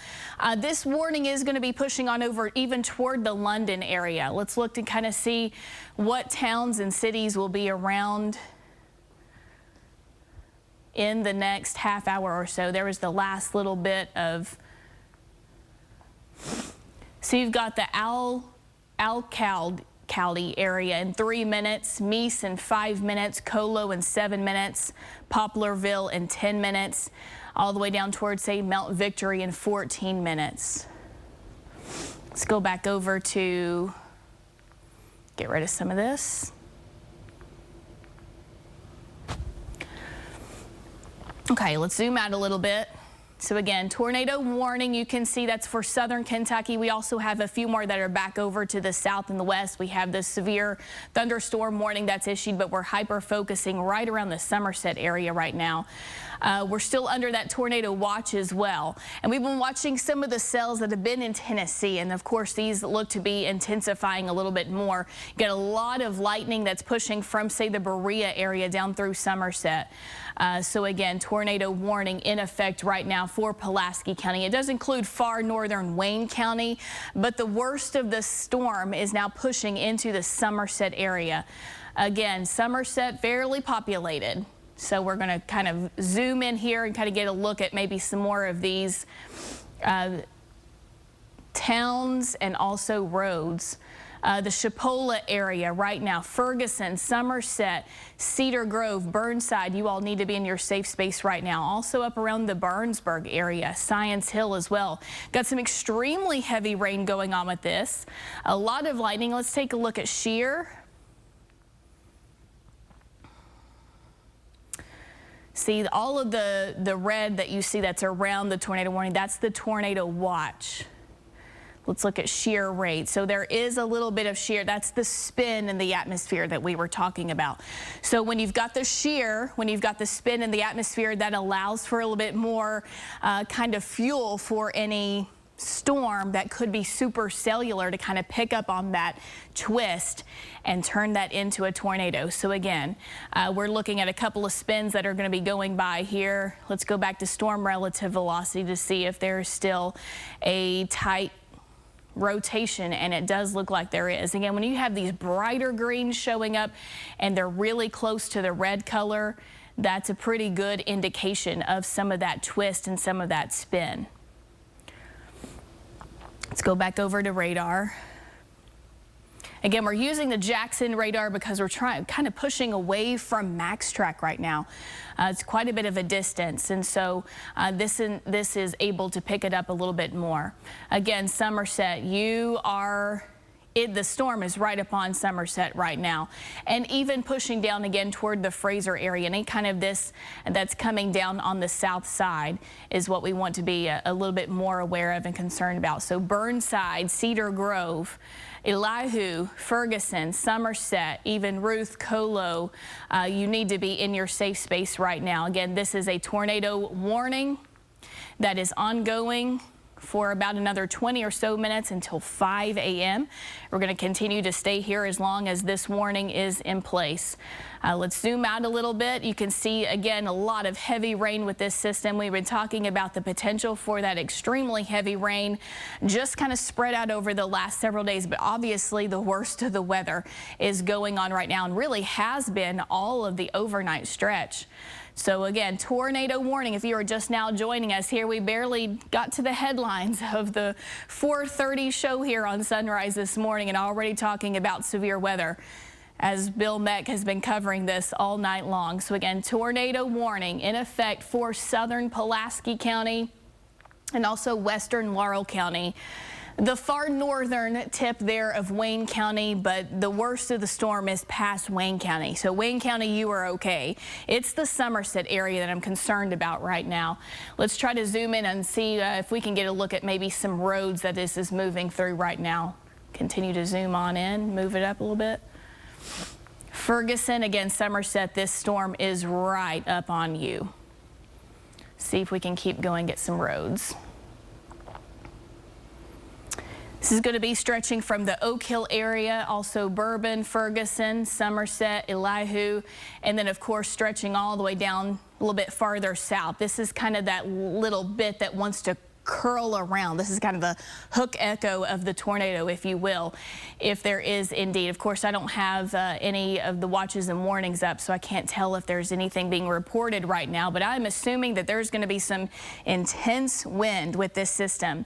This warning is going to be pushing on over even toward the London area. Let's look to kind of see what towns and cities will be around in the next half hour or so. There was the last little bit of, so you've got the Alcalde area in 3 minutes, Meese in 5 minutes, Colo in 7 minutes, Poplarville in 10 minutes, all the way down towards, say, Mount Victory in 14 minutes. Let's go back over to get rid of some of this. Okay, let's zoom out a little bit. So again, tornado warning, you can see that's for southern Kentucky. We also have a few more that are back over to the south and the west. We have the severe thunderstorm warning that's issued, but we're hyper-focusing right around the Somerset area right now. We're still under that tornado watch as well. And we've been watching some of the cells that have been in Tennessee. And of course, these look to be intensifying a little bit more. Get a lot of lightning that's pushing from, say, the Berea area down through Somerset. So again, tornado warning in effect right now for Pulaski County. It does include far northern Wayne County, but the worst of the storm is now pushing into the Somerset area. Again, Somerset fairly populated. So we're going to kind of zoom in here and kind of get a look at maybe some more of these towns and also roads. The Chipola area right now, Ferguson, Somerset, Cedar Grove, Burnside, you all need to be in your safe space right now. Also up around the Burnsburg area, Science Hill as well. Got some extremely heavy rain going on with this. A lot of lightning. Let's take a look at Shear. See, all of the red that you see that's around the tornado warning, that's the tornado watch. Let's look at shear rate. So there is a little bit of shear. That's the spin in the atmosphere that we were talking about. So when you've got the shear, when you've got the spin in the atmosphere, that allows for a little bit more kind of fuel for any storm that could be supercellular to kind of pick up on that twist and turn that into a tornado. So again, we're looking at a couple of spins that are going to be going by here. Let's go back to storm relative velocity to see if there's still a tight rotation, and it does look like there is. Again, when you have these brighter greens showing up and they're really close to the red color, that's a pretty good indication of some of that twist and some of that spin. Let's go back over to radar. Again, we're using the Jackson radar because we're kind of pushing away from max track right now. It's quite a bit of a distance, and so this is able to pick it up a little bit more. Again, Somerset, the storm is right upon Somerset right now, and even pushing down again toward the Fraser area. Any kind of this that's coming down on the south side is what we want to be a little bit more aware of and concerned about. So Burnside, Cedar Grove, Elihu, Ferguson, Somerset, even Ruth, Colo, you need to be in your safe space right now. Again, this is a tornado warning that is ongoing for about another 20 or so minutes until 5 a.m. We're going to continue to stay here as long as this warning is in place. Let's zoom out a little bit. You can see, again, a lot of heavy rain with this system. We've been talking about the potential for that extremely heavy rain just kind of spread out over the last several days, but obviously the worst of the weather is going on right now and really has been all of the overnight stretch. So again, tornado warning. If you are just now joining us here, we barely got to the headlines of the 4:30 show here on Sunrise this morning and already talking about severe weather, as Bill Meck has been covering this all night long. So again, tornado warning in effect for southern Pulaski County and also western Laurel County. The far northern tip there of Wayne County, but the worst of the storm is past Wayne County. So Wayne County, you are okay. It's the Somerset area that I'm concerned about right now. Let's try to zoom in and see if we can get a look at maybe some roads that this is moving through right now. Continue to zoom on in, move it up a little bit. Ferguson, again, Somerset, this storm is right up on you. See if we can keep going, get some roads. This is going to be stretching from the Oak Hill area, also Bourbon, Ferguson, Somerset, Elihu, and then of course stretching all the way down a little bit farther south. This is kind of that little bit that wants to curl around. This is kind of the hook echo of the tornado, if you will, if there is indeed. Of course, I don't have any of the watches and warnings up, so I can't tell if there's anything being reported right now, but I'm assuming that there's going to be some intense wind with this system.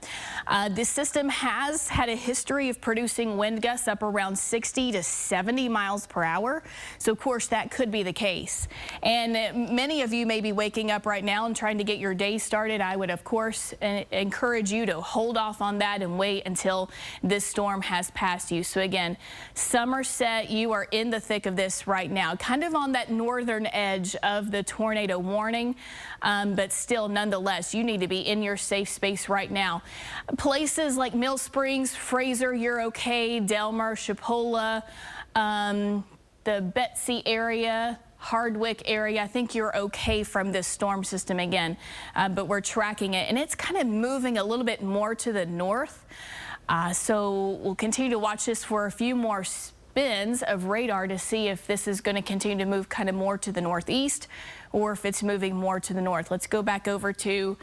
This system has had a history of producing wind gusts up around 60 to 70 miles per hour, so of course that could be the case. And many of you may be waking up right now and trying to get your day started. I would, of course, encourage you to hold off on that and wait until this storm has passed you. So again, Somerset, you are in the thick of this right now, kind of on that northern edge of the tornado warning, but still, nonetheless, you need to be in your safe space right now. Places like Mill Springs, Fraser, you're okay, Delmar, Chipola, the Betsy area, Hardwick area, I think you're okay from this storm system again, but we're tracking it and it's kind of moving a little bit more to the north. So we'll continue to watch this for a few more spins of radar to see if this is going to continue to move kind of more to the northeast or if it's moving more to the north. Let's go back over to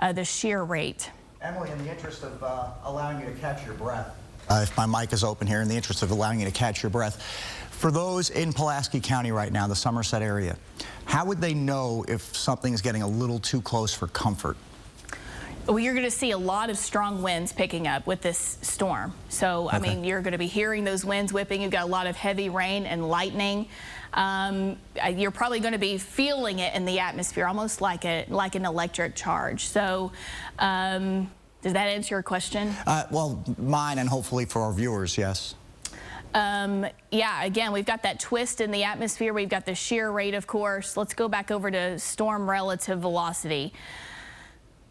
the shear rate. Emily, in the interest of allowing you to catch your breath, if my mic is open here, in the interest of allowing you to catch your breath, for those in Pulaski County right now, the Somerset area, how would they know if something is getting a little too close for comfort? Well, you're going to see a lot of strong winds picking up with this storm. So, I mean, you're going to be hearing those winds whipping. You've got a lot of heavy rain and lightning. You're probably going to be feeling it in the atmosphere, almost like an electric charge. So, does that answer your question? Well, mine and hopefully for our viewers, yes. Yeah, again, we've got that twist in the atmosphere. We've got the shear rate, of course. Let's go back over to storm relative velocity.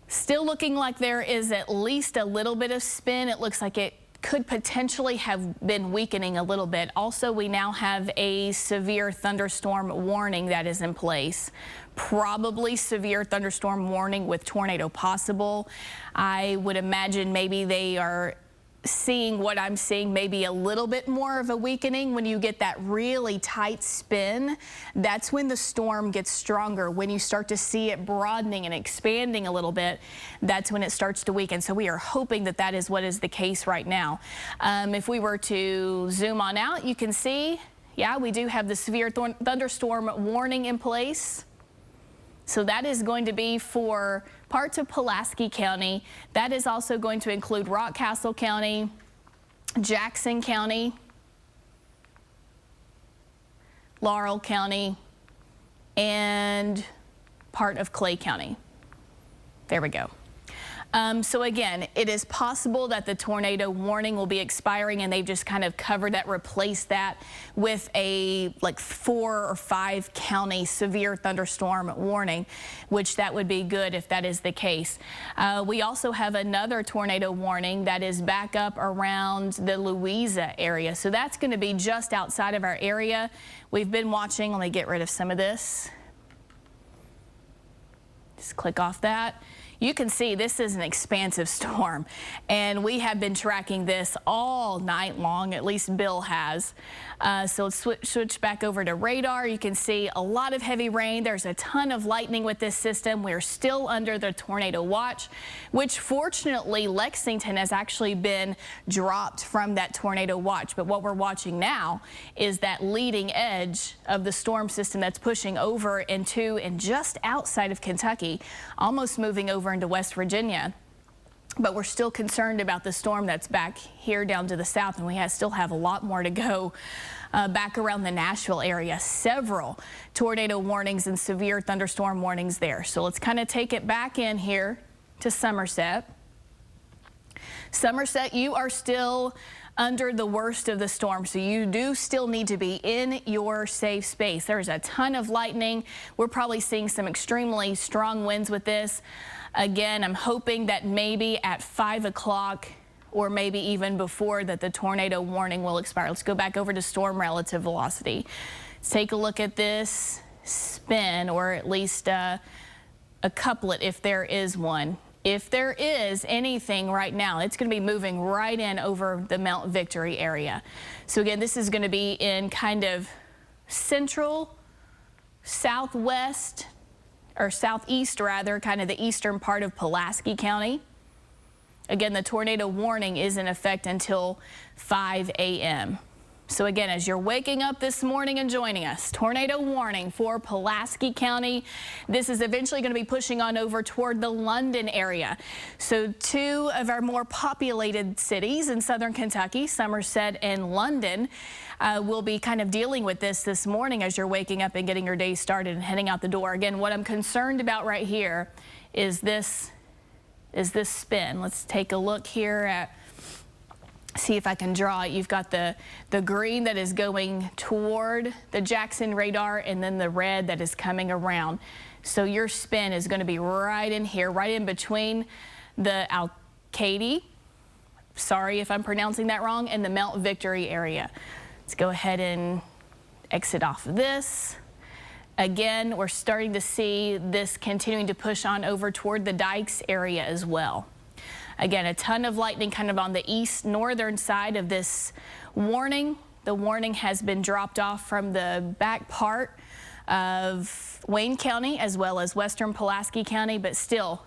Still looking like there is at least a little bit of spin. It looks like it could potentially have been weakening a little bit. Also, we now have a severe thunderstorm warning that is in place. Probably severe thunderstorm warning with tornado possible. I would imagine maybe they are seeing what I'm seeing, maybe a little bit more of a weakening. When you get that really tight spin, that's when the storm gets stronger. When you start to see it broadening and expanding a little bit, that's when it starts to weaken. So we are hoping that that is what is the case right now. If we were to zoom on out, you can see, yeah, we do have the severe thunderstorm warning in place. So that is going to be for parts of Pulaski County. That is also going to include Rockcastle County, Jackson County, Laurel County, and part of Clay County. There we go. So again, it is possible that the tornado warning will be expiring and they've just kind of covered that, replaced that with a like 4 or 5 county severe thunderstorm warning, which that would be good if that is the case. We also have another tornado warning that is back up around the Louisa area. So that's going to be just outside of our area. We've been watching, let me get rid of some of this. Just click off that. You can see this is an expansive storm, and we have been tracking this all night long, at least Bill has. So let's switch back over to radar. You can see a lot of heavy rain. There's a ton of lightning with this system. We're still under the tornado watch, which fortunately Lexington has actually been dropped from that tornado watch. But what we're watching now is that leading edge of the storm system that's pushing over into and just outside of Kentucky, almost moving over into West Virginia. But we're still concerned about the storm that's back here down to the south, and we still have a lot more to go back around the Nashville area. Several tornado warnings and severe thunderstorm warnings there. So let's kind of take it back in here to Somerset. Somerset, you are still under the worst of the storm, so you do still need to be in your safe space. There's a ton of lightning. We're probably seeing some extremely strong winds with this. Again, I'm hoping that maybe at 5 o'clock or maybe even before that the tornado warning will expire. Let's go back over to storm relative velocity. Let's take a look at this spin, or at least a couplet if there is one if there is anything right now, it's going to be moving right in over the Mount Victory area. So again, this is going to be in kind of central, southwest, or southeast rather, kind of the eastern part of Pulaski County. Again, the tornado warning is in effect until 5 a.m. So again, as you're waking up this morning and joining us, tornado warning for Pulaski County. This is eventually going to be pushing on over toward the London area. So two of our more populated cities in southern Kentucky, Somerset and London, will be kind of dealing with this morning as you're waking up and getting your day started and heading out the door. Again, what I'm concerned about right here is this spin. Let's take a look here at, see if I can draw it. You've got the green that is going toward the Jackson radar and then the red that is coming around. So your spin is going to be right in here, right in between the Alcady, sorry if I'm pronouncing that wrong, and the Mount Victory area. Let's go ahead and exit off of this. Again, we're starting to see this continuing to push on over toward the Dykes area as well. Again, a ton of lightning kind of on the east northern side of this warning. The warning has been dropped off from the back part of Wayne County as well as western Pulaski County, but still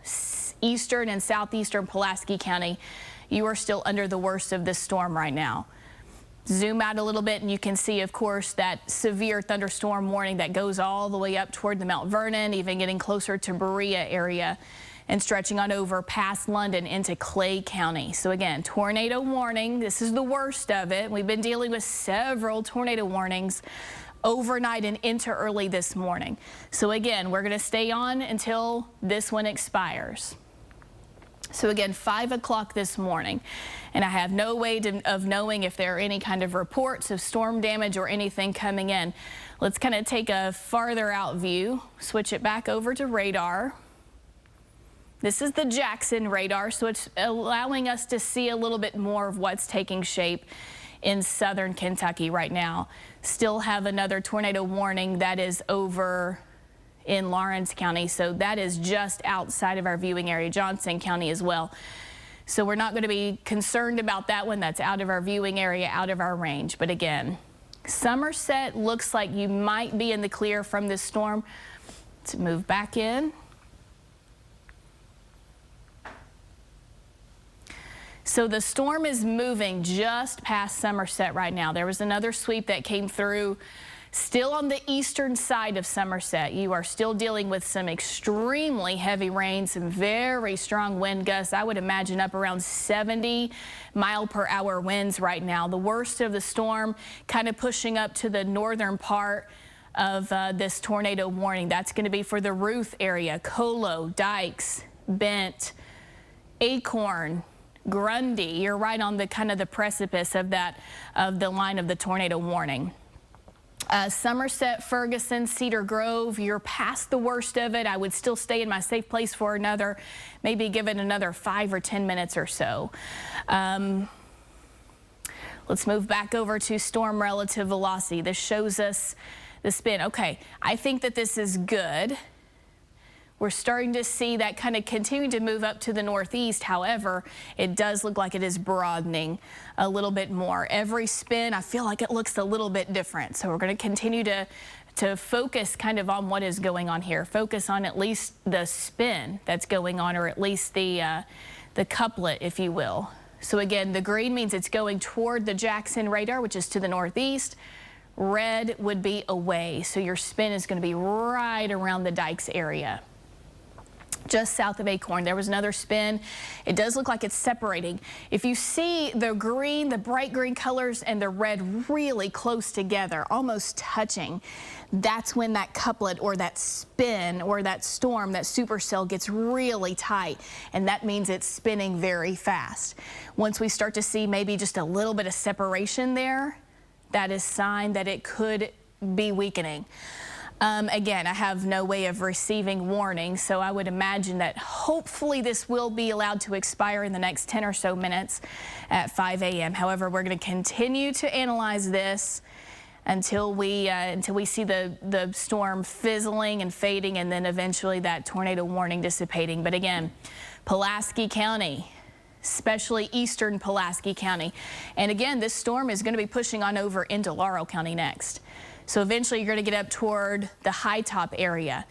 eastern and southeastern Pulaski County, you are still under the worst of this storm right now. Zoom out a little bit and you can see, of course, that severe thunderstorm warning that goes all the way up toward the Mount Vernon, even getting closer to Berea area and stretching on over past London into Clay County. So again, tornado warning. This is the worst of it. We've been dealing with several tornado warnings overnight and into early this morning. So again, we're going to stay on until this one expires. So again, 5 o'clock this morning, and I have no way of knowing if there are any kind of reports of storm damage or anything coming in. Let's kind of take a farther out view, switch it back over to radar. This is the Jackson radar, so it's allowing us to see a little bit more of what's taking shape in southern Kentucky right now. Still have another tornado warning that is over in Lawrence County, so that is just outside of our viewing area, Johnson County as well. So we're not going to be concerned about that one. That's out of our viewing area, out of our range. But again, Somerset looks like you might be in the clear from this storm. Let's move back in. So the storm is moving just past Somerset right now. There was another sweep that came through still on the eastern side of Somerset. You are still dealing with some extremely heavy rain, some very strong wind gusts. I would imagine up around 70-mile-per-hour winds right now. The worst of the storm kind of pushing up to the northern part of this tornado warning. That's going to be for the Ruth area, Colo, Dykes, Bent, Acorn, Grundy. You're right on the kind of the precipice of that, of the line of the tornado warning. Somerset, Ferguson, Cedar Grove, you're past the worst of it. I would still stay in my safe place for another, maybe give it another 5 or 10 minutes or so. Let's move back over to storm relative velocity. This shows us the spin. Okay, I think that this is good. We're starting to see that kind of continue to move up to the northeast. However, it does look like it is broadening a little bit more. Every spin, I feel like it looks a little bit different. So we're going to continue to focus kind of on what is going on here. Focus on at least the spin that's going on, or at least the couplet, if you will. So again, the green means it's going toward the Jackson radar, which is to the northeast. Red would be away. So your spin is going to be right around the Dykes area, just south of Acorn. There was another spin. It does look like it's separating. If you see the green, the bright green colors, and the red really close together, almost touching, that's when that couplet or that spin or that storm, that supercell, gets really tight, and that means it's spinning very fast. Once we start to see maybe just a little bit of separation there, that is a sign that it could be weakening. Again, I have no way of receiving warnings, so I would imagine that hopefully this will be allowed to expire in the next 10 or so minutes at 5 a.m. However, we're going to continue to analyze this until we see the storm fizzling and fading, and then eventually that tornado warning dissipating. But again, Pulaski County, especially eastern Pulaski County. And again, this storm is going to be pushing on over into Laurel County next. So eventually you're going to get up toward the high top area.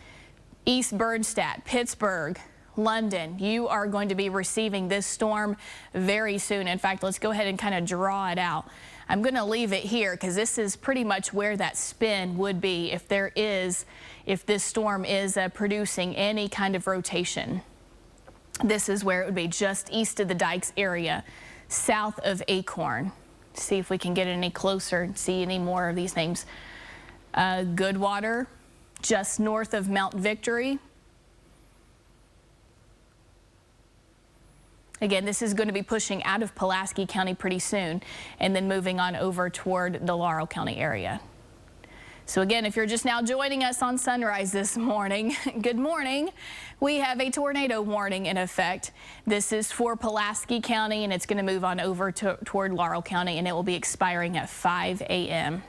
East Bernstadt, Pittsburgh, London, you are going to be receiving this storm very soon. In fact, let's go ahead and kind of draw it out. I'm going to leave it here because this is pretty much where that spin would be if this storm is producing any kind of rotation. This is where it would be, just east of the Dykes area, south of Acorn. See if we can get any closer and see any more of these names. Goodwater, just north of Mount Victory. Again, this is going to be pushing out of Pulaski County pretty soon and then moving on over toward the Laurel County area. So again, if you're just now joining us on Sunrise this morning, good morning. We have a tornado warning in effect. This is for Pulaski County, and it's going to move on over toward Laurel County, and it will be expiring at 5 a.m.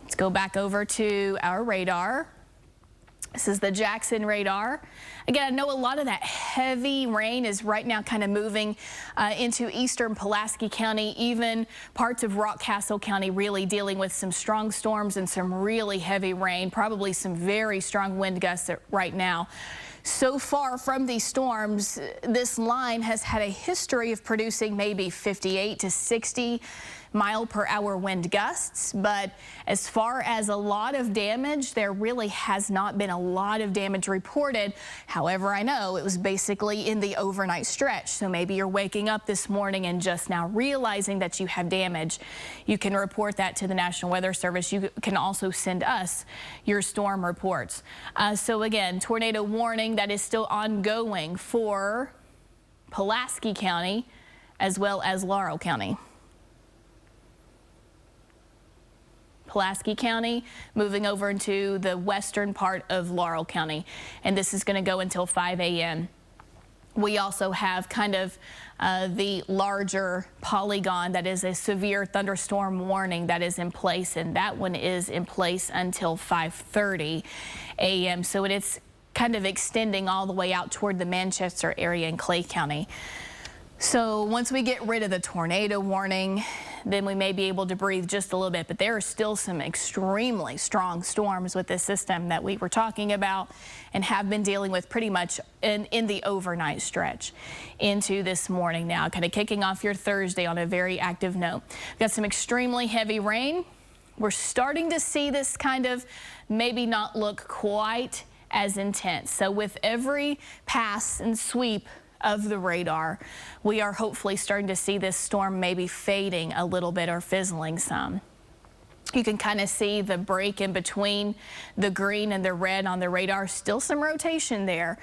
Let's go back over to our radar. This is the Jackson radar. Again, I know a lot of that heavy rain is right now kind of moving into eastern Pulaski County, even parts of Rockcastle County really dealing with some strong storms and some really heavy rain, probably some very strong wind gusts right now. So far from these storms, this line has had a history of producing maybe 58 to 60 mile-per-hour wind gusts, but as far as a lot of damage, there really has not been a lot of damage reported. However, I know it was basically in the overnight stretch, so maybe you're waking up this morning and just now realizing that you have damage. You can report that to the National Weather Service. You can also send us your storm reports. So again, tornado warning that is still ongoing for Pulaski County as well as Laurel County. Pulaski County moving over into the western part of Laurel County, and this is going to go until 5 a.m. We also have kind of the larger polygon that is a severe thunderstorm warning that is in place, and that one is in place until 5:30 a.m. So it's kind of extending all the way out toward the Manchester area in Clay County. So once we get rid of the tornado warning, then we may be able to breathe just a little bit. But there are still some extremely strong storms with this system that we were talking about and have been dealing with pretty much in the overnight stretch into this morning now, kind of kicking off your Thursday on a very active note. We've got some extremely heavy rain. We're starting to see this kind of maybe not look quite as intense. So with every pass and sweep of the radar, we are hopefully starting to see this storm maybe fading a little bit or fizzling some. You can kind of see the break in between the green and the red on the radar. Still some rotation there.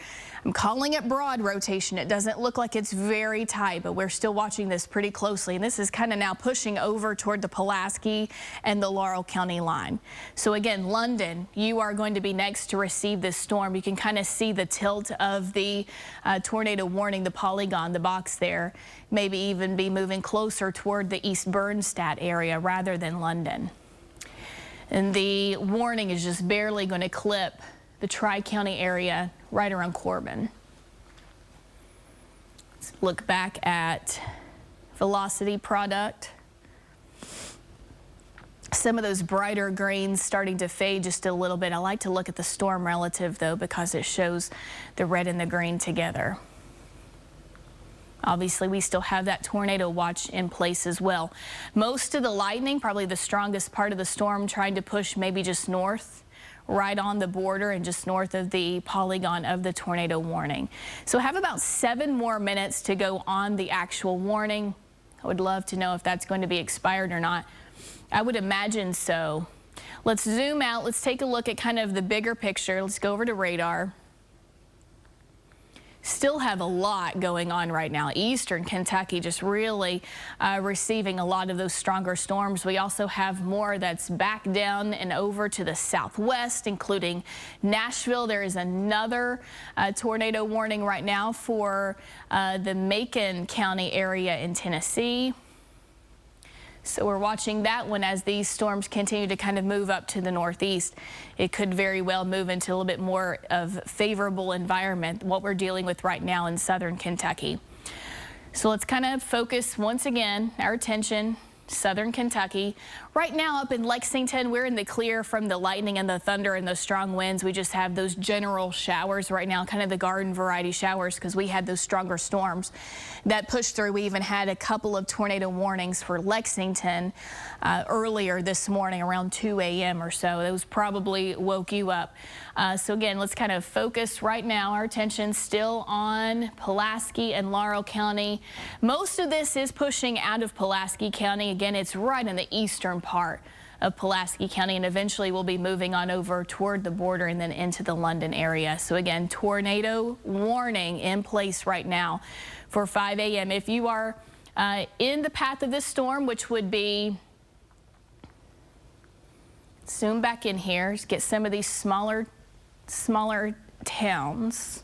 I'm calling it broad rotation. It doesn't look like it's very tight, but we're still watching this pretty closely. And this is kind of now pushing over toward the Pulaski and the Laurel County line. So again, London, you are going to be next to receive this storm. You can kind of see the tilt of the tornado warning, the polygon, the box there, maybe even be moving closer toward the East Bernstadt area rather than London. And the warning is just barely going to clip the Tri-County area right around Corbin. Let's look back at velocity product. Some of those brighter greens starting to fade just a little bit. I like to look at the storm relative though, because it shows the red and the green together. Obviously, we still have that tornado watch in place as well. Most of the lightning, probably the strongest part of the storm, trying to push maybe just north, right on the border and just north of the polygon of the tornado warning. So have about 7 more minutes to go on the actual warning. I would love to know if that's going to be expired or not. I would imagine so. Let's zoom out. Let's take a look at kind of the bigger picture. Let's go over to radar. Still have a lot going on right now. Eastern Kentucky just really receiving a lot of those stronger storms. We also have more that's back down and over to the southwest, including Nashville. There is another tornado warning right now for the Macon County area in Tennessee. So we're watching that one as these storms continue to kind of move up to the northeast. It could very well move into a little bit more of favorable environment, what we're dealing with right now in southern Kentucky. So let's kind of focus once again our attention. Southern Kentucky. Right now up in Lexington, we're in the clear from the lightning and the thunder and the strong winds. We just have those general showers right now, kind of the garden variety showers, because we had those stronger storms that pushed through. We even had a couple of tornado warnings for Lexington earlier this morning around 2 a.m. or so. Those probably woke you up. So again, let's kind of focus right now. Our attention still on Pulaski and Laurel County. Most of this is pushing out of Pulaski County. Again, it's right in the eastern part of Pulaski County, and eventually we'll be moving on over toward the border and then into the London area. So again, tornado warning in place right now for 5 a.m. If you are in the path of this storm, which would be, zoom back in here, get some of these smaller towns.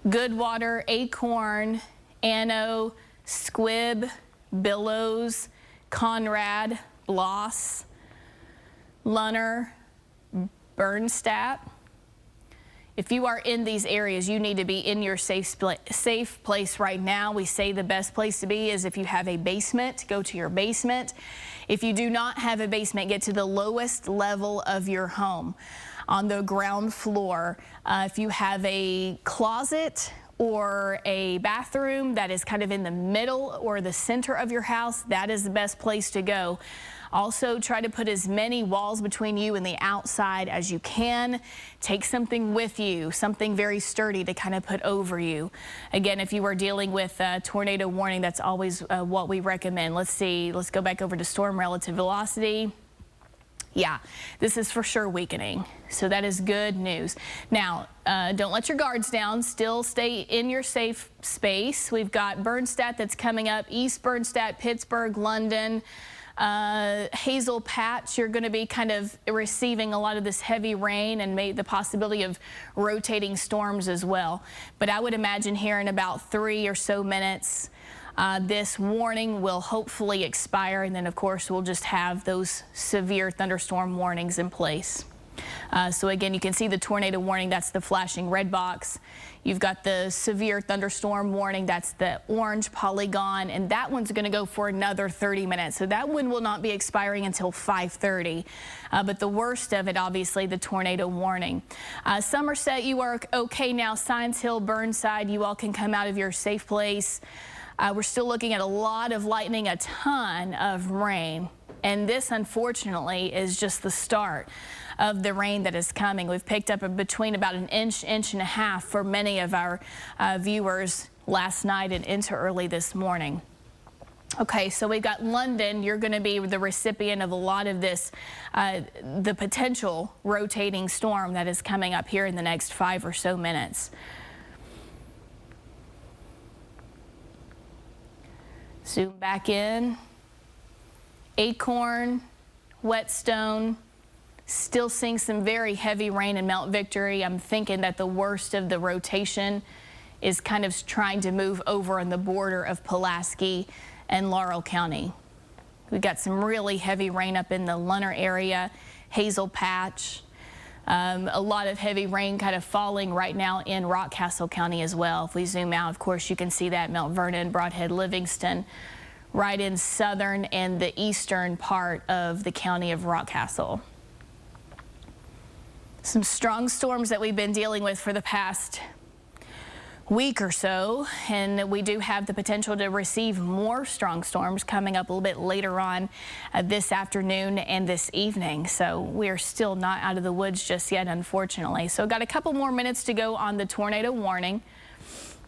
Goodwater, Acorn, Anno, Squibb, Billows, Conrad, Bloss, Lunner, Bernstadt. If you are in these areas, you need to be in your safe place right now. We say the best place to be is if you have a basement, go to your basement. If you do not have a basement, get to the lowest level of your home on the ground floor. If you have a closet or a bathroom that is kind of in the middle or the center of your house, that is the best place to go. Also, try to put as many walls between you and the outside as you can. Take something with you, something very sturdy to kind of put over you. Again, if you are dealing with a tornado warning, that's always what we recommend. Let's see, let's go back over to storm relative velocity. Yeah, this is for sure weakening, so that is good news. Now, don't let your guards down. Still stay in your safe space. We've got Bernstadt that's coming up, East Bernstadt, Pittsburgh, London, Hazel Patch. You're going to be kind of receiving a lot of this heavy rain and the possibility of rotating storms as well. But I would imagine here in about 3 or so minutes, this warning will hopefully expire, and then of course we'll just have those severe thunderstorm warnings in place. So again, you can see the tornado warning, that's the flashing red box. You've got the severe thunderstorm warning, that's the orange polygon, and that one's going to go for another 30 minutes. So that one will not be expiring until 5:30. But the worst of it, obviously, the tornado warning. Somerset, you are okay now. Science Hill, Burnside, you all can come out of your safe place. We're still looking at a lot of lightning, a ton of rain, and this unfortunately is just the start of the rain that is coming. We've picked up between about an inch and a half for many of our viewers last night and into early this morning. Okay, so we've got London. You're going to be the recipient of a lot of this, the potential rotating storm that is coming up here in the next 5 or so minutes. Zoom back in. Acorn, Whetstone, still seeing some very heavy rain in Mount Victory. I'm thinking that the worst of the rotation is kind of trying to move over on the border of Pulaski and Laurel County. We've got some really heavy rain up in the Lunner area, Hazel Patch. A lot of heavy rain kind of falling right now in Rockcastle County as well. If we zoom out, of course, you can see that Mount Vernon, Brodhead, Livingston, right in southern and the eastern part of the county of Rockcastle. Some strong storms that we've been dealing with for the past week or so, and we do have the potential to receive more strong storms coming up a little bit later on this afternoon and this evening. So we're still not out of the woods just yet, unfortunately. So got a couple more minutes to go on the tornado warning.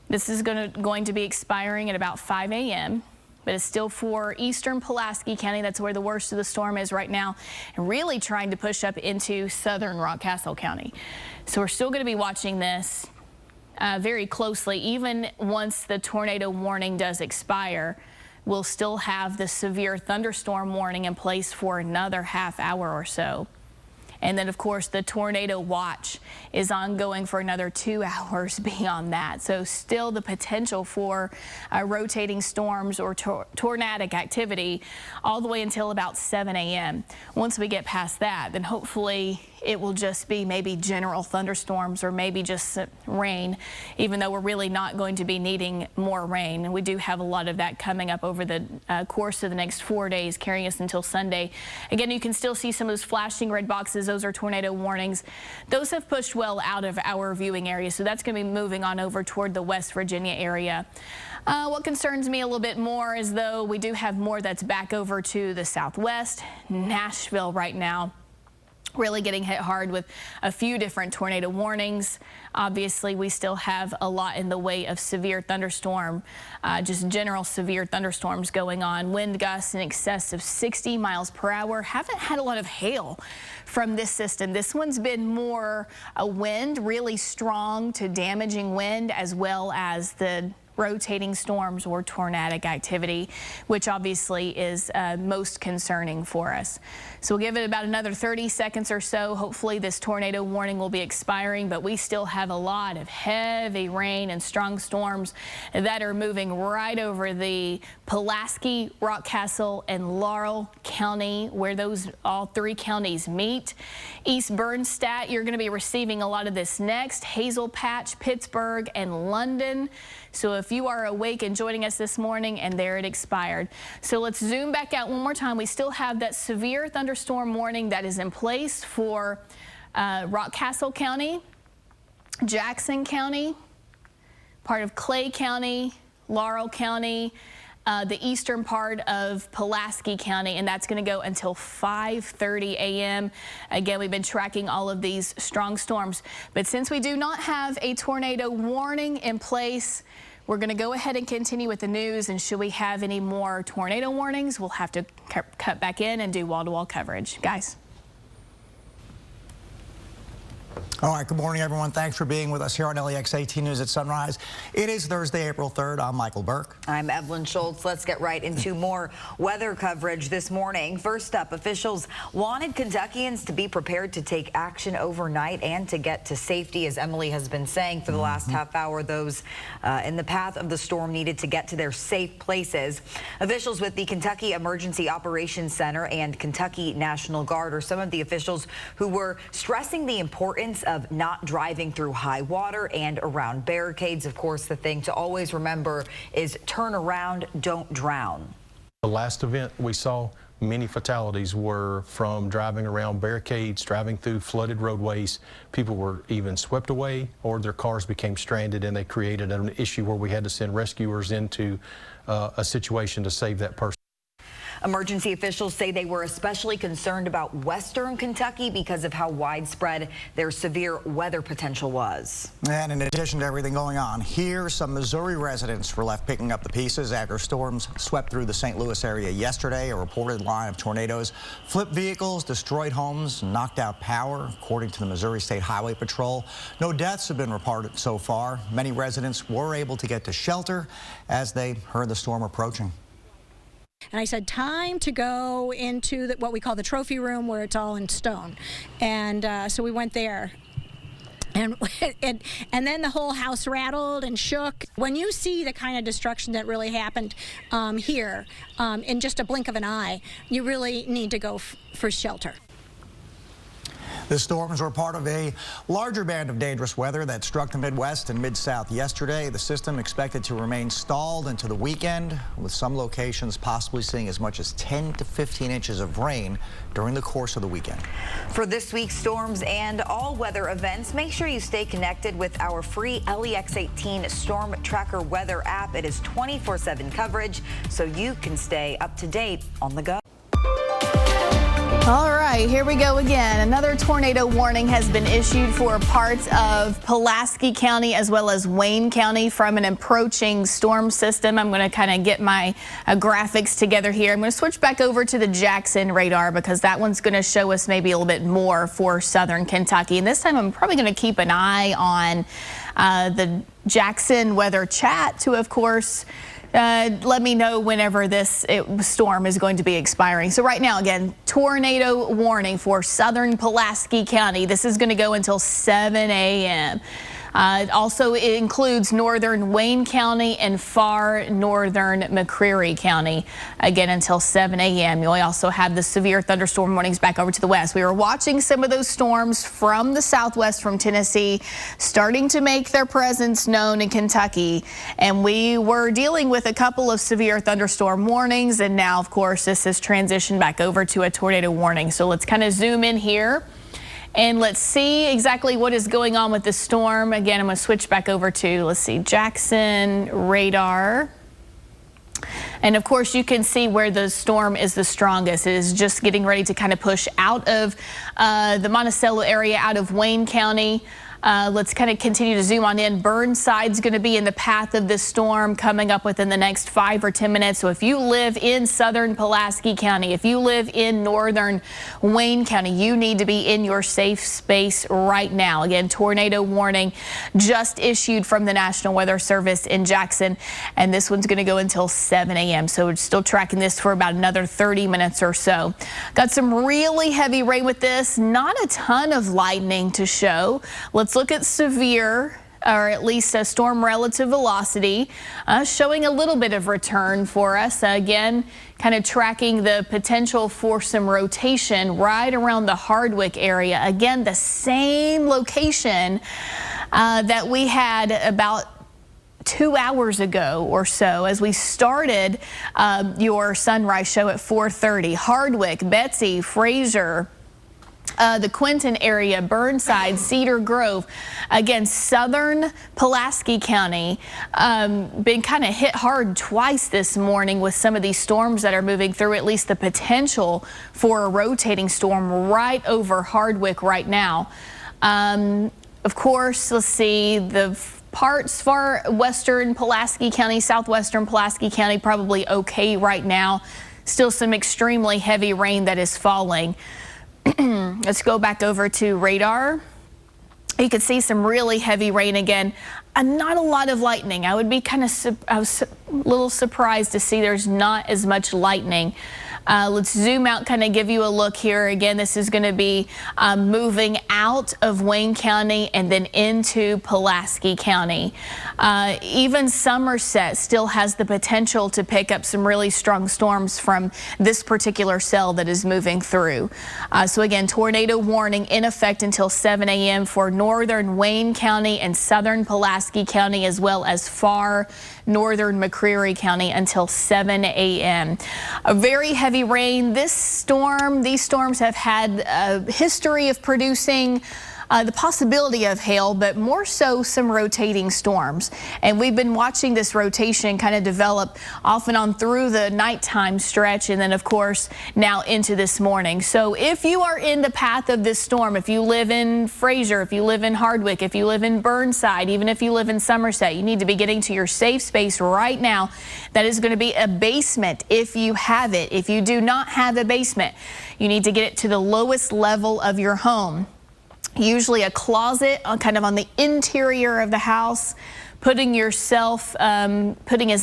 This is going to be expiring at about 5 a.m. but it's still for eastern Pulaski County. That's where the worst of the storm is right now, and really trying to push up into southern Rockcastle County. So we're still going to be watching this very closely. Even once the tornado warning does expire, we'll still have the severe thunderstorm warning in place for another half hour or so. And then, of course, the tornado watch is ongoing for another 2 hours beyond that. So still the potential for rotating storms or tornadic activity all the way until about 7 a.m. Once we get past that, then hopefully it will just be maybe general thunderstorms or maybe just rain, even though we're really not going to be needing more rain. And we do have a lot of that coming up over the course of the next 4 days, carrying us until Sunday. Again, you can still see some of those flashing red boxes. Those are tornado warnings. Those have pushed well out of our viewing area, so that's going to be moving on over toward the West Virginia area. What concerns me a little bit more is, though, we do have more that's back over to the southwest. Nashville right now really getting hit hard with a few different tornado warnings. Obviously, we still have a lot in the way of severe thunderstorm, just general severe thunderstorms going on. Wind gusts in excess of 60 miles per hour. Haven't had a lot of hail from this system. This one's been more a wind, really strong to damaging wind, as well as the rotating storms or tornadic activity, which obviously is most concerning for us. So we'll give it about another 30 seconds or so. Hopefully this tornado warning will be expiring, but we still have a lot of heavy rain and strong storms that are moving right over the Pulaski, Rockcastle, and Laurel County, where those all three counties meet. East Bernstadt, you're going to be receiving a lot of this next. Hazel Patch, Pittsburgh, and London. So if you are awake and joining us this morning, and there it expired. So let's zoom back out one more time. We still have that severe thunderstorm warning that is in place for Rockcastle County, Jackson County, part of Clay County, Laurel County, the eastern part of Pulaski County, and that's going to go until 5:30 a.m. Again, we've been tracking all of these strong storms, but since we do not have a tornado warning in place, we're going to go ahead and continue with the news, and should we have any more tornado warnings, we'll have to cut back in and do wall-to-wall coverage. Guys. All right, good morning, everyone. Thanks for being with us here on LEX-18 News at Sunrise. It is Thursday, April 3rd. I'm Michael Burke. I'm Evelyn Schultz. Let's get right into more weather coverage this morning. First up, officials wanted Kentuckians to be prepared to take action overnight and to get to safety. As Emily has been saying for the last half hour, those in the path of the storm needed to get to their safe places. Officials with the Kentucky Emergency Operations Center and Kentucky National Guard are some of the officials who were stressing the importance of not driving through high water and around barricades. Of course, the thing to always remember is turn around, don't drown. The last event we saw, many fatalities were from driving around barricades, driving through flooded roadways. People were even swept away, or their cars became stranded, and they created an issue where we had to send rescuers into a situation to save that person. Emergency officials say they were especially concerned about western Kentucky because of how widespread their severe weather potential was. And in addition to everything going on here, some Missouri residents were left picking up the pieces after storms swept through the St. Louis area yesterday. A reported line of tornadoes flipped vehicles, destroyed homes, knocked out power, according to the Missouri State Highway Patrol. No deaths have been reported so far. Many residents were able to get to shelter as they heard the storm approaching. And I said, time to go into what we call the trophy room, where it's all in stone. And so we went there. And then the whole house rattled and shook. When you see the kind of destruction that really happened here in just a blink of an eye, you really need to go for shelter. The storms were part of a larger band of dangerous weather that struck the Midwest and Mid-South yesterday. The system expected to remain stalled into the weekend, with some locations possibly seeing as much as 10 to 15 inches of rain during the course of the weekend. For this week's storms and all weather events, make sure you stay connected with our free LEX-18 Storm Tracker weather app. It is 24/7 coverage, so you can stay up to date on the go. All right, here we go again. Another tornado warning has been issued for parts of Pulaski County as well as Wayne County from an approaching storm system. I'm going to kind of get my graphics together here. I'm going to switch back over to the Jackson radar because that one's going to show us maybe a little bit more for southern Kentucky. And this time I'm probably going to keep an eye on the Jackson weather chat to, of course, let me know whenever this storm is going to be expiring. So right now, again, tornado warning for southern Pulaski County. This is going to go until 7 a.m. Also, it includes northern Wayne County and far northern McCreary County, again, until 7 a.m. You'll also have the severe thunderstorm warnings back over to the west. We were watching some of those storms from the southwest, from Tennessee, starting to make their presence known in Kentucky. And we were dealing with a couple of severe thunderstorm warnings. And now, of course, this has transitioned back over to a tornado warning. So let's kind of zoom in here. And let's see exactly what is going on with the storm. Again, I'm going to switch back over to, let's see, Jackson radar. And of course, you can see where the storm is the strongest. It is just getting ready to kind of push out of the Monticello area, out of Wayne County. Let's kind of continue to zoom on in. Burnside's going to be in the path of this storm coming up within the next 5 or 10 minutes. So if you live in southern Pulaski County, if you live in northern Wayne County, you need to be in your safe space right now. Again, tornado warning just issued from the National Weather Service in Jackson, and this one's going to go until 7 a.m. So we're still tracking this for about another 30 minutes or so. Got some really heavy rain with this, not a ton of lightning to show. Let's look at severe, or at least a storm relative velocity, showing a little bit of return for us. Again, kind of tracking the potential for some rotation right around the Hardwick area. Again, the same location that we had about 2 hours ago or so as we started your sunrise show at 4:30. Hardwick, Betsy, Fraser, the Quinton area, Burnside, Cedar Grove, again, southern Pulaski County, been kind of hit hard twice this morning with some of these storms that are moving through, at least the potential for a rotating storm right over Hardwick right now. Of course, let's see, the parts far western Pulaski County, southwestern Pulaski County, probably okay right now. Still some extremely heavy rain that is falling. Let's go back over to radar. You can see some really heavy rain again. Not a lot of lightning. I would be I was a little surprised to see there's not as much lightning. Let's zoom out, kind of give you a look here. Again, this is going to be moving out of Wayne County and then into Pulaski County. Even Somerset still has the potential to pick up some really strong storms from this particular cell that is moving through. So again, tornado warning in effect until 7 a.m. for northern Wayne County and southern Pulaski County, as well as far northern McCreary County until 7 a.m. A very heavy rain. These storms have had a history of producing the possibility of hail, but more so some rotating storms. And we've been watching this rotation kind of develop off and on through the nighttime stretch, and then of course now into this morning. So if you are in the path of this storm, if you live in Fraser, if you live in Hardwick, if you live in Burnside, even if you live in Somerset, you need to be getting to your safe space right now. That is going to be a basement if you have it. If you do not have a basement, you need to get it to the lowest level of your home. Usually a closet kind of on the interior of the house, putting as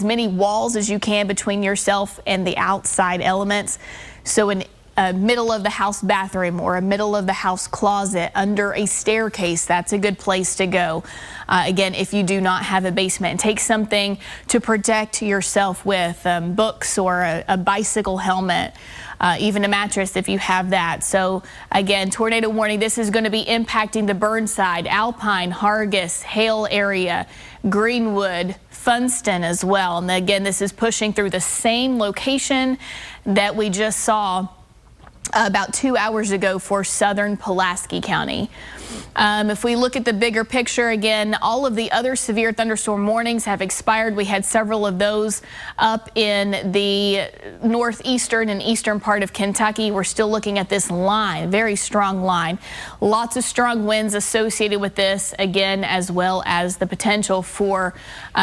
many walls as you can between yourself and the outside elements. So in a middle of the house bathroom or a middle of the house closet under a staircase, that's a good place to go. Again, if you do not have a basement, and take something to protect yourself with, books or a bicycle helmet. Even a mattress if you have that. So again, tornado warning. This is going to be impacting the Burnside, Alpine, Hargis, Hale area, Greenwood, Funston as well. And again, this is pushing through the same location that we just saw about 2 hours ago for southern Pulaski County. If we look at the bigger picture, again, all of the other severe thunderstorm warnings have expired. We had several of those up in the northeastern and eastern part of Kentucky. We're still looking at this line, very strong line. Lots of strong winds associated with this, again, as well as the potential for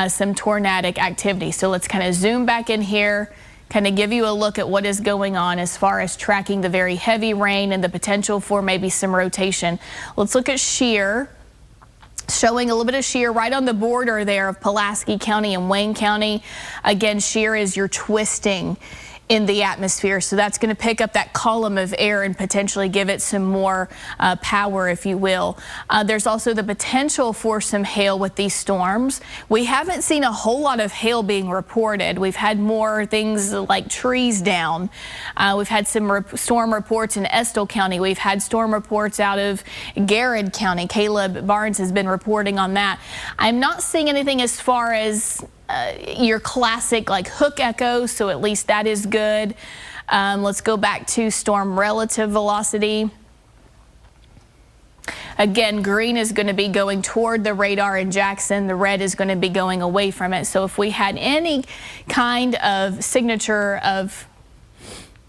some tornadic activity. So let's kind of zoom back in here, kind of give you a look at what is going on as far as tracking the very heavy rain and the potential for maybe some rotation. Let's look at shear. Showing a little bit of shear right on the border there of Pulaski County and Wayne County. Again, shear is your twisting in the atmosphere, so that's going to pick up that column of air and potentially give it some more power, if you will. There's also the potential for some hail with these storms. We haven't seen a whole lot of hail being reported. We've had more things like trees down. We've had some storm reports in Estill County. We've had storm reports out of Garrett County. Caleb Barnes has been reporting on that. I'm not seeing anything as far as your classic like hook echo, so at least that is good. Let's go back to storm relative velocity. Again, green is going to be going toward the radar in Jackson. The red is going to be going away from it. So if we had any kind of signature of,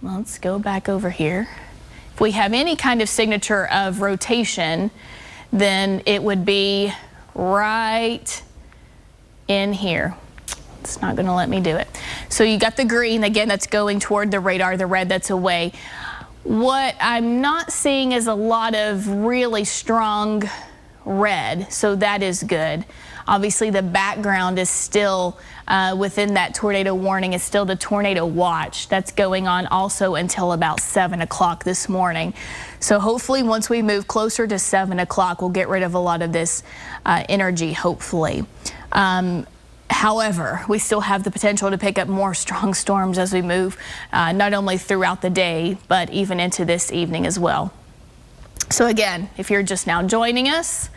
well, let's go back over here. If we have any kind of signature of rotation, then it would be right in here. It's not going to let me do it. So you got the green, again, that's going toward the radar, the red that's away. What I'm not seeing is a lot of really strong red, so that is good. Obviously, the background is still within that tornado warning. It's still the tornado watch that's going on also until about 7 o'clock this morning. So hopefully once we move closer to 7 o'clock, we'll get rid of a lot of this energy, hopefully. However, we still have the potential to pick up more strong storms as we move, not only throughout the day, but even into this evening as well. So again, if you're just now joining us,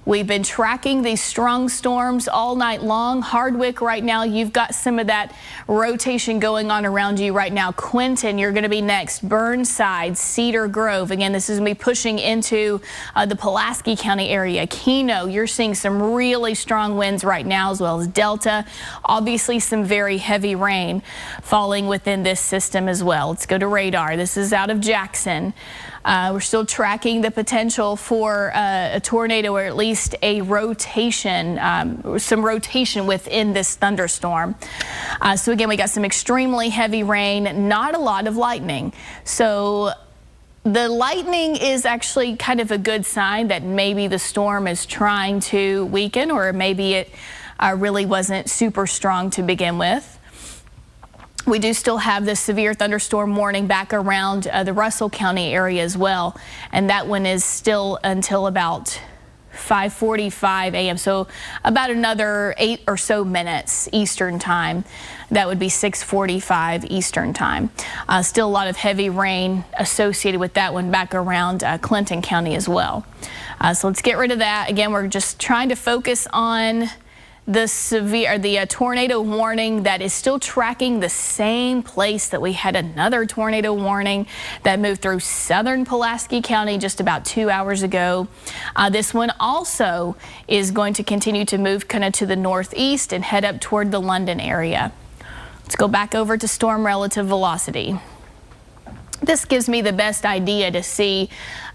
we've been tracking these strong storms all night long. Hardwick right now, you've got some of that rotation going on around you right now. Quinton, you're going to be next. Burnside, Cedar Grove. Again, this is going to be pushing into the Pulaski County area. Keno, you're seeing some really strong winds right now, as well as Delta. Obviously, some very heavy rain falling within this system as well. Let's go to radar. This is out of Jackson. We're still tracking the potential for a tornado, or at least a rotation, some rotation within this thunderstorm. So again, we got some extremely heavy rain, not a lot of lightning. So the lightning is actually kind of a good sign that maybe the storm is trying to weaken, or maybe it really wasn't super strong to begin with. We do still have the severe thunderstorm warning back around the Russell County area as well, and that one is still until about 5:45 a.m. So about another 8 or so minutes Eastern time. That would be 6:45 Eastern time. Still a lot of heavy rain associated with that one back around Clinton County as well. So let's get rid of that. Again, we're just trying to focus on the tornado warning that is still tracking the same place that we had another tornado warning that moved through southern Pulaski County just about 2 hours ago. This one also is going to continue to move kind of to the northeast and head up toward the London area. Let's go back over to storm relative velocity. This gives me the best idea to see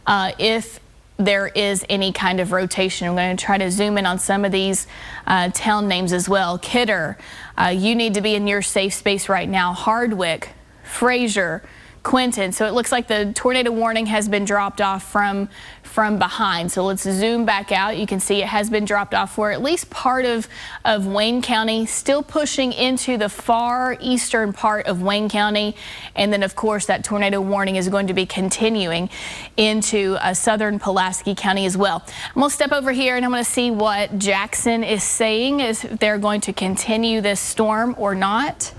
if there is any kind of rotation. I'm going to try to zoom in on some of these town names as well. Kidder, you need to be in your safe space right now. Hardwick, Fraser, Quinton. So it looks like the tornado warning has been dropped off from behind. So let's zoom back out. You can see it has been dropped off for at least part of Wayne County, still pushing into the far eastern part of Wayne County. And then, of course, that tornado warning is going to be continuing into southern Pulaski County as well. I'm going to step over here and I'm going to see what Jackson is saying, if they're going to continue this storm or not.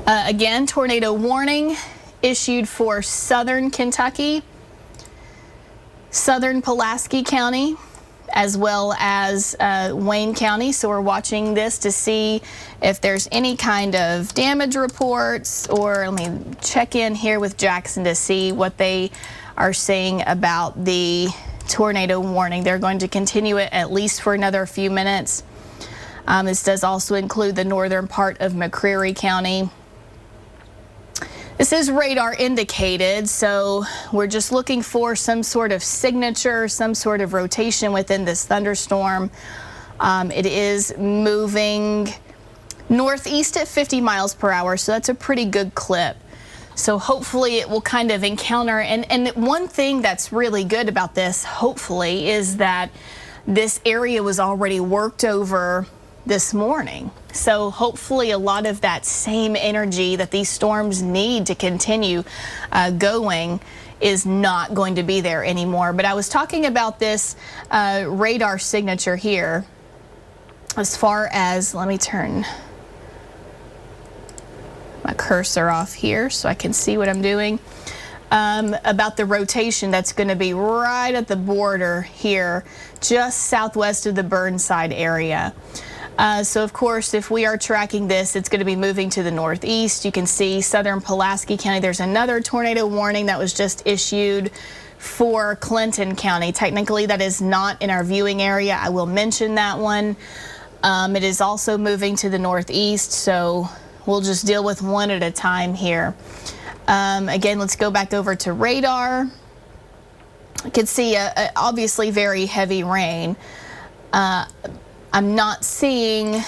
Again, tornado warning issued for southern Kentucky, southern Pulaski County, as well as Wayne County. So we're watching this to see if there's any kind of damage reports, or let me check in here with Jackson to see what they are saying about the tornado warning. They're going to continue it at least for another few minutes. This does also include the northern part of McCreary County. This is radar indicated, so we're just looking for some sort of signature, some sort of rotation within this thunderstorm. It is moving northeast at 50 miles per hour, so that's a pretty good clip. So hopefully it will kind of encounter, and one thing that's really good about this, hopefully, is that this area was already worked over this morning. So hopefully a lot of that same energy that these storms need to continue going is not going to be there anymore. But I was talking about this radar signature here as far as, let me turn my cursor off here so I can see what I'm doing, about the rotation that's going to be right at the border here, just southwest of the Burnside area. So of course, if we are tracking this, it's going to be moving to the northeast. You can see southern Pulaski County. There's another tornado warning that was just issued for Clinton County. Technically, that is not in our viewing area. I will mention that one. It is also moving to the northeast, so we'll just deal with one at a time here. Again, let's go back over to radar. You can see obviously very heavy rain. I'm not seeing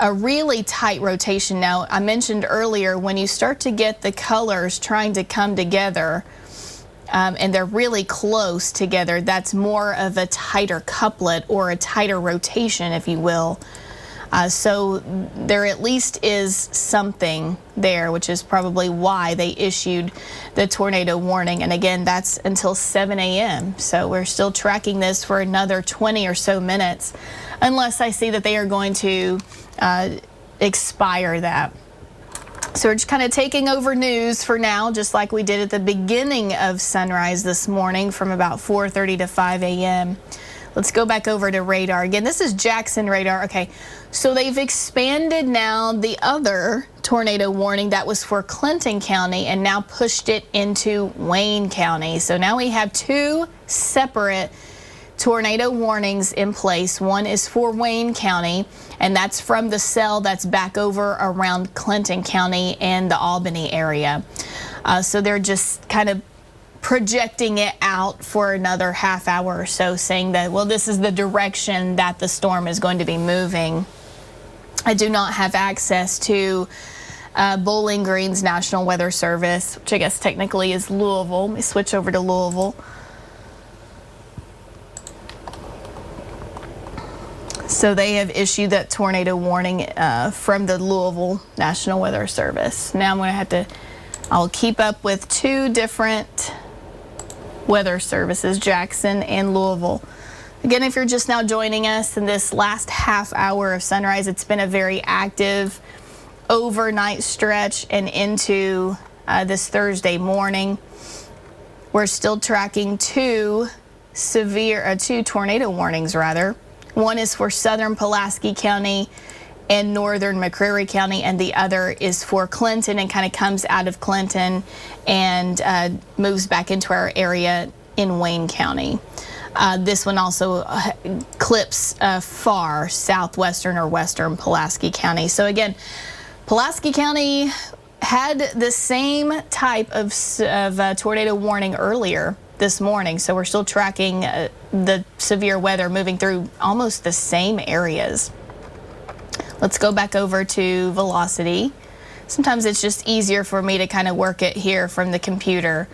a really tight rotation. Now, I mentioned earlier, when you start to get the colors trying to come together, and they're really close together, that's more of a tighter couplet or a tighter rotation, if you will. So there at least is something there, which is probably why they issued the tornado warning. And again, that's until 7 a.m. So we're still tracking this for another 20 or so minutes, unless I see that they are going to expire that. So we're just kind of taking over news for now, just like we did at the beginning of sunrise this morning from about 4:30 to 5 a.m. Let's go back over to radar. Again, this is Jackson radar. Okay, so they've expanded now the other tornado warning that was for Clinton County and now pushed it into Wayne County. So now we have two separate tornado warnings in place. One is for Wayne County, and that's from the cell that's back over around Clinton County and the Albany area. So they're just kind of projecting it out for another half hour or so, saying that, well, this is the direction that the storm is going to be moving. I do not have access to Bowling Green's National Weather Service, which I guess technically is Louisville. Let me switch over to Louisville. So they have issued that tornado warning from the Louisville National Weather Service. Now I'm going to have to, I'll keep up with two different weather services, Jackson and Louisville. Again, if you're just now joining us in this last half hour of sunrise, it's been a very active overnight stretch and into this Thursday morning. We're still tracking two tornado warnings rather. One is for southern Pulaski County and northern McCreary County, and the other is for Clinton and kind of comes out of Clinton and moves back into our area in Wayne County. This one also clips far southwestern or western Pulaski County. So again, Pulaski County had the same type of tornado warning earlier this morning, so we're still tracking the severe weather moving through almost the same areas. Let's go back over to velocity. Sometimes it's just easier for me to kind of work it here from the computer.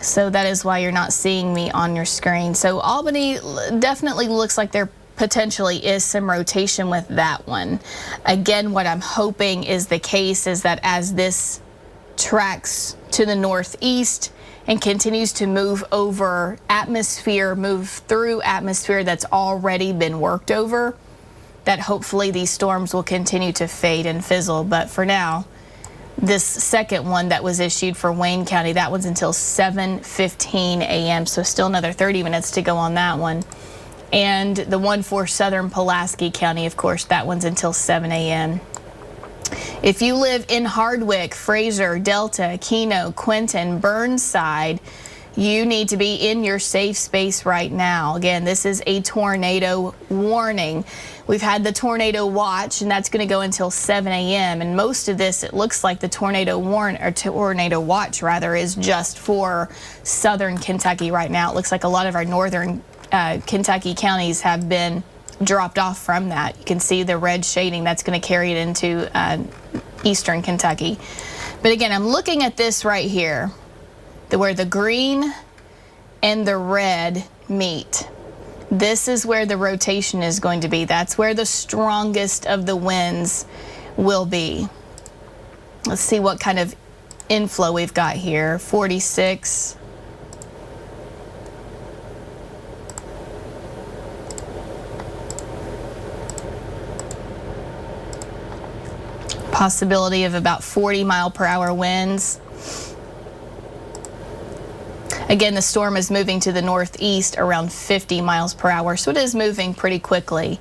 So that is why you're not seeing me on your screen. So Albany definitely looks like there potentially is some rotation with that one. Again, what I'm hoping is the case is that as this tracks to the northeast and continues to move over atmosphere, move through atmosphere that's already been worked over, that hopefully these storms will continue to fade and fizzle. But for now, this second one that was issued for Wayne County, that one's until 7:15 a.m. So still another 30 minutes to go on that one. And the one for southern Pulaski County, of course, that one's until 7 a.m. If you live in Hardwick, Fraser, Delta, Keno, Quinton, Burnside, you need to be in your safe space right now. Again, this is a tornado warning. We've had the tornado watch, and that's going to go until 7 a.m. And most of this, it looks like the tornado watch rather, is just for southern Kentucky right now. It looks like a lot of our northern Kentucky counties have been dropped off from that. You can see the red shading that's going to carry it into eastern Kentucky. But again, I'm looking at this right here, where the green and the red meet. This is where the rotation is going to be. That's where the strongest of the winds will be. Let's see what kind of inflow we've got here. 46. Possibility of about 40-mile-per-hour winds. Again, the storm is moving to the northeast around 50 miles per hour, so it is moving pretty quickly.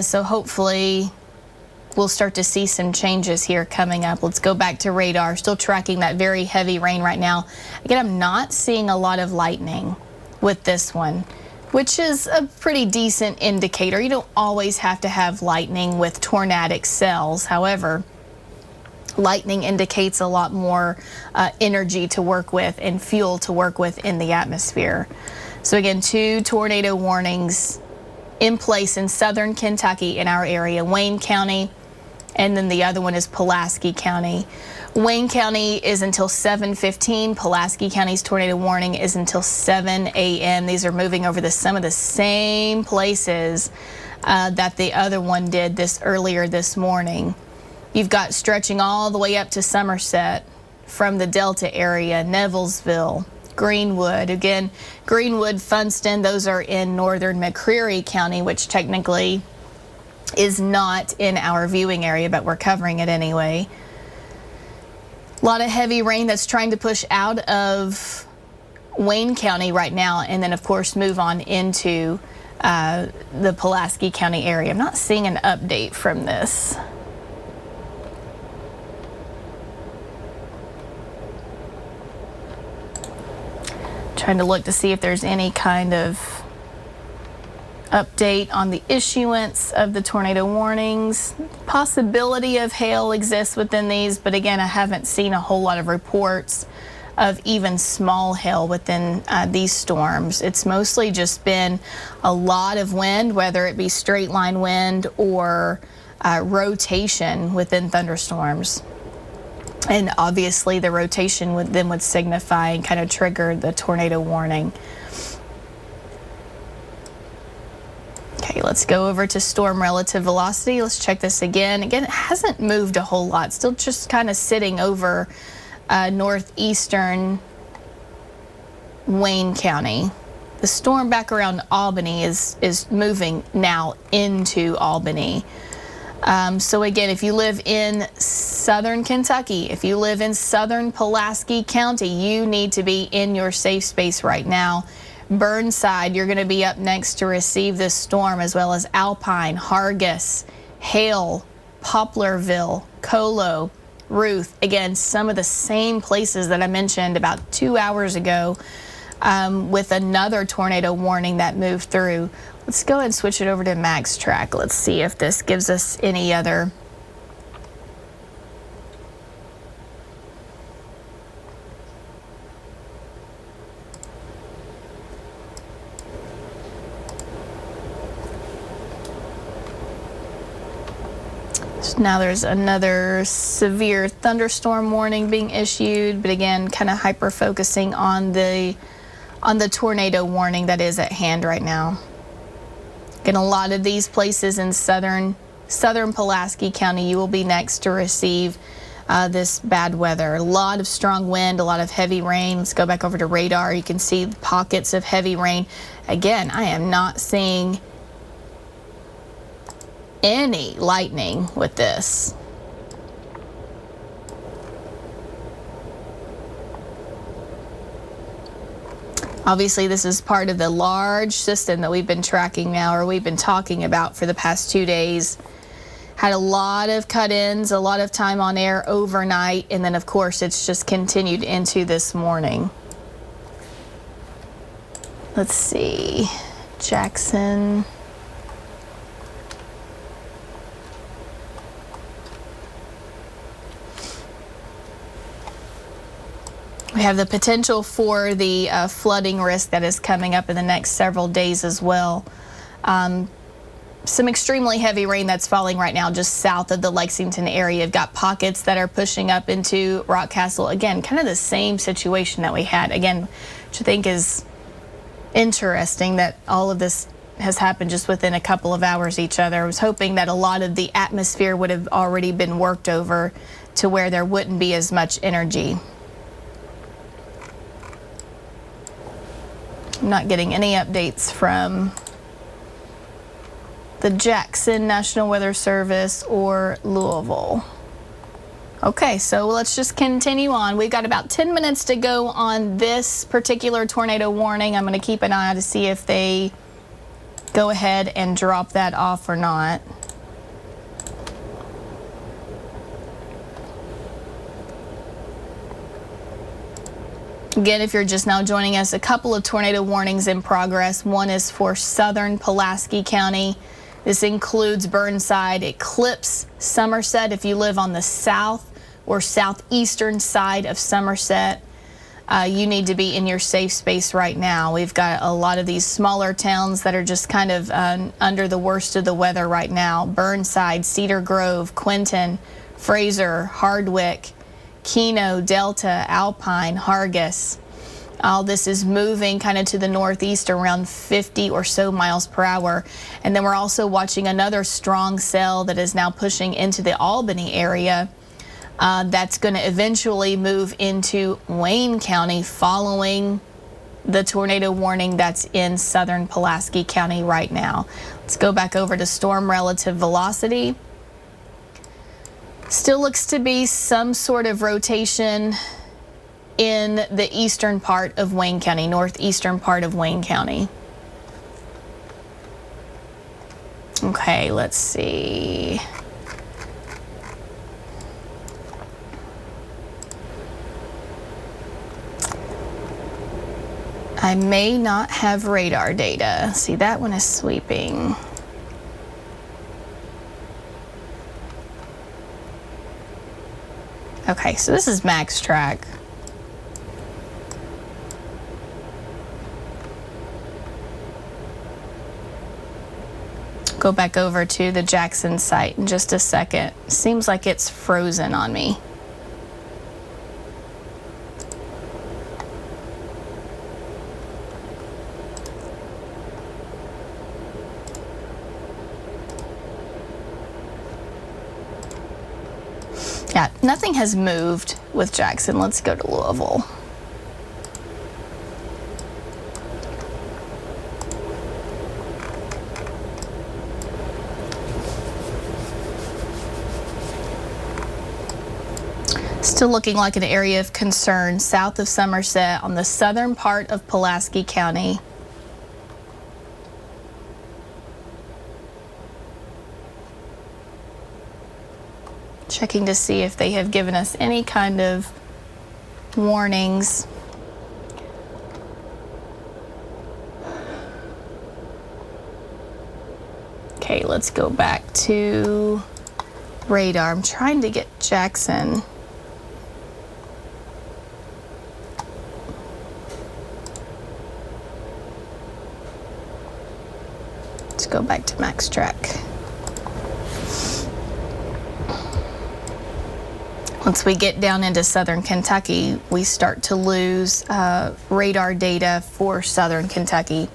So hopefully we'll start to see some changes here coming up. Let's go back to radar. Still tracking that very heavy rain right now. Again, I'm not seeing a lot of lightning with this one, which is a pretty decent indicator. You don't always have to have lightning with tornadic cells. However, lightning indicates a lot more energy to work with and fuel to work with in the atmosphere. So again, 2 tornado warnings in place in southern Kentucky in our area, Wayne County, and then the other one is Pulaski County. Wayne County is until 7:15. Pulaski County's tornado warning is until 7 a.m. These are moving over some of the same places that the other one did earlier this morning. You've got stretching all the way up to Somerset from the Delta area, Nevillesville, Greenwood. Again, Greenwood, Funston, those are in northern McCreary County, which technically is not in our viewing area, but we're covering it anyway. A lot of heavy rain that's trying to push out of Wayne County right now, and then of course move on into the Pulaski County area. I'm not seeing an update from this. Trying to look to see if there's any kind of update on the issuance of the tornado warnings. Possibility of hail exists within these, but again, I haven't seen a whole lot of reports of even small hail within these storms. It's mostly just been a lot of wind, whether it be straight line wind or rotation within thunderstorms. And obviously the rotation would signify and kind of trigger the tornado warning. Okay, let's go over to storm relative velocity. Let's check this again. Again, it hasn't moved a whole lot. Still just kind of sitting over northeastern Wayne County. The storm back around Albany is moving now into Albany. So again, if you live in southern Kentucky, if you live in southern Pulaski County, you need to be in your safe space right now. Burnside, you're going to be up next to receive this storm, as well as Alpine, Hargis, Hale, Poplarville, Colo, Ruth. Again, some of the same places that I mentioned about 2 hours ago with another tornado warning that moved through. Let's go ahead and switch it over to Max Track. Let's see if this gives us any other. So now there's another severe thunderstorm warning being issued, but again, kind of hyper focusing on the tornado warning that is at hand right now. In a lot of these places in southern Pulaski County, you will be next to receive this bad weather. A lot of strong wind, a lot of heavy rain. Let's go back over to radar. You can see pockets of heavy rain. Again, I am not seeing any lightning with this. Obviously, this is part of the large system that we've been tracking now, or we've been talking about for the past 2 days. Had a lot of cut-ins, a lot of time on air overnight, and then of course it's just continued into this morning. Let's see, Jackson. We have the potential for the flooding risk that is coming up in the next several days as well. some extremely heavy rain that's falling right now just south of the Lexington area. You've got pockets that are pushing up into Rockcastle. Again, kind of the same situation that we had. Again, which I think is interesting that all of this has happened just within a couple of hours each other. I was hoping that a lot of the atmosphere would have already been worked over to where there wouldn't be as much energy. I'm not getting any updates from the Jackson National Weather Service or Louisville. Okay, so let's just continue on. We've got about 10 minutes to go on this particular tornado warning. I'm going to keep an eye out to see if they go ahead and drop that off or not. Again, if you're just now joining us, a couple of tornado warnings in progress. One is for southern Pulaski County. This includes Burnside, Eclipse, Somerset. If you live on the south or southeastern side of Somerset, you need to be in your safe space right now. We've got a lot of these smaller towns that are just kind of under the worst of the weather right now. Burnside, Cedar Grove, Quinton, Fraser, Hardwick, Keno, Delta, Alpine, Hargis. All this is moving kind of to the northeast around 50 or so miles per hour. And then we're also watching another strong cell that is now pushing into the Albany area. That's going to eventually move into Wayne County following the tornado warning that's in southern Pulaski County right now. Let's go back over to storm relative velocity. Still looks to be some sort of rotation in the eastern part of Wayne County, northeastern part of Wayne County. Okay, let's see. I may not have radar data. See, that one is sweeping. Okay, so this is max track. Go back over to the Jackson site in just a second. Seems like it's frozen on me. Yeah, nothing has moved with Jackson. Let's go to Louisville. Still looking like an area of concern south of Somerset on the southern part of Pulaski County. Checking to see if they have given us any kind of warnings. Okay, let's go back to radar. I'm trying to get Jackson. Let's go back to max track. Once we get down into southern Kentucky, we start to lose radar data for southern Kentucky.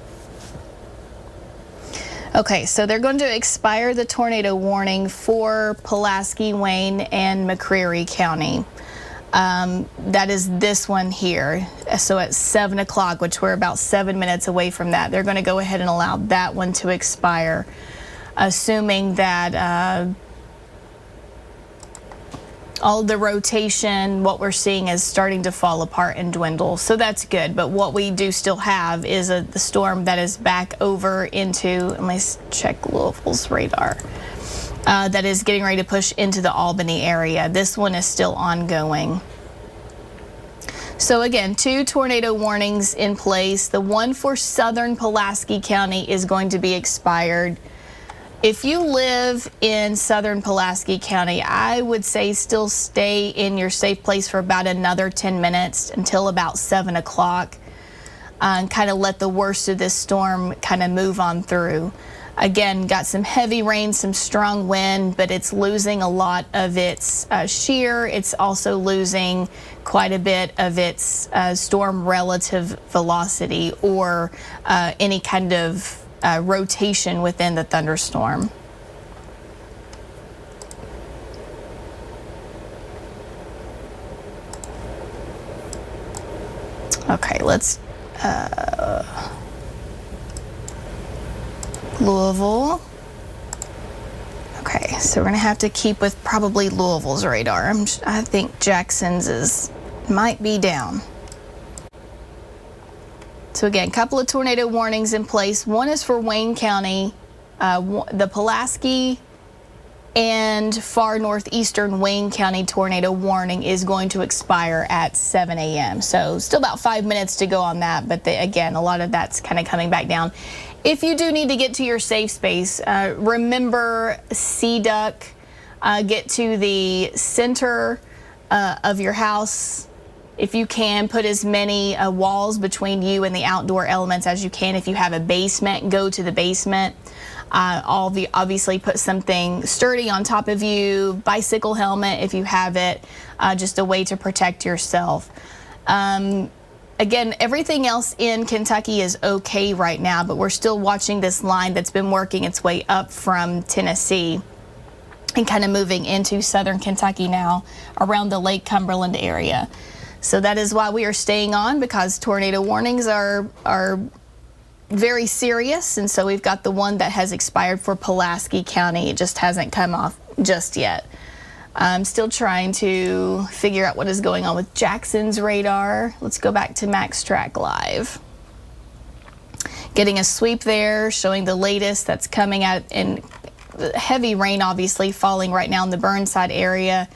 Okay, so they're going to expire the tornado warning for Pulaski, Wayne, and McCreary County. That is this one here. So at 7 o'clock, which we're about 7 minutes away from that, they're going to go ahead and allow that one to expire, assuming that all the rotation, what we're seeing is starting to fall apart and dwindle. So that's good. But what we do still have is the storm that is back over into, let me check Louisville's radar, that is getting ready to push into the Albany area. This one is still ongoing. So again, 2 tornado warnings in place. The one for southern Pulaski County is going to be expired. If you live in southern Pulaski County, I would say still stay in your safe place for about another 10 minutes until about 7 o'clock and kind of let the worst of this storm kind of move on through. Again, got some heavy rain, some strong wind, but it's losing a lot of its shear. It's also losing quite a bit of its storm relative velocity, or any kind of rotation within the thunderstorm. Okay, let's Louisville. Okay, so we're gonna have to keep with probably Louisville's radar. I think Jackson's might be down. So again, a couple of tornado warnings in place. One is for Wayne County, the Pulaski and far northeastern Wayne County tornado warning is going to expire at 7 a.m. So still about 5 minutes to go on that, but again, a lot of that's kind of coming back down. If you do need to get to your safe space, remember sea duck, get to the center of your house. If you can, put as many walls between you and the outdoor elements as you can. If you have a basement, go to the basement. Obviously put something sturdy on top of you, bicycle helmet if you have it, just a way to protect yourself. Again, everything else in Kentucky is okay right now, but we're still watching this line that's been working its way up from Tennessee and kind of moving into southern Kentucky now around the Lake Cumberland area. So that is why we are staying on, because tornado warnings are very serious, and so we've got the one that has expired for Pulaski County. It just hasn't come off just yet. I'm still trying to figure out what is going on with Jackson's radar. Let's go back to MaxTrack Live. Getting a sweep there, showing the latest that's coming out, in heavy rain obviously falling right now in the Burnside area,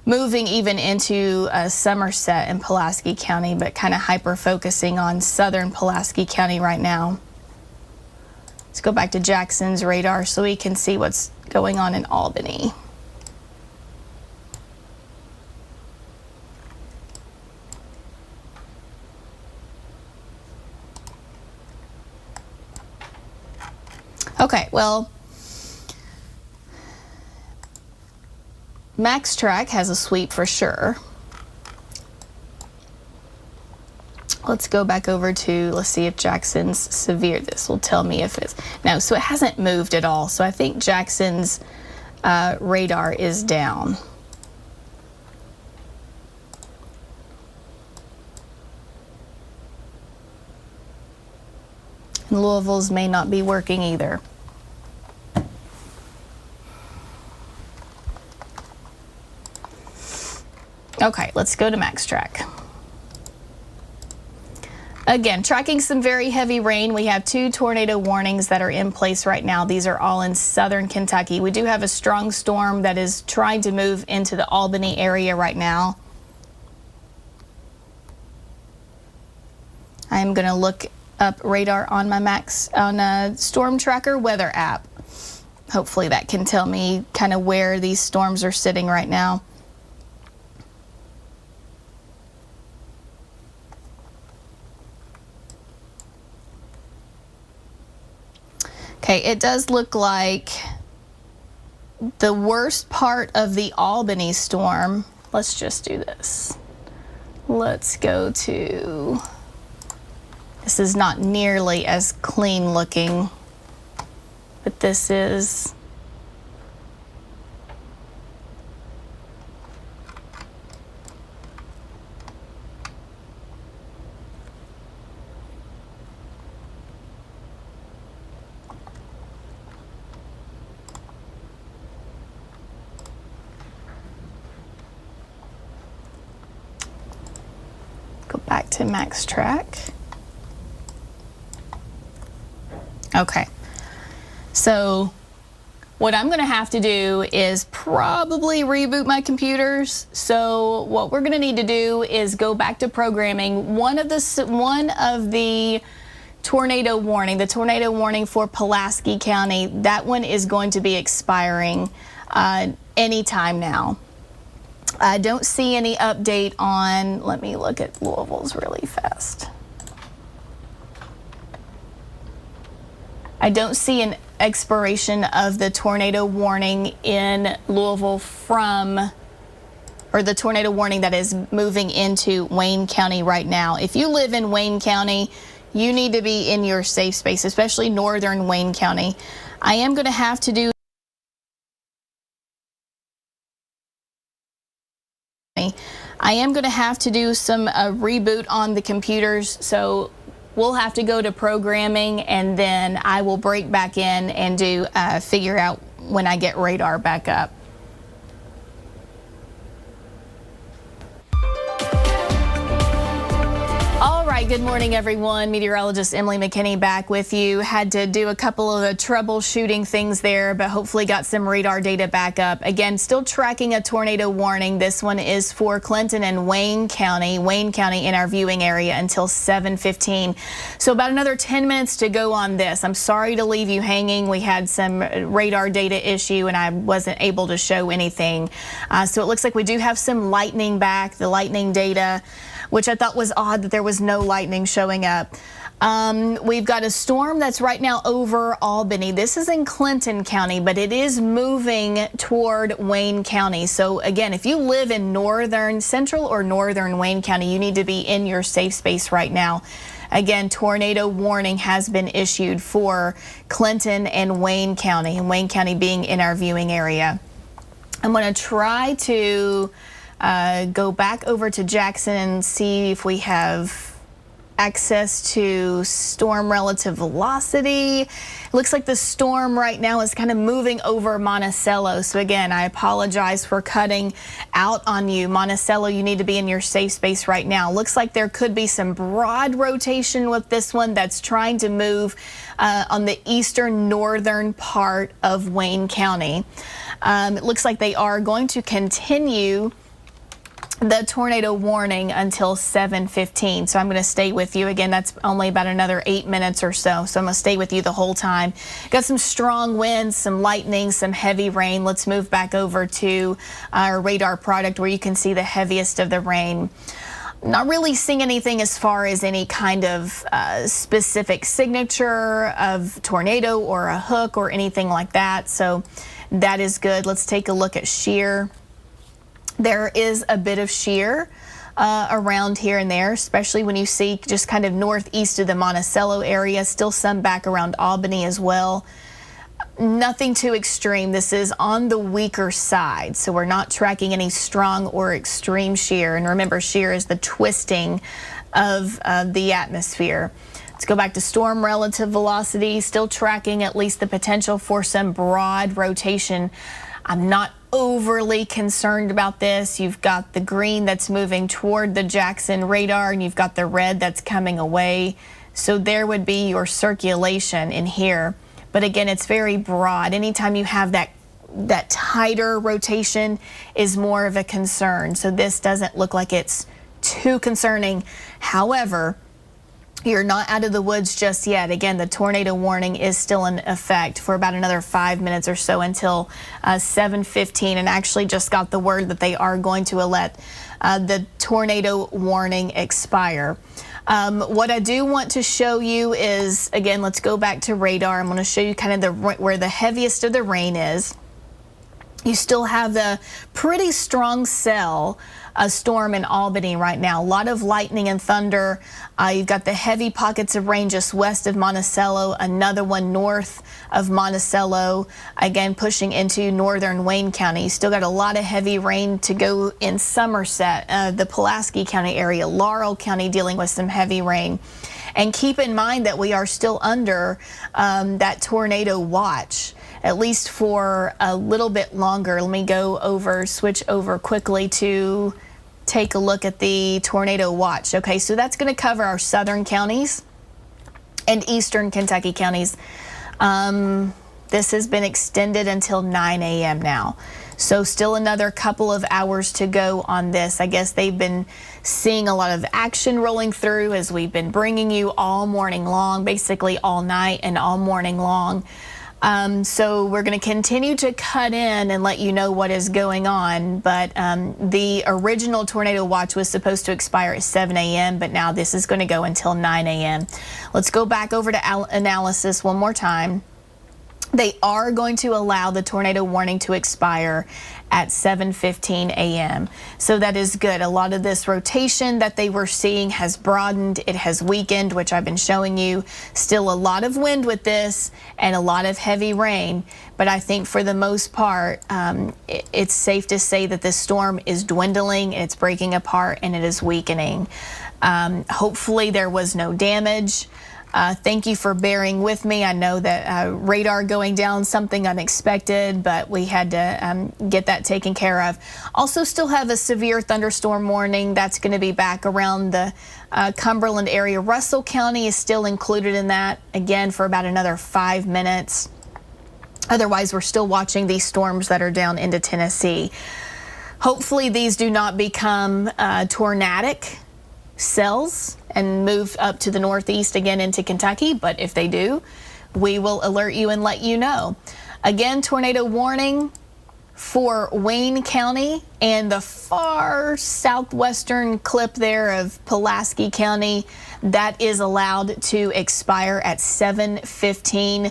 moving even into Somerset and Pulaski County, but kind of hyper-focusing on southern Pulaski County right now. Let's go back to Jackson's radar so we can see what's going on in Albany. Okay, well, MaxTrack has a sweep for sure. Let's go back over to, let's see if Jackson's severe. This will tell me if it's, no, so it hasn't moved at all. So I think Jackson's radar is down. And Louisville's may not be working either. Okay, let's go to MaxTrack. Again, tracking some very heavy rain. We have 2 tornado warnings that are in place right now. These are all in southern Kentucky. We do have a strong storm that is trying to move into the Albany area right now. I'm going to look up radar on my Storm Tracker weather app. Hopefully that can tell me kind of where these storms are sitting right now. Okay, it does look like the worst part of the Albany storm, let's just do this. Let's go to, this is not nearly as clean looking, but this is, go back to MaxTrack. Okay, so what I'm going to have to do is probably reboot my computers. So what we're going to need to do is go back to programming. One of the tornado warning, the tornado warning for Pulaski County, that one is going to be expiring anytime now. I don't see any update on, let me look at Louisville's really fast. I don't see an expiration of the tornado warning in Louisville or the tornado warning that is moving into Wayne County right now. If you live in Wayne County, you need to be in your safe space, especially northern Wayne County. I am going to have to do some reboot on the computers, so we'll have to go to programming, and then I will break back in and do figure out when I get radar back up. All right, good morning, everyone. Meteorologist Emily McKinney back with you. Had to do a couple of the troubleshooting things there, but hopefully got some radar data back up. Again, still tracking a tornado warning. This one is for Clinton and Wayne County in our viewing area until 7:15. So about another 10 minutes to go on this. I'm sorry to leave you hanging. We had some radar data issue and I wasn't able to show anything. So it looks like we do have some lightning back, the lightning data, which I thought was odd that there was no lightning showing up. We've got a storm that's right now over Albany. This is in Clinton County, but it is moving toward Wayne County. So again, if you live in central or northern Wayne County, you need to be in your safe space right now. Again, tornado warning has been issued for Clinton and Wayne County being in our viewing area. I'm going to try to go back over to Jackson and see if we have access to storm relative velocity. It looks like the storm right now is kind of moving over Monticello. So again, I apologize for cutting out on you. Monticello, you need to be in your safe space right now. Looks like there could be some broad rotation with this one that's trying to move on the eastern northern part of Wayne County. It looks like they are going to continue the tornado warning until 7:15. So I'm going to stay with you. Again, that's only about another 8 minutes or so. So I'm going to stay with you the whole time. Got some strong winds, some lightning, some heavy rain. Let's move back over to our radar product where you can see the heaviest of the rain. Not really seeing anything as far as any kind of specific signature of tornado or a hook or anything like that. So that is good. Let's take a look at shear. There is a bit of shear around here and there, especially when you see just kind of northeast of the Monticello area. Still some back around Albany as well. Nothing too extreme. This is on the weaker side, so we're not tracking any strong or extreme shear. And remember, shear is the twisting of the atmosphere. Let's go back to storm relative velocity. Still tracking at least the potential for some broad rotation. I'm not overly concerned about this. You've got the green that's moving toward the Jackson radar, and you've got the red that's coming away. So there would be your circulation in here. But again, it's very broad. Anytime you have that tighter rotation is more of a concern. So this doesn't look like it's too concerning. However, you're not out of the woods just yet. Again, the tornado warning is still in effect for about another 5 minutes or so until 7:15, and actually just got the word that they are going to let the tornado warning expire. What I do want to show you is, again, let's go back to radar. I'm going to show you kind of where the heaviest of the rain is. You still have the pretty strong cell storm in Albany right now. A lot of lightning and thunder. You've got the heavy pockets of rain just west of Monticello, another one north of Monticello, again pushing into northern Wayne County. You still got a lot of heavy rain to go in Somerset, the Pulaski County area, Laurel County dealing with some heavy rain. And keep in mind that we are still under that tornado watch, at least for a little bit longer. Let me switch over quickly to take a look at the tornado watch. Okay, so that's going to cover our southern counties and eastern Kentucky counties. This has been extended until 9 a.m. now. So still another couple of hours to go on this. I guess they've been seeing a lot of action rolling through as we've been bringing you all morning long, basically all night and all morning long. So we're going to continue to cut in and let you know what is going on. But the original tornado watch was supposed to expire at 7 a.m., but now this is going to go until 9 a.m. Let's go back over to analysis one more time. They are going to allow the tornado warning to expire at 7:15 a.m. So that is good. A lot of this rotation that they were seeing has broadened. It has weakened, which I've been showing you. Still a lot of wind with this and a lot of heavy rain. But I think for the most part, it's safe to say that this storm is dwindling, it's breaking apart, and it is weakening. Hopefully there was no damage. Thank you for bearing with me. I know that radar going down, something unexpected, but we had to get that taken care of. Also still have a severe thunderstorm warning. That's going to be back around the Cumberland area. Russell County is still included in that, again, for about another 5 minutes. Otherwise, we're still watching these storms that are down into Tennessee. Hopefully, these do not become tornadic cells and move up to the northeast again into Kentucky, but if they do, we will alert you and let you know. Again, tornado warning for Wayne County and the far southwestern clip there of Pulaski County. That is allowed to expire at 7:15.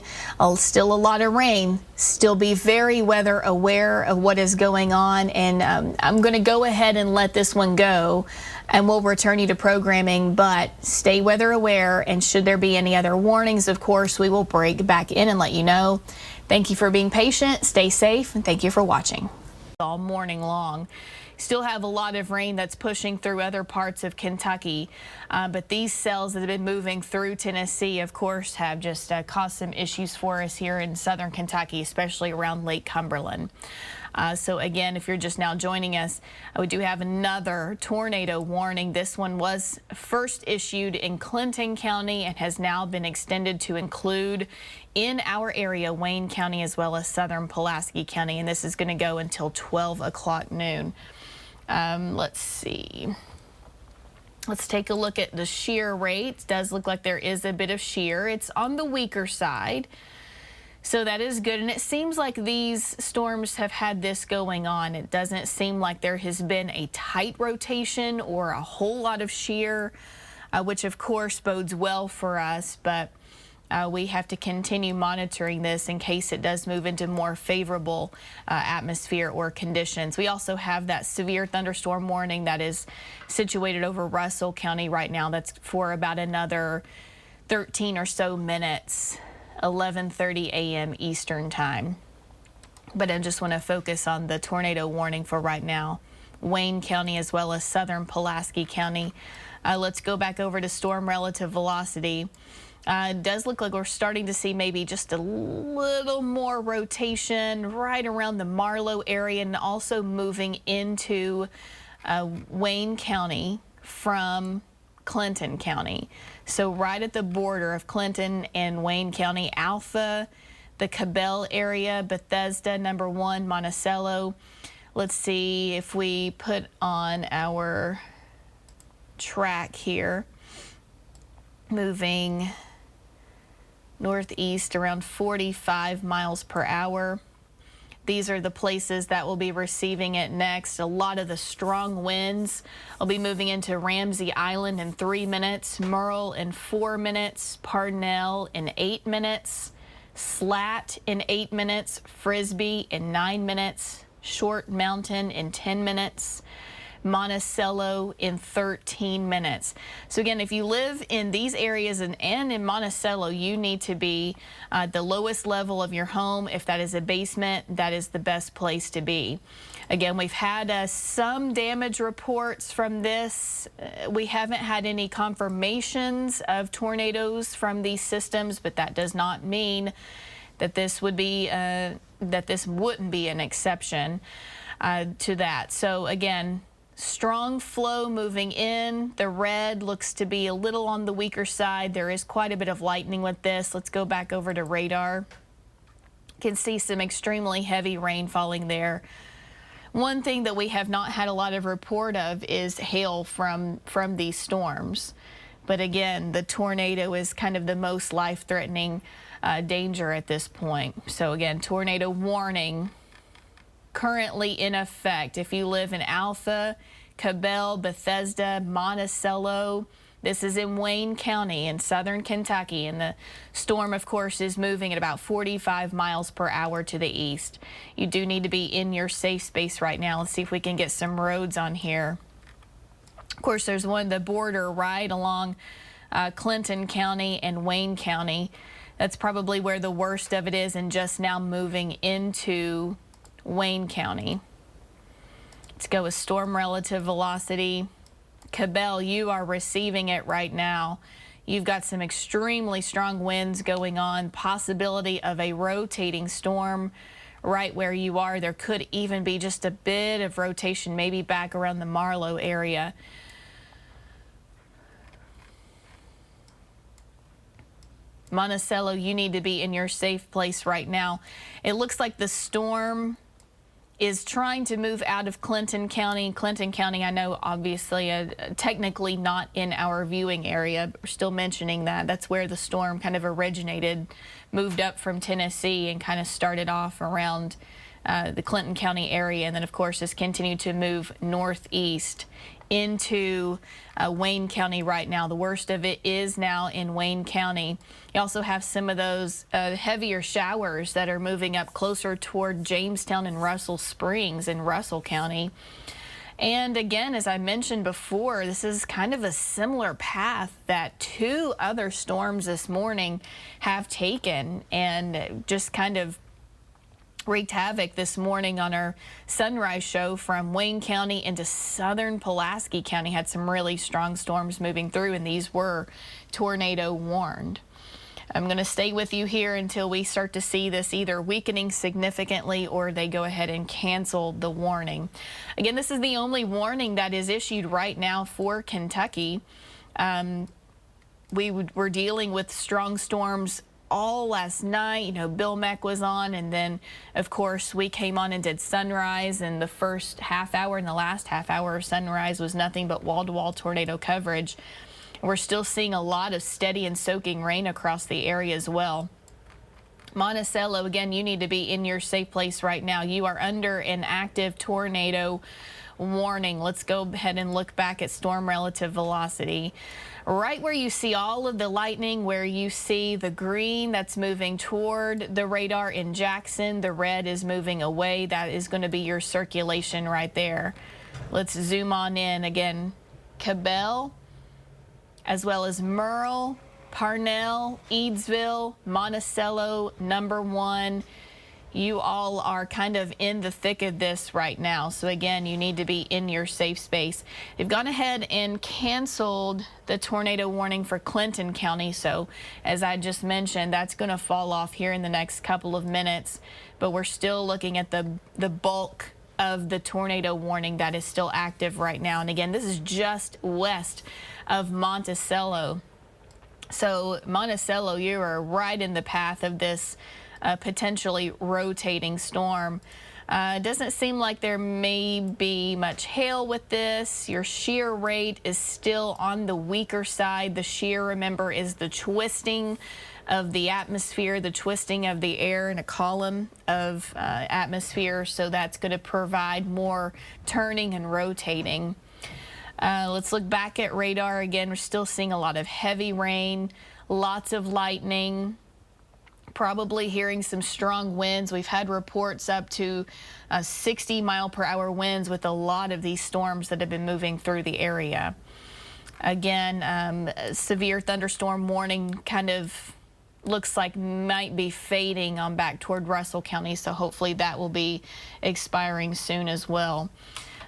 Still a lot of rain. Still be very weather aware of what is going on, and I'm going to go ahead and let this one go, and we'll return you to programming, but stay weather aware, and should there be any other warnings, of course, we will break back in and let you know. Thank you for being patient, stay safe, and thank you for watching. All morning long. Still have a lot of rain that's pushing through other parts of Kentucky, but these cells that have been moving through Tennessee, of course, have just caused some issues for us here in southern Kentucky, especially around Lake Cumberland. So again, if you're just now joining us, we do have another tornado warning. This one was first issued in Clinton County and has now been extended to include in our area, Wayne County, as well as southern Pulaski County, and this is going to go until 12 o'clock noon. Let's see. Let's take a look at the shear rate. It does look like there is a bit of shear. It's on the weaker side, so that is good. And it seems like these storms have had this going on. It doesn't seem like there has been a tight rotation or a whole lot of shear, which of course bodes well for us, but we have to continue monitoring this in case it does move into more favorable atmosphere or conditions. We also have that severe thunderstorm warning that is situated over Russell County right now. That's for about another 13 or so minutes, 11:30 a.m. Eastern time. But I just want to focus on the tornado warning for right now. Wayne County as well as southern Pulaski County. Let's go back over to storm relative velocity. It does look like we're starting to see maybe just a little more rotation right around the Marlow area and also moving into Wayne County from Clinton County. So right at the border of Clinton and Wayne County, Alpha, the Cabell area, Bethesda, number 1, Monticello. Let's see if we put on our track here, moving northeast around 45 miles per hour. These are the places that will be receiving it next. A lot of the strong winds will be moving into Ramsey Island in 3 minutes, Merle in 4 minutes, Parnell in 8 minutes, Slat in 8 minutes, Frisbee in 9 minutes, Short Mountain in 10 minutes, Monticello in 13 minutes. So again, if you live in these areas and in Monticello, you need to be the lowest level of your home. If that is a basement, that is the best place to be. Again, we've had some damage reports from this. We haven't had any confirmations of tornadoes from these systems, but that does not mean that this would be that this wouldn't be an exception to that. So again, strong flow moving in. The red looks to be a little on the weaker side. There is quite a bit of lightning with this. Let's go back over to radar. Can see some extremely heavy rain falling there. One thing that we have not had a lot of report of is hail from these storms. But again, the tornado is kind of the most life-threatening danger at this point. So again, tornado warning currently in effect. If you live in Alpha, Cabell, Bethesda, Monticello, This is in Wayne County in southern Kentucky, and the storm, of course, is moving at about 45 miles per hour to the east. You do need to be in your safe space right now. Let's see if we can get some roads on here. Of course, there's the border right along Clinton County and Wayne County. That's probably where the worst of it is, and just now moving into Wayne County. Let's go with storm relative velocity. Cabell, you are receiving it right now. You've got some extremely strong winds going on, possibility of a rotating storm right where you are. There could even be just a bit of rotation, maybe back around the Marlow area. Monticello, you need to be in your safe place right now. It looks like the storm is trying to move out of Clinton County. Clinton County, I know, obviously, technically not in our viewing area, but we're still mentioning that. That's where the storm kind of originated, moved up from Tennessee and kind of started off around the Clinton County area, and then, of course, has continued to move northeast into Wayne County right now. The worst of it is now in Wayne County. You also have some of those heavier showers that are moving up closer toward Jamestown and Russell Springs in Russell County. And again, as I mentioned before, this is kind of a similar path that two other storms this morning have taken, and just kind of wreaked havoc this morning on our sunrise show from Wayne County into southern Pulaski County. Had some really strong storms moving through, and these were tornado warned. I'm going to stay with you here until we start to see this either weakening significantly or they go ahead and cancel the warning. Again, this is the only warning that is issued right now for Kentucky. We're dealing with strong storms all last night. You know, Bill Meck was on, and then of course we came on and did sunrise, and the first half hour and the last half hour of sunrise was nothing but wall-to-wall tornado coverage. We're still seeing a lot of steady and soaking rain across the area as well. Monticello, again, you need to be in your safe place right now. You are under an active tornado warning. Let's go ahead and look back at storm relative velocity. Right where you see all of the lightning, where you see the green that's moving toward the radar in Jackson, the red is moving away. That is going to be your circulation right there. Let's zoom on in again. Cabell, as well as Merle, Parnell, Eadsville, Monticello, number 1. You all are kind of in the thick of this right now. So again, you need to be in your safe space. They've gone ahead and canceled the tornado warning for Clinton County. So as I just mentioned, that's going to fall off here in the next couple of minutes. But we're still looking at the bulk of the tornado warning that is still active right now. And again, this is just west of Monticello. So Monticello, you are right in the path of this potentially rotating storm. It doesn't seem like there may be much hail with this. Your shear rate is still on the weaker side. The shear, remember, is the twisting of the atmosphere, the twisting of the air in a column of atmosphere. So that's going to provide more turning and rotating. Let's look back at radar again. We're still seeing a lot of heavy rain, lots of lightning. Probably hearing some strong winds. We've had reports up to 60-mile-per-hour winds with a lot of these storms that have been moving through the area. Again, severe thunderstorm warning kind of looks like might be fading on back toward Russell County, so hopefully that will be expiring soon as well.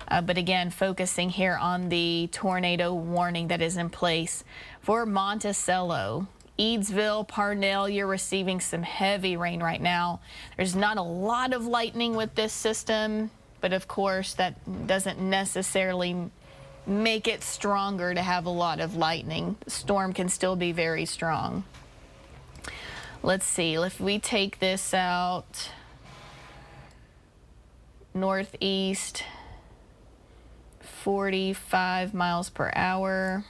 But again, focusing here on the tornado warning that is in place for Monticello. Eadsville, Parnell, you're receiving some heavy rain right now. There's not a lot of lightning with this system, but of course that doesn't necessarily make it stronger to have a lot of lightning. The storm can still be very strong. Let's see, if we take this out northeast, 45 miles per hour.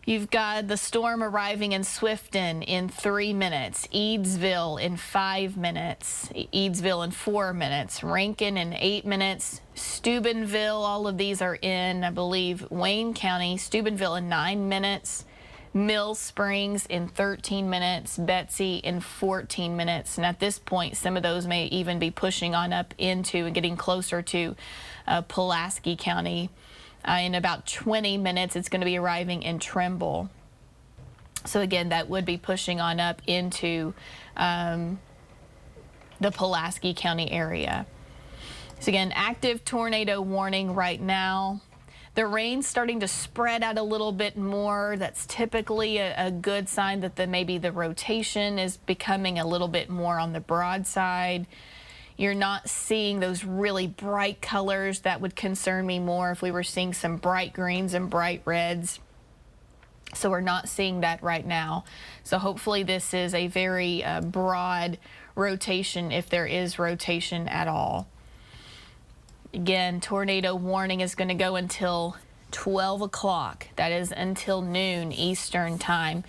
You've got the storm arriving in Swifton in 3 minutes, Eadsville in 5 minutes, Eadsville in 4 minutes, Rankin in 8 minutes, Steubenville, all of these are in, I believe, Wayne County, Steubenville in 9 minutes, Mill Springs in 13 minutes, Betsy in 14 minutes. And at this point, some of those may even be pushing on up into and getting closer to Pulaski County. In about 20 minutes, it's going to be arriving in Trimble. So again, that would be pushing on up into the Pulaski County area. So again, active tornado warning right now. The rain's starting to spread out a little bit more. That's typically a good sign that maybe the rotation is becoming a little bit more on the broad side. You're not seeing those really bright colors. That would concern me more if we were seeing some bright greens and bright reds. So we're not seeing that right now. So hopefully this is a very broad rotation, if there is rotation at all. Again, tornado warning is going to go until 12 o'clock. That is until noon Eastern time.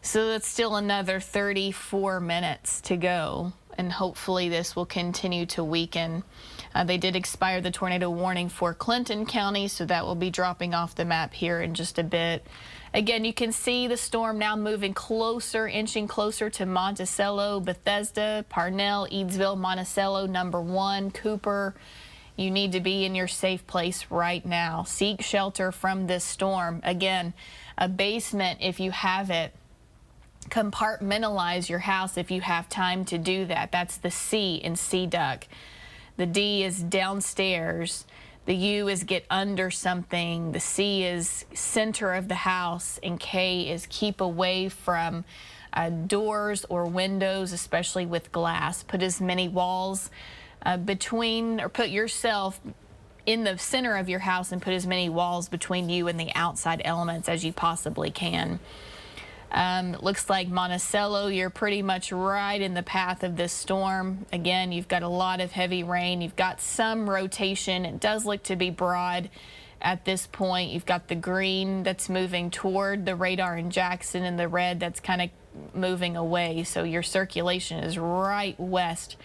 So that's still another 34 minutes to go. And hopefully this will continue to weaken. They did expire the tornado warning for Clinton County, so that will be dropping off the map here in just a bit. Again, you can see the storm now moving closer, inching closer to Monticello, Bethesda, Parnell, Eadsville, Monticello, number 1, Cooper. You need to be in your safe place right now. Seek shelter from this storm. Again, a basement if you have it. Compartmentalize your house if you have time to do that. That's the C in Sea Duck. The D is downstairs. The U is get under something. The C is center of the house. And K is keep away from doors or windows, especially with glass. Put as many walls between, or put yourself in the center of your house and put as many walls between you and the outside elements as you possibly can. It looks like Monticello, you're pretty much right in the path of this storm. Again, you've got a lot of heavy rain. You've got some rotation. It does look to be broad at this point. You've got the green that's moving toward the radar in Jackson and the red that's kind of moving away. So your circulation is right west,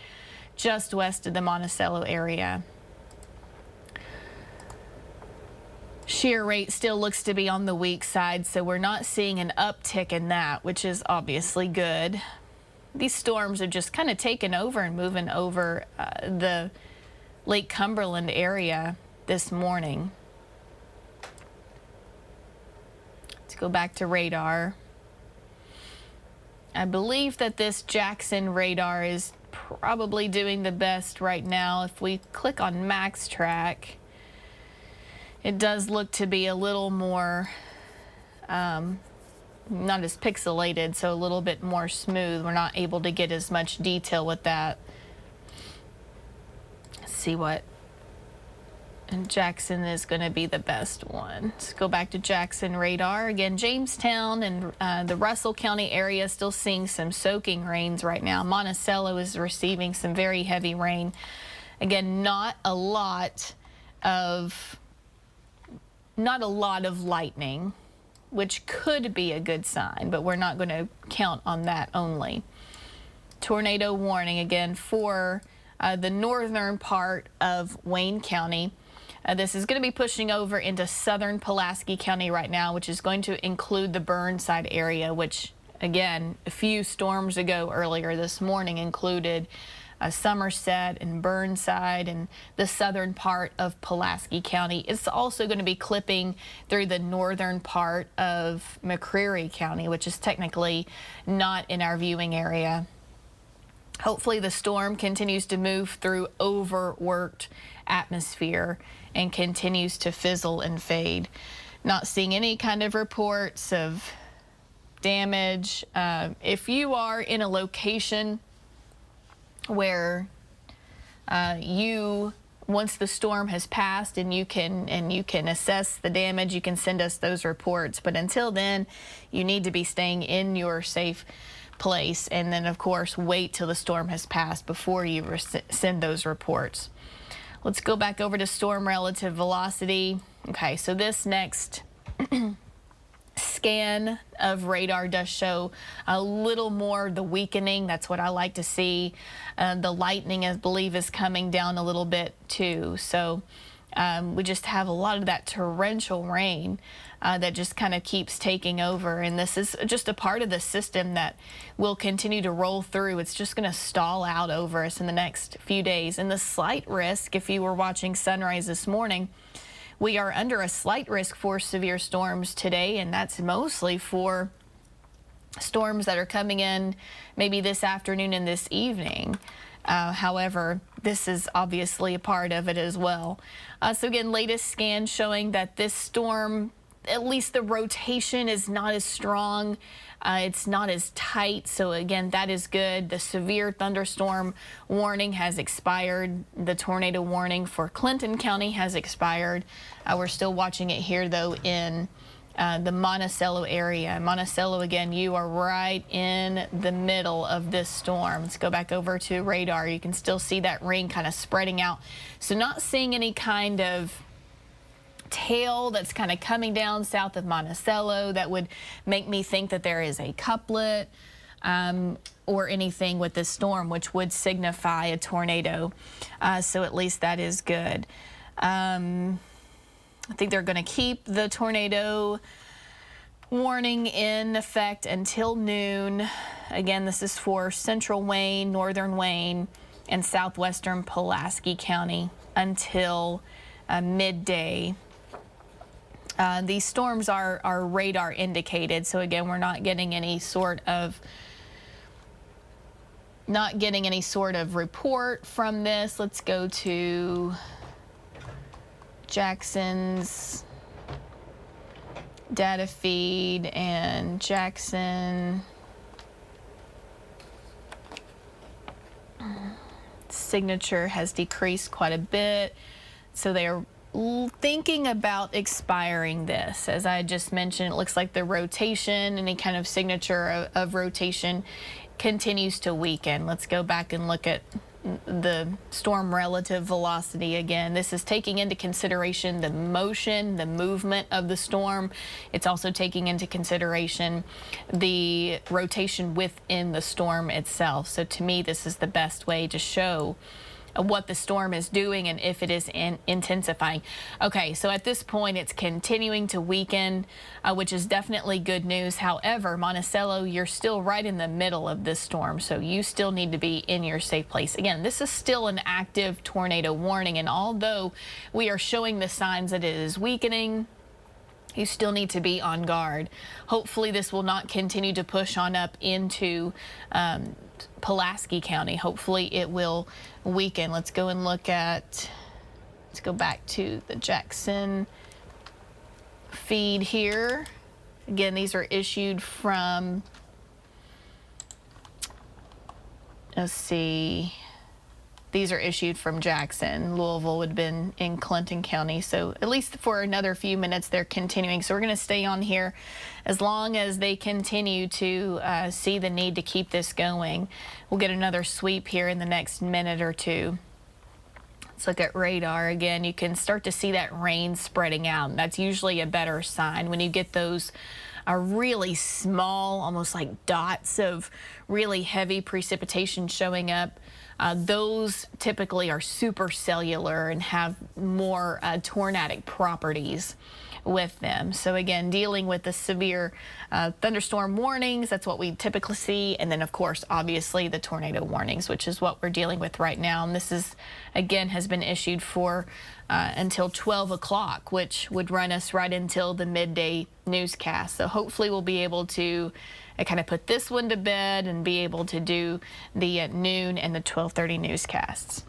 just west of the Monticello area. Shear rate still looks to be on the weak side, so we're not seeing an uptick in that, which is obviously good. These storms are just kind of taking over and moving over the Lake Cumberland area this morning. Let's go back to radar. I believe that this Jackson radar is probably doing the best right now. If we click on Max Track, it does look to be a little more, not as pixelated, so a little bit more smooth. We're not able to get as much detail with that. Let's see what, and Jackson is going to be the best one. Let's go back to Jackson radar. Again, Jamestown and the Russell County area still seeing some soaking rains right now. Monticello is receiving some very heavy rain. Again, not a lot of lightning, which could be a good sign, but we're not going to count on that only. Tornado warning again for the northern part of Wayne County. This is going to be pushing over into southern Pulaski County right now, which is going to include the Burnside area, which again, a few storms ago earlier this morning included Somerset and Burnside and the southern part of Pulaski County. It's also going to be clipping through the northern part of McCreary County, which is technically not in our viewing area. Hopefully the storm continues to move through overworked atmosphere and continues to fizzle and fade. Not seeing any kind of reports of damage. If you are in a location where once the storm has passed and you can assess the damage, you can send us those reports. But until then, you need to be staying in your safe place, and then of course wait till the storm has passed before you send those reports. Let's go back over to storm relative velocity. Okay, so this next scan of radar does show a little more the weakening. That's what I like to see. The lightning, I believe, is coming down a little bit too. So we just have a lot of that torrential rain that just kind of keeps taking over. And this is just a part of the system that will continue to roll through. It's just going to stall out over us in the next few days. And the slight risk, if you were watching sunrise this morning, we are under a slight risk for severe storms today, and that's mostly for storms that are coming in maybe this afternoon and this evening. However, this is obviously a part of it as well. So again, latest scan showing that this storm, at least the rotation is not as strong. It's not as tight. So again, that is good. The severe thunderstorm warning has expired. The tornado warning for Clinton County has expired. We're still watching it here though in the Monticello area. Monticello, again, you are right in the middle of this storm. Let's go back over to radar. You can still see that ring kind of spreading out. So not seeing any kind of tail that's kind of coming down south of Monticello that would make me think that there is a couplet or anything with this storm, which would signify a tornado. So at least that is good. I think they're going to keep the tornado warning in effect until noon. Again, this is for central Wayne, northern Wayne, and southwestern Pulaski County until midday. These storms are radar indicated, so again, we're not getting any sort of report from this. Let's go to Jackson's data feed, and Jackson signature has decreased quite a bit, so they are thinking about expiring this. As I just mentioned, it looks like the rotation, any kind of signature of rotation, continues to weaken. Let's go back and look at the storm relative velocity again. This is taking into consideration the motion, the movement of the storm. It's also taking into consideration the rotation within the storm itself. So to me, this is the best way to show what the storm is doing and if it is intensifying. Okay, so at this point it's continuing to weaken, which is definitely good news. However, Monticello, you're still right in the middle of this storm, so you still need to be in your safe place. Again, this is still an active tornado warning, and although we are showing the signs that it is weakening, you still need to be on guard. Hopefully this will not continue to push on up into Pulaski County. Hopefully it will weaken. Let's go and look at, let's go back to the Jackson feed here. Again, these are issued from, let's see, these are issued from Jackson. Louisville would have been in Clinton County. So at least for another few minutes, they're continuing. So we're going to stay on here as long as they continue to see the need to keep this going. We'll get another sweep here in the next minute or two. Let's look at radar again. You can start to see that rain spreading out. That's usually a better sign when you get those really small, almost like dots of really heavy precipitation showing up. Those typically are supercellular and have more tornadic properties with them. So again, dealing with the severe thunderstorm warnings, that's what we typically see. And then of course, obviously the tornado warnings, which is what we're dealing with right now. And this is, again, has been issued for until 12 o'clock, which would run us right until the midday newscast. So hopefully we'll be able to kind of put this one to bed and be able to do the noon and the 12:30 newscasts.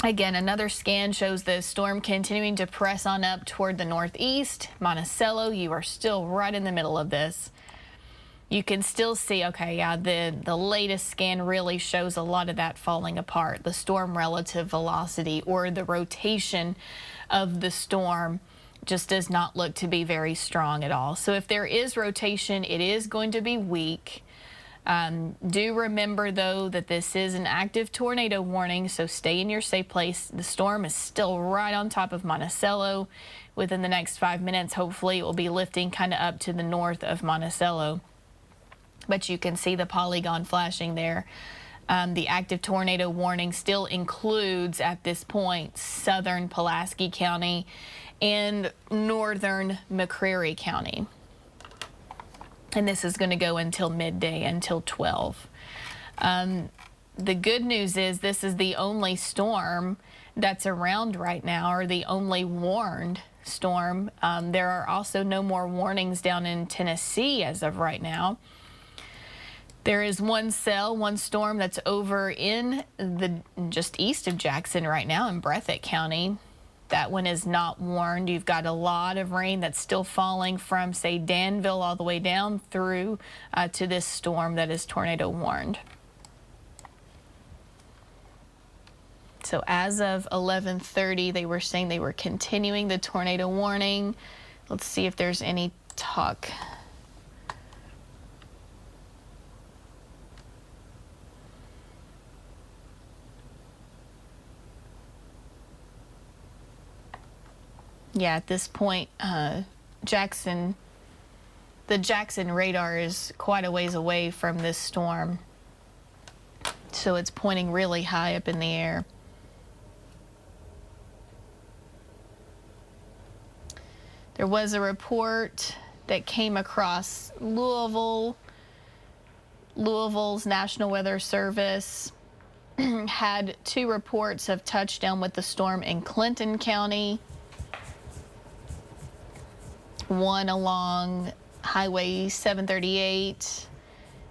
Again, another scan shows the storm continuing to press on up toward the northeast. Monticello, you are still right in the middle of this. You can still see, okay, yeah, the latest scan really shows a lot of that falling apart. The storm relative velocity, or the rotation of the storm, just does not look to be very strong at all. So if there is rotation, it is going to be weak. Do remember, though, that this is an active tornado warning, so stay in your safe place. The storm is still right on top of Monticello. Within the next 5 minutes, hopefully, it will be lifting kind of up to the north of Monticello. But you can see the polygon flashing there. The active tornado warning still includes, at this point, southern Pulaski County and northern McCreary County. And this is going to go until midday, until 12. The good news is this is the only storm that's around right now, or the only warned storm. There are also no more warnings down in Tennessee as of right now. There is one storm that's over in just east of Jackson right now in Breathitt County. That one is not warned. You've got a lot of rain that's still falling from, say, Danville all the way down through to this storm that is tornado warned. So as of 11:30, they were saying they were continuing the tornado warning. Let's see if there's any talk. Yeah, at this point, the Jackson radar is quite a ways away from this storm. So it's pointing really high up in the air. There was a report that came across Louisville's National Weather Service had 2 reports of touchdown with the storm in Clinton County. One along Highway 738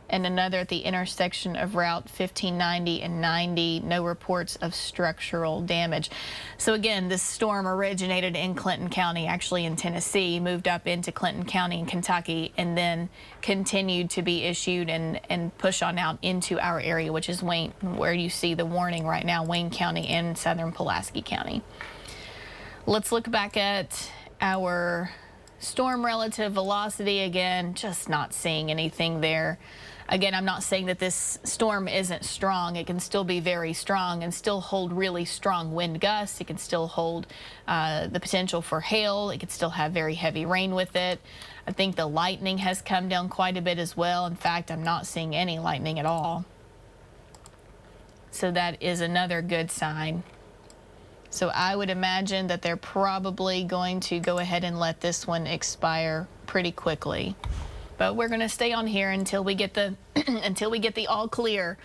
and another at the intersection of Route 1590 and 90. No reports of structural damage. So again, this storm originated in Clinton County, actually in Tennessee, moved up into Clinton County in Kentucky, and then continued to be issued and push on out into our area, which is Wayne, where you see the warning right now, Wayne County and southern Pulaski County. Let's look back at our storm relative velocity again, just not seeing anything there. Again, I'm not saying that this storm isn't strong. It can still be very strong and still hold really strong wind gusts. It can still hold the potential for hail. It could still have very heavy rain with it. I think the lightning has come down quite a bit as well. In fact, I'm not seeing any lightning at all. So that is another good sign. So I would imagine that they're probably going to go ahead and let this one expire pretty quickly. But we're going to stay on here until we get the until we get the all clear.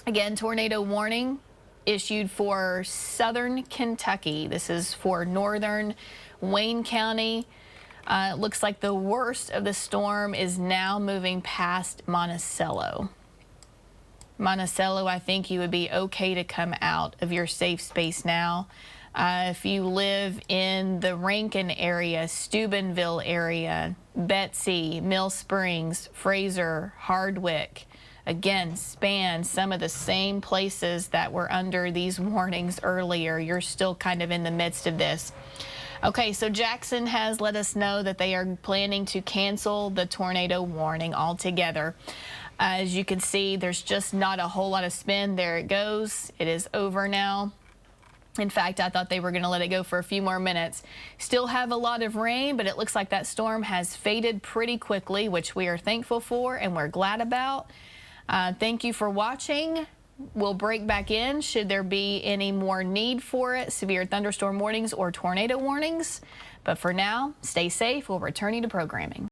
Again, tornado warning issued for southern Kentucky. This is for northern Wayne County. It looks like the worst of the storm is now moving past Monticello. Monticello, I think you would be okay to come out of your safe space now. If you live in the Rankin area, Steubenville area, Betsy, Mill Springs, Fraser, Hardwick, again, span some of the same places that were under these warnings earlier. You're still kind of in the midst of this. Okay, so Jackson has let us know that they are planning to cancel the tornado warning altogether. As you can see, there's just not a whole lot of spin. There it goes. It is over now. In fact, I thought they were going to let it go for a few more minutes. Still have a lot of rain, but it looks like that storm has faded pretty quickly, which we are thankful for and we're glad about. Thank you for watching. We'll break back in should there be any more need for it, severe thunderstorm warnings or tornado warnings. But for now, stay safe. We'll return you to programming.